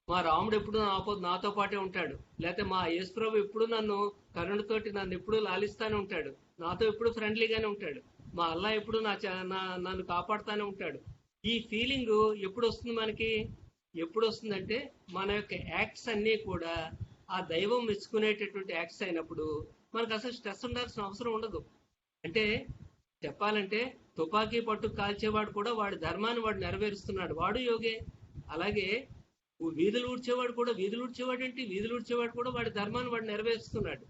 మా రాముడు ఎప్పుడు నాతో పాటే ఉంటాడు, లేకపోతే మా యేసుప్రభు ఎప్పుడు నన్ను కరుణతోటి నన్ను ఎప్పుడు లాలిస్తానే ఉంటాడు, నాతో ఎప్పుడు ఫ్రెండ్లీగానే ఉంటాడు. మా అల్లా ఎప్పుడు నన్ను కాపాడుతానే ఉంటాడు. ఈ ఫీలింగ్ ఎప్పుడు వస్తుంది మనకి? ఎప్పుడు వస్తుందంటే మన యొక్క యాక్ట్స్ అన్నీ కూడా ఆ దైవం మెచ్చుకునేటటువంటి యాక్ట్స్ అయినప్పుడు మనకు అసలు స్ట్రెస్ ఉండాల్సిన అవసరం ఉండదు. అంటే చెప్పాలంటే తుపాకీ పట్టు కాల్చేవాడు కూడా వాడి ధర్మాన్ని వాడు నెరవేరుస్తున్నాడు, వాడు యోగే. అలాగే వీధులు ఊడ్చేవాడు కూడా వాడి ధర్మాన్ని వాడు నెరవేరుస్తున్నాడు.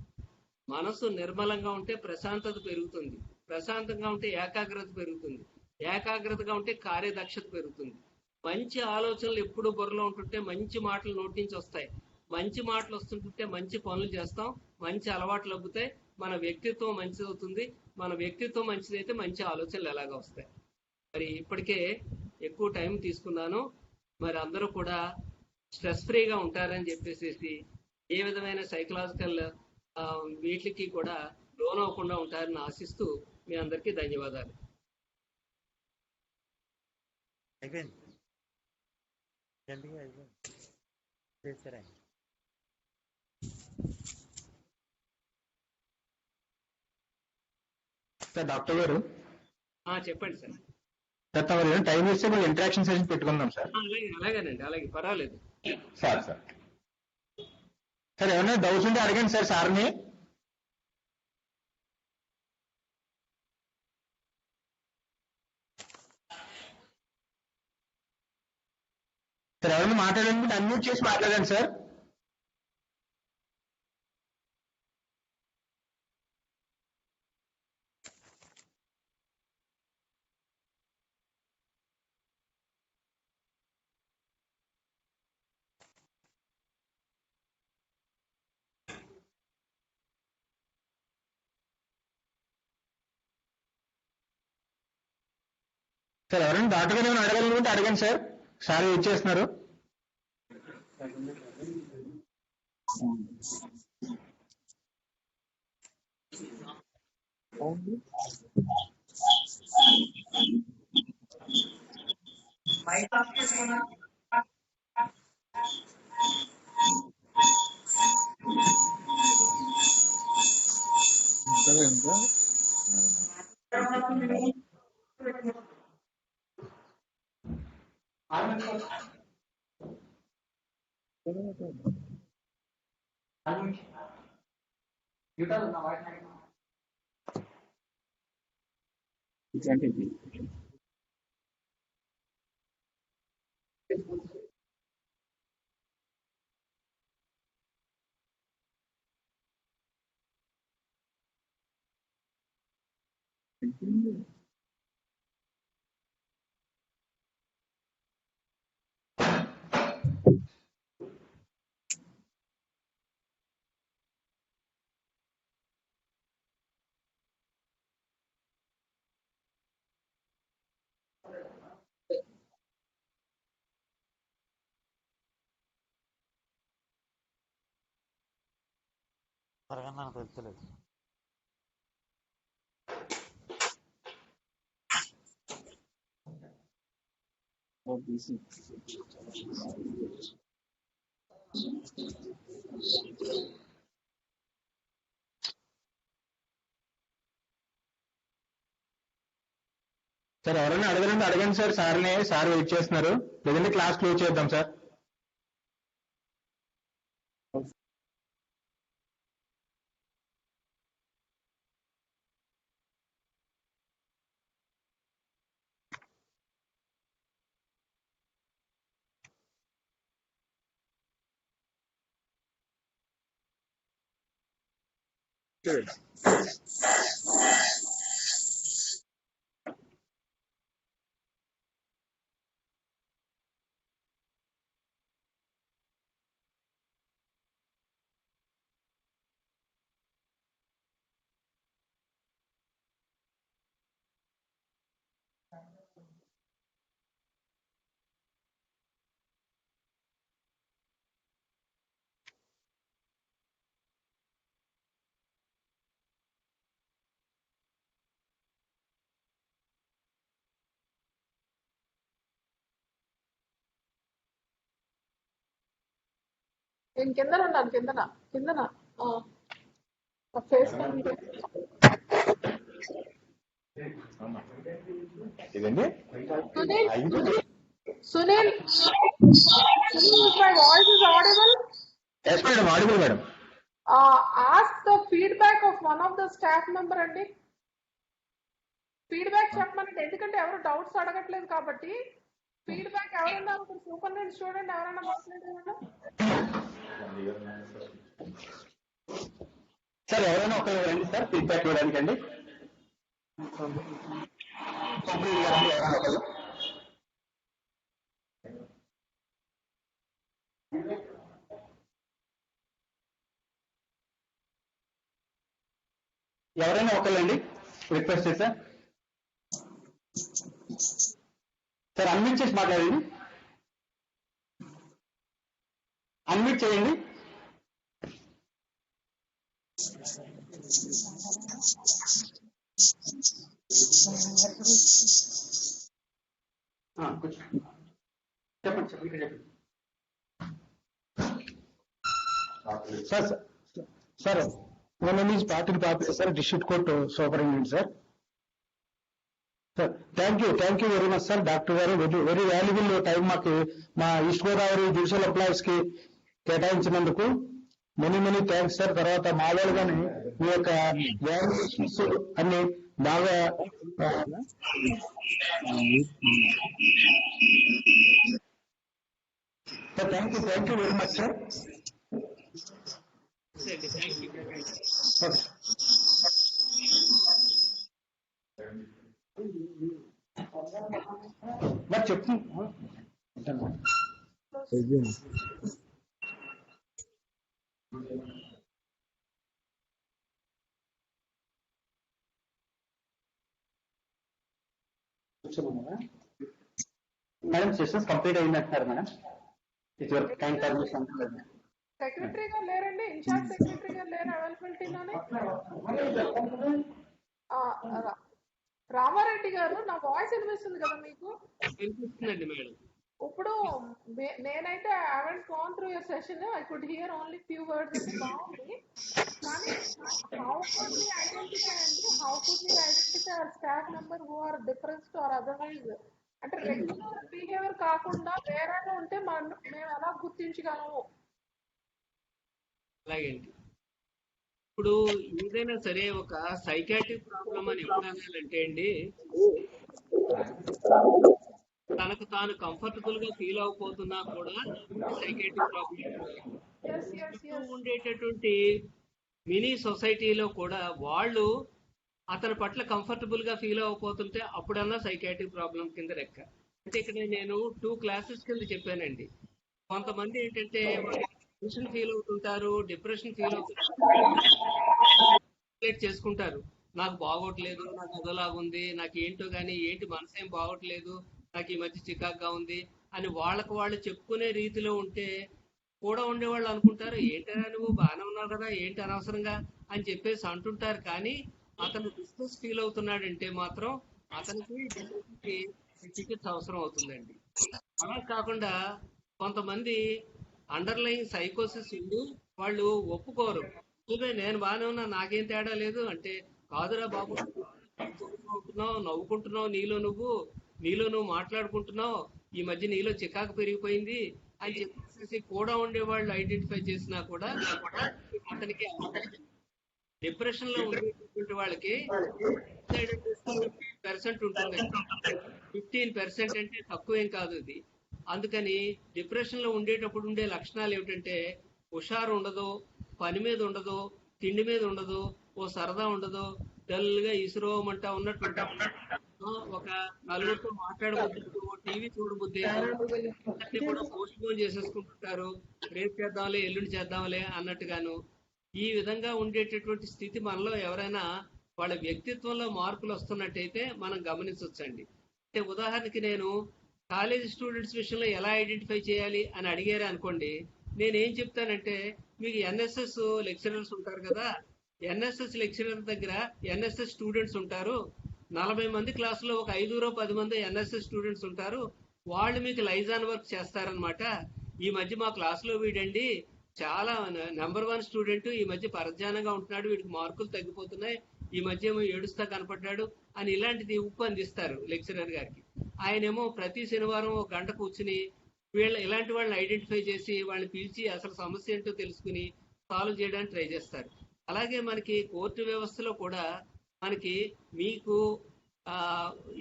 మనసు నిర్మలంగా ఉంటే ప్రశాంతత పెరుగుతుంది, ప్రశాంతంగా ఉంటే ఏకాగ్రత పెరుగుతుంది, ఏకాగ్రతగా ఉంటే కార్యదక్షత పెరుగుతుంది. మంచి ఆలోచనలు ఎప్పుడు బుర్రలో ఉంటుంటే మంచి మాటలు నోటి నుంచి వస్తాయి. మంచి మాటలు వస్తుంటుంటే మంచి పనులు చేస్తాం, మంచి అలవాట్లు అబ్బుతాయి, మన వ్యక్తిత్వం మంచిది అవుతుంది. మన వ్యక్తిత్వం మంచిదైతే మంచి ఆలోచనలు ఎలాగ వస్తాయి. మరి ఇప్పటికే ఎక్కువ టైం తీసుకున్నాను. మరి అందరూ కూడా స్ట్రెస్ ఫ్రీగా ఉంటారని చెప్పేసి, ఏ విధమైన సైకలాజికల్ వీటికి కూడా లోన్ అవ్వకుండా ఉంటారని ఆశిస్తూ మీ అందరికీ ధన్యవాదాలు. అయిపోయింది జల్దీగా అయిపోయింది చేస్తారా సార్ డాక్టర్ గారు చెప్పండి సార్. సార్ తమరు టైం ఇస్తే మళ్ళీ ఇంటరాక్షన్ సెషన్ పెట్టుకుందాం సార్. అలాగేనండి, అలాగే పర్వాలేదు సార్ ఏమైనా డౌట్స్ ఉంటే అడగండి సార్ సార్ని. సార్ ఎవరైనా మాట్లాడాలంటే అన్మ్యూట్ చేసి మాట్లాడండి సార్. సార్ ఎవరైనా డాక్టర్ గారు ఏమైనా అడగాలనుకుంటే అడగండి సార్. సార్ వెయిట్ చేస్తున్నారు. త్వరగా నాకు తెలుసలేదు సార్ ఎవరైనా అడగాలంటే అడగండి సార్ సార్ని. సార్ వెయిట్ చేస్తున్నారు. లేదంటే క్లాస్ క్లోజ్ చేద్దాం సార్. నేను కిందన ఉన్నాను, కిందన ఫేస్ ఇదండి Sunil, my voice is audible? Yes madam, audible madam. Ask the feedback of one of the staff member అండి. ఫీడ్బ్యాక్ చెప్పమని, ఎందుకంటే ఎవరు డౌట్స్ అడగట్లేదు కాబట్టి ఫీడ్బ్యాక్ ఎవరైనా సూపరింటెండెంట్ స్టూడెంట్ ఎవరైనా మాట్లాడేవాళ్ళు సార్ ఎవరైనా ఒకరు రండి సార్ ఫీడ్బ్యాక్ ఇవ్వడానికి అండి. ఎవరైనా ఒకళ్ళండి రిక్వెస్ట్ చేశా సార్. అన్మ్యూట్ చేసి మాట్లాడండి. అన్మ్యూట్ చేయండి. కూర్చోండి. చెప్పండి సార్, ఇక్కడ చెప్పండి. Sir sir my name is Patil Papi, sir, District Court Superintendent, sir. Sir, thank you very much, sir. Doctor గారు very valuable time మాకు మా ఈస్ట్ గోదావరి జ్యుడిషియల్ ఎంప్లాయీస్ కి కేటాయించినందుకు many థ్యాంక్స్ సార్. తర్వాత మామూలుగానే మీ యొక్క వాల్యుయేషన్స్ అన్ని బాగా thank you very much sir. Thank you. మరి చెప్పు మేడం సెషన్స్ కంప్లీట్ అయిందంటున్నారు మేడం. ఇదివరకు టైం పర్మిషన్ లేదు. సెక్రటరీ గారు లేరండి, ఇన్ఛార్జ్ సెక్రటరీ గారు లేరు అవైలబిలిటీలోనే. రామారెడ్డి గారు, నా వాయిస్ వినిపిస్తుంది కదా మీకు? వినిపిస్తుందండి మేడం. ఇప్పుడు నేనైతే I haven't gone through your session, I could hear only few words బాగుంది. కానీ how could we identify our staff member who are difference or otherwise, అంటే రెగ్యులర్ బిహేవియర్ కాకుండా వేరేగా ఉంటే మేము ఎలా గుర్తించగలము? అలాగే అండి. ఇప్పుడు ఏదైనా సరే ఒక సైకాట్రిక్ ప్రాబ్లం అని ఎప్పుడు అనాలంటే అండి, తనకు తాను కంఫర్టబుల్ గా ఫీల్ అవ్వకపోతున్నా కూడా సైకాట్రిక్ ప్రాబ్లం. ఉండేటటువంటి మినీ సొసైటీలో కూడా వాళ్ళు అతని పట్ల కంఫర్టబుల్ గా ఫీల్ అవ్వకపోతుంటే అప్పుడన్నా సైకాట్రిక్ ప్రాబ్లం కింద లెక్క. అంటే ఇక్కడ నేను 2 క్లాసెస్ కింద చెప్పానండి. కొంతమంది ఏంటంటే టెన్షన్ ఫీల్ అవుతుంటారు, డిప్రెషన్ ఫీల్ అవుతుంటారు, చేసుకుంటారు. నాకు బాగోట్లేదు, నాకు అదోలాగుంది, నాకు ఏంటో గానీ ఏంటి మనసేం బాగోట్లేదు, నాకు ఈ మధ్య చికాగ్గా ఉంది అని వాళ్ళకు వాళ్ళు చెప్పుకునే రీతిలో ఉంటే కూడా ఉండేవాళ్ళు అనుకుంటారు ఏంటరా నువ్వు బాగానే ఉన్నావు కదా, ఏంటి అనవసరంగా అని చెప్పేసి అంటుంటారు. కానీ అతను డిస్ట్రెస్ ఫీల్ అవుతున్నాడంటే మాత్రం అతనికి చికిత్స అవసరం అవుతుందండి. అలా కాకుండా కొంతమంది అండర్లైన్ సైకోసిస్ ఉండి వాళ్ళు ఒప్పుకోరు. నేను బాగానే ఉన్నా, నాకేం తేడా లేదు అంటే, కాదురా బాబు నవ్వుకుంటున్నావు, నీలో నువ్వు మాట్లాడుకుంటున్నావు, ఈ మధ్య నీలో చికాకు పెరిగిపోయింది అని చెప్పేసి కూడా ఉండేవాళ్ళు ఐడెంటిఫై చేసినా కూడా అతనికి డిప్రెషన్ లో ఉండేటువంటి వాళ్ళకి 15% ఉంటుంది. 15% అంటే తక్కువేం కాదు ఇది. అందుకని డిప్రెషన్ లో ఉండేటప్పుడు ఉండే లక్షణాలు ఏమిటంటే హుషారు ఉండదు, పని మీద ఉండదు, తిండి మీద ఉండదు, ఓ సరదా ఉండదు, డల్ గా ఇసురోమంటా ఉన్నట్టు ఒక నలుగురితో మాట్లాడబుద్ధి, టీవీ చూడబుద్ధి అన్ని కూడా పోస్ట్ పోన్ చేసేసుకుంటుంటారు, రేపు చేద్దాంలే ఎల్లుండి చేద్దాంలే అన్నట్టుగాను. ఈ విధంగా ఉండేటటువంటి స్థితి మనలో ఎవరైనా వాళ్ళ వ్యక్తిత్వంలో మార్పులు వస్తున్నట్టయితే మనం గమనించవచ్చండి. అంటే ఉదాహరణకి నేను కాలేజ్ స్టూడెంట్స్ విషయంలో ఎలా ఐడెంటిఫై చేయాలి అని అడిగారు అనుకోండి, నేనేం చెప్తానంటే మీకు ఎన్ఎస్ఎస్ లెక్చరర్స్ ఉంటారు కదా, ఎన్ఎస్ఎస్ లెక్చరర్ దగ్గర ఎన్ఎస్ఎస్ స్టూడెంట్స్ ఉంటారు, 40 మంది క్లాసులో ఒక 5-10 మంది ఎన్ఎస్ఎస్ స్టూడెంట్స్ ఉంటారు, వాళ్ళు మీకు లైజాన్ వర్క్ చేస్తారనమాట. ఈ మధ్య మా క్లాసులో వీడండి చాలా నెంబర్ 1 స్టూడెంట్, ఈ మధ్య పరధ్యానంగా ఉంటున్నాడు, వీడికి మార్కులు తగ్గిపోతున్నాయి, ఈ మధ్య ఏమో ఏడుస్తా కనపడ్డాడు అని ఇలాంటిది ఉప్పు అందిస్తారు లెక్చరర్ గారికి. ఆయనేమో ప్రతి శనివారం 1 గంట కూర్చుని ఇలాంటి వాళ్ళని ఐడెంటిఫై చేసి వాళ్ళని పిలిచి అసలు సమస్య ఏంటో తెలుసుకుని సాల్వ్ చేయడానికి ట్రై చేస్తారు. అలాగే మనకి కోర్టు వ్యవస్థలో కూడా మనకి మీకు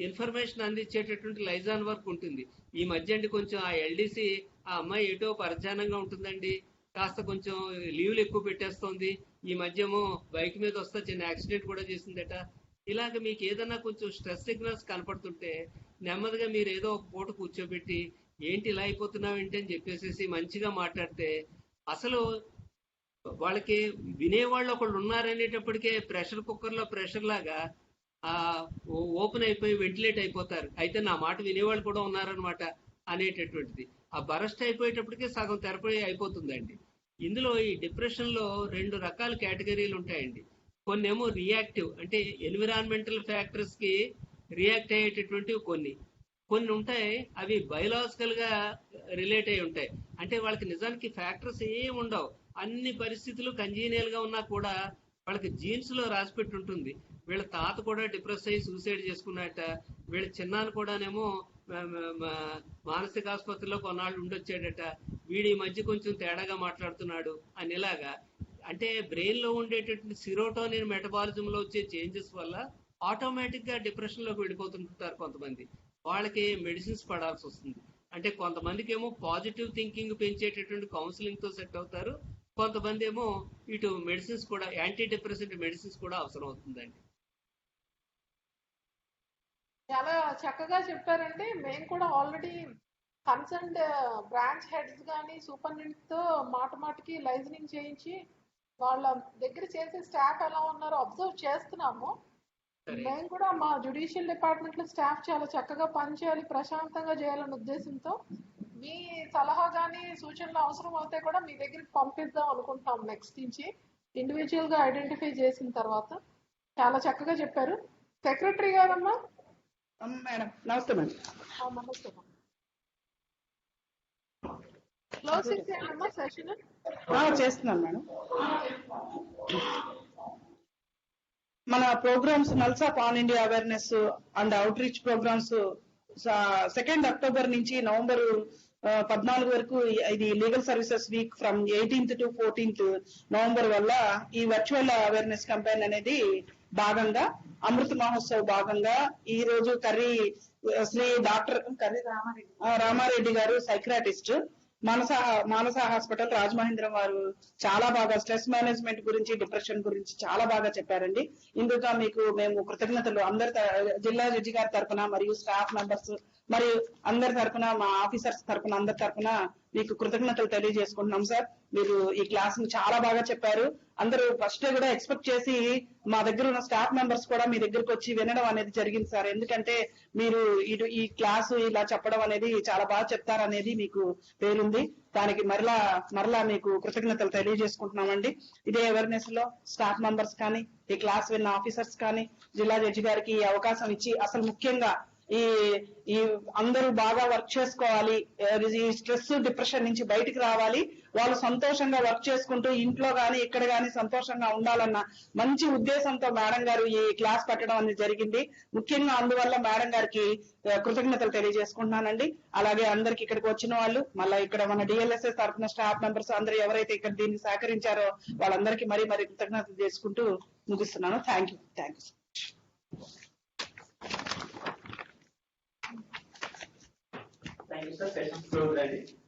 ఇన్ఫర్మేషన్ అందించేటటువంటి లైజాన్ వర్క్ ఉంటుంది. ఈ మధ్య అండి కొంచెం ఆ ఎల్డీసీ ఆ అమ్మాయి ఏటో పరధ్యానంగా ఉంటుందండి, కాస్త కొంచెం లీవ్లు ఎక్కువ పెట్టేస్తోంది, ఈ మధ్యేమో బైక్ మీద వస్తే చిన్న యాక్సిడెంట్ కూడా చేసిందట. ఇలాగ మీకు ఏదన్నా కొంచెం స్ట్రెస్ సిగ్నల్స్ కనపడుతుంటే నెమ్మదిగా మీరు ఏదో ఒక పూట కూర్చోబెట్టి ఏంటి ఇలా అయిపోతున్నావు ఏంటి అని చెప్పేసి మంచిగా మాట్లాడితే అసలు వాళ్ళకి వినేవాళ్ళు ఒకళ్ళు ఉన్నారనేటప్పటికే ప్రెషర్ కుక్కర్ లో ప్రెషర్ లాగా ఓపెన్ అయిపోయి వెంటిలేట్ అయిపోతారు, అయితే నా మాట వినేవాళ్ళు కూడా ఉన్నారనమాట అనేటటువంటిది. ఆ బరస్ట్ అయిపోయేటప్పటికే సగం తెరపడి అయిపోతుందండి. ఇందులో ఈ డిప్రెషన్ లో 2 రకాల కేటగిరీలు ఉంటాయండి. కొన్నేమో రియాక్టివ్, అంటే ఎన్విరాన్మెంటల్ ఫ్యాక్టర్స్ కి రియాక్ట్ అయ్యేటటువంటివి కొన్ని. కొన్ని ఉంటాయి అవి బయలాజికల్ గా రిలేట్ అయి ఉంటాయి. అంటే వాళ్ళకి నిజానికి ఫ్యాక్టర్స్ ఏమి ఉండవు, అన్ని పరిస్థితులు కంజీనియల్ గా ఉన్నా కూడా వాళ్ళకి జీన్స్ లో రాసి పెట్టి ఉంటుంది. వీళ్ళ తాత కూడా డిప్రెస్ అయ్యి సూసైడ్ చేసుకున్నట్ట, వీళ్ళ చిన్నాన్న కూడానేమో మానసిక ఆసుపత్రిలో కొన్నాళ్ళు ఉండొచ్చాడట, వీడి మధ్య కొంచెం తేడాగా మాట్లాడుతున్నాడు అని ఇలాగా. అంటే బ్రెయిన్ లో ఉండేటటువంటి సిరోటోనిన్ మెటబాలిజం లో వచ్చే చేంజెస్ వల్ల ఆటోమేటిక్ గా డిప్రెషన్ లోకి వెళ్ళిపోతుంటారు కొంతమంది. వాళ్ళకి మెడిసిన్స్ పడాల్సి వస్తుంది. అంటే కొంతమందికి ఏమో పాజిటివ్ థింకింగ్ పెంచేటటువంటి కౌన్సిలింగ్ తో సెట్ అవుతారు, కొంతమంది ఏమో ఇటు మెడిసిన్స్ కూడా, యాంటీ డిప్రెసెంట్ మెడిసిన్స్ కూడా అవసరం అవుతుందండి. చాలా చక్కగా చెప్పారండి. మేము కూడా ఆల్రెడీ కన్సర్న్డ్ బ్రాంచ్ హెడ్స్ కానీ సూపరింటెండెంట్ తో మాటికి లైజనింగ్ చేయించి వాళ్ళ దగ్గర చేసే స్టాఫ్ ఎలా ఉన్నారో అబ్జర్వ్ చేస్తున్నాము. మేము కూడా మా జ్యుడిషియల్ డిపార్ట్మెంట్ లో స్టాఫ్ చాలా చక్కగా పనిచేయాలి, ప్రశాంతంగా చేయాలనే ఉద్దేశంతో మీ సలహా కానీ సూచనలు అవసరం అవుతే కూడా మీ దగ్గరికి పంపిద్దాం అనుకుంటాం నెక్స్ట్ నుంచి, ఇండివిజువల్ గా ఐడెంటిఫై చేసిన తర్వాత. చాలా చక్కగా చెప్పారు. సెక్రటరీ గారమ్మా. మేడం నమస్తే మేడం. నమస్తే. క్లోజ్ చేసేయమ్మా సెషన్. చేస్తున్నాను మేడం. మన programs NALSA pan India awareness and outreach programs 2 October నుంచి నవంబర్ 14 వరకు ఇది legal services week from 18th to 14th November వల్ల ఈ వర్చువల్ అవేర్నెస్ క్యాంపెయిన్ అనేది భాగంగా అమృత మహోత్సవ్ భాగంగా ఈ రోజు శ్రీ డాక్టర్ రామారెడ్డి గారు సైక్రాటిస్ట్, మానస హాస్పిటల్ రాజమహేంద్రం వారు చాలా బాగా స్ట్రెస్ మేనేజ్మెంట్ గురించి, డిప్రెషన్ గురించి చాలా బాగా చెప్పారండి. ఇందుకు మీకు మేము కృతజ్ఞతలు అందరి జిల్లా జడ్జి గారి తరఫున మరియు స్టాఫ్ మెంబర్స్ మరియు అందరి తరఫున, మా ఆఫీసర్స్ తరఫున, అందరి తరఫున మీకు కృతజ్ఞతలు తెలియజేసుకుంటున్నాం సార్. మీరు ఈ క్లాస్ ని చాలా బాగా చెప్పారు. అందరూ ఫస్ట్ కూడా ఎక్స్పెక్ట్ చేసి మా దగ్గర ఉన్న స్టాఫ్ మెంబర్స్ కూడా మీ దగ్గరకు వచ్చి వినడం అనేది జరిగింది సార్. ఎందుకంటే మీరు ఈ క్లాసు ఇలా చెప్పడం అనేది చాలా బాగా చెప్తారనేది మీకు పేరుంది. దానికి మరలా మీకు కృతజ్ఞతలు తెలియజేసుకుంటున్నామండి. ఇదే అవేర్నెస్ లో స్టాఫ్ మెంబర్స్ కానీ, ఈ క్లాస్ విన్న ఆఫీసర్స్ కానీ, జిల్లా జడ్జి గారికి ఈ అవకాశం ఇచ్చి, అసలు ముఖ్యంగా ఈ అందరూ బాగా వర్క్ చేసుకోవాలి, ఈ స్ట్రెస్ డిప్రెషన్ నుంచి బయటికి రావాలి, వాళ్ళు సంతోషంగా వర్క్ చేసుకుంటూ ఇంట్లో గానీ ఇక్కడ గానీ సంతోషంగా ఉండాలన్న మంచి ఉద్దేశంతో మేడం గారు ఈ క్లాస్ పెట్టడం అనేది జరిగింది. ముఖ్యంగా అందువల్ల మేడం గారికి కృతజ్ఞతలు తెలియజేసుకుంటున్నానండి. అలాగే అందరికి ఇక్కడికి వచ్చిన వాళ్ళు, మళ్ళీ ఇక్కడ మన డిఎల్ఎస్ఎస్ తరఫున స్టాఫ్ మెంబర్స్ అందరూ ఎవరైతే ఇక్కడ దీన్ని సహకరించారో వాళ్ళందరికీ మరీ కృతజ్ఞతలు చేసుకుంటూ ముగిస్తున్నాను. Thank you. Thank you, sir. Session closed.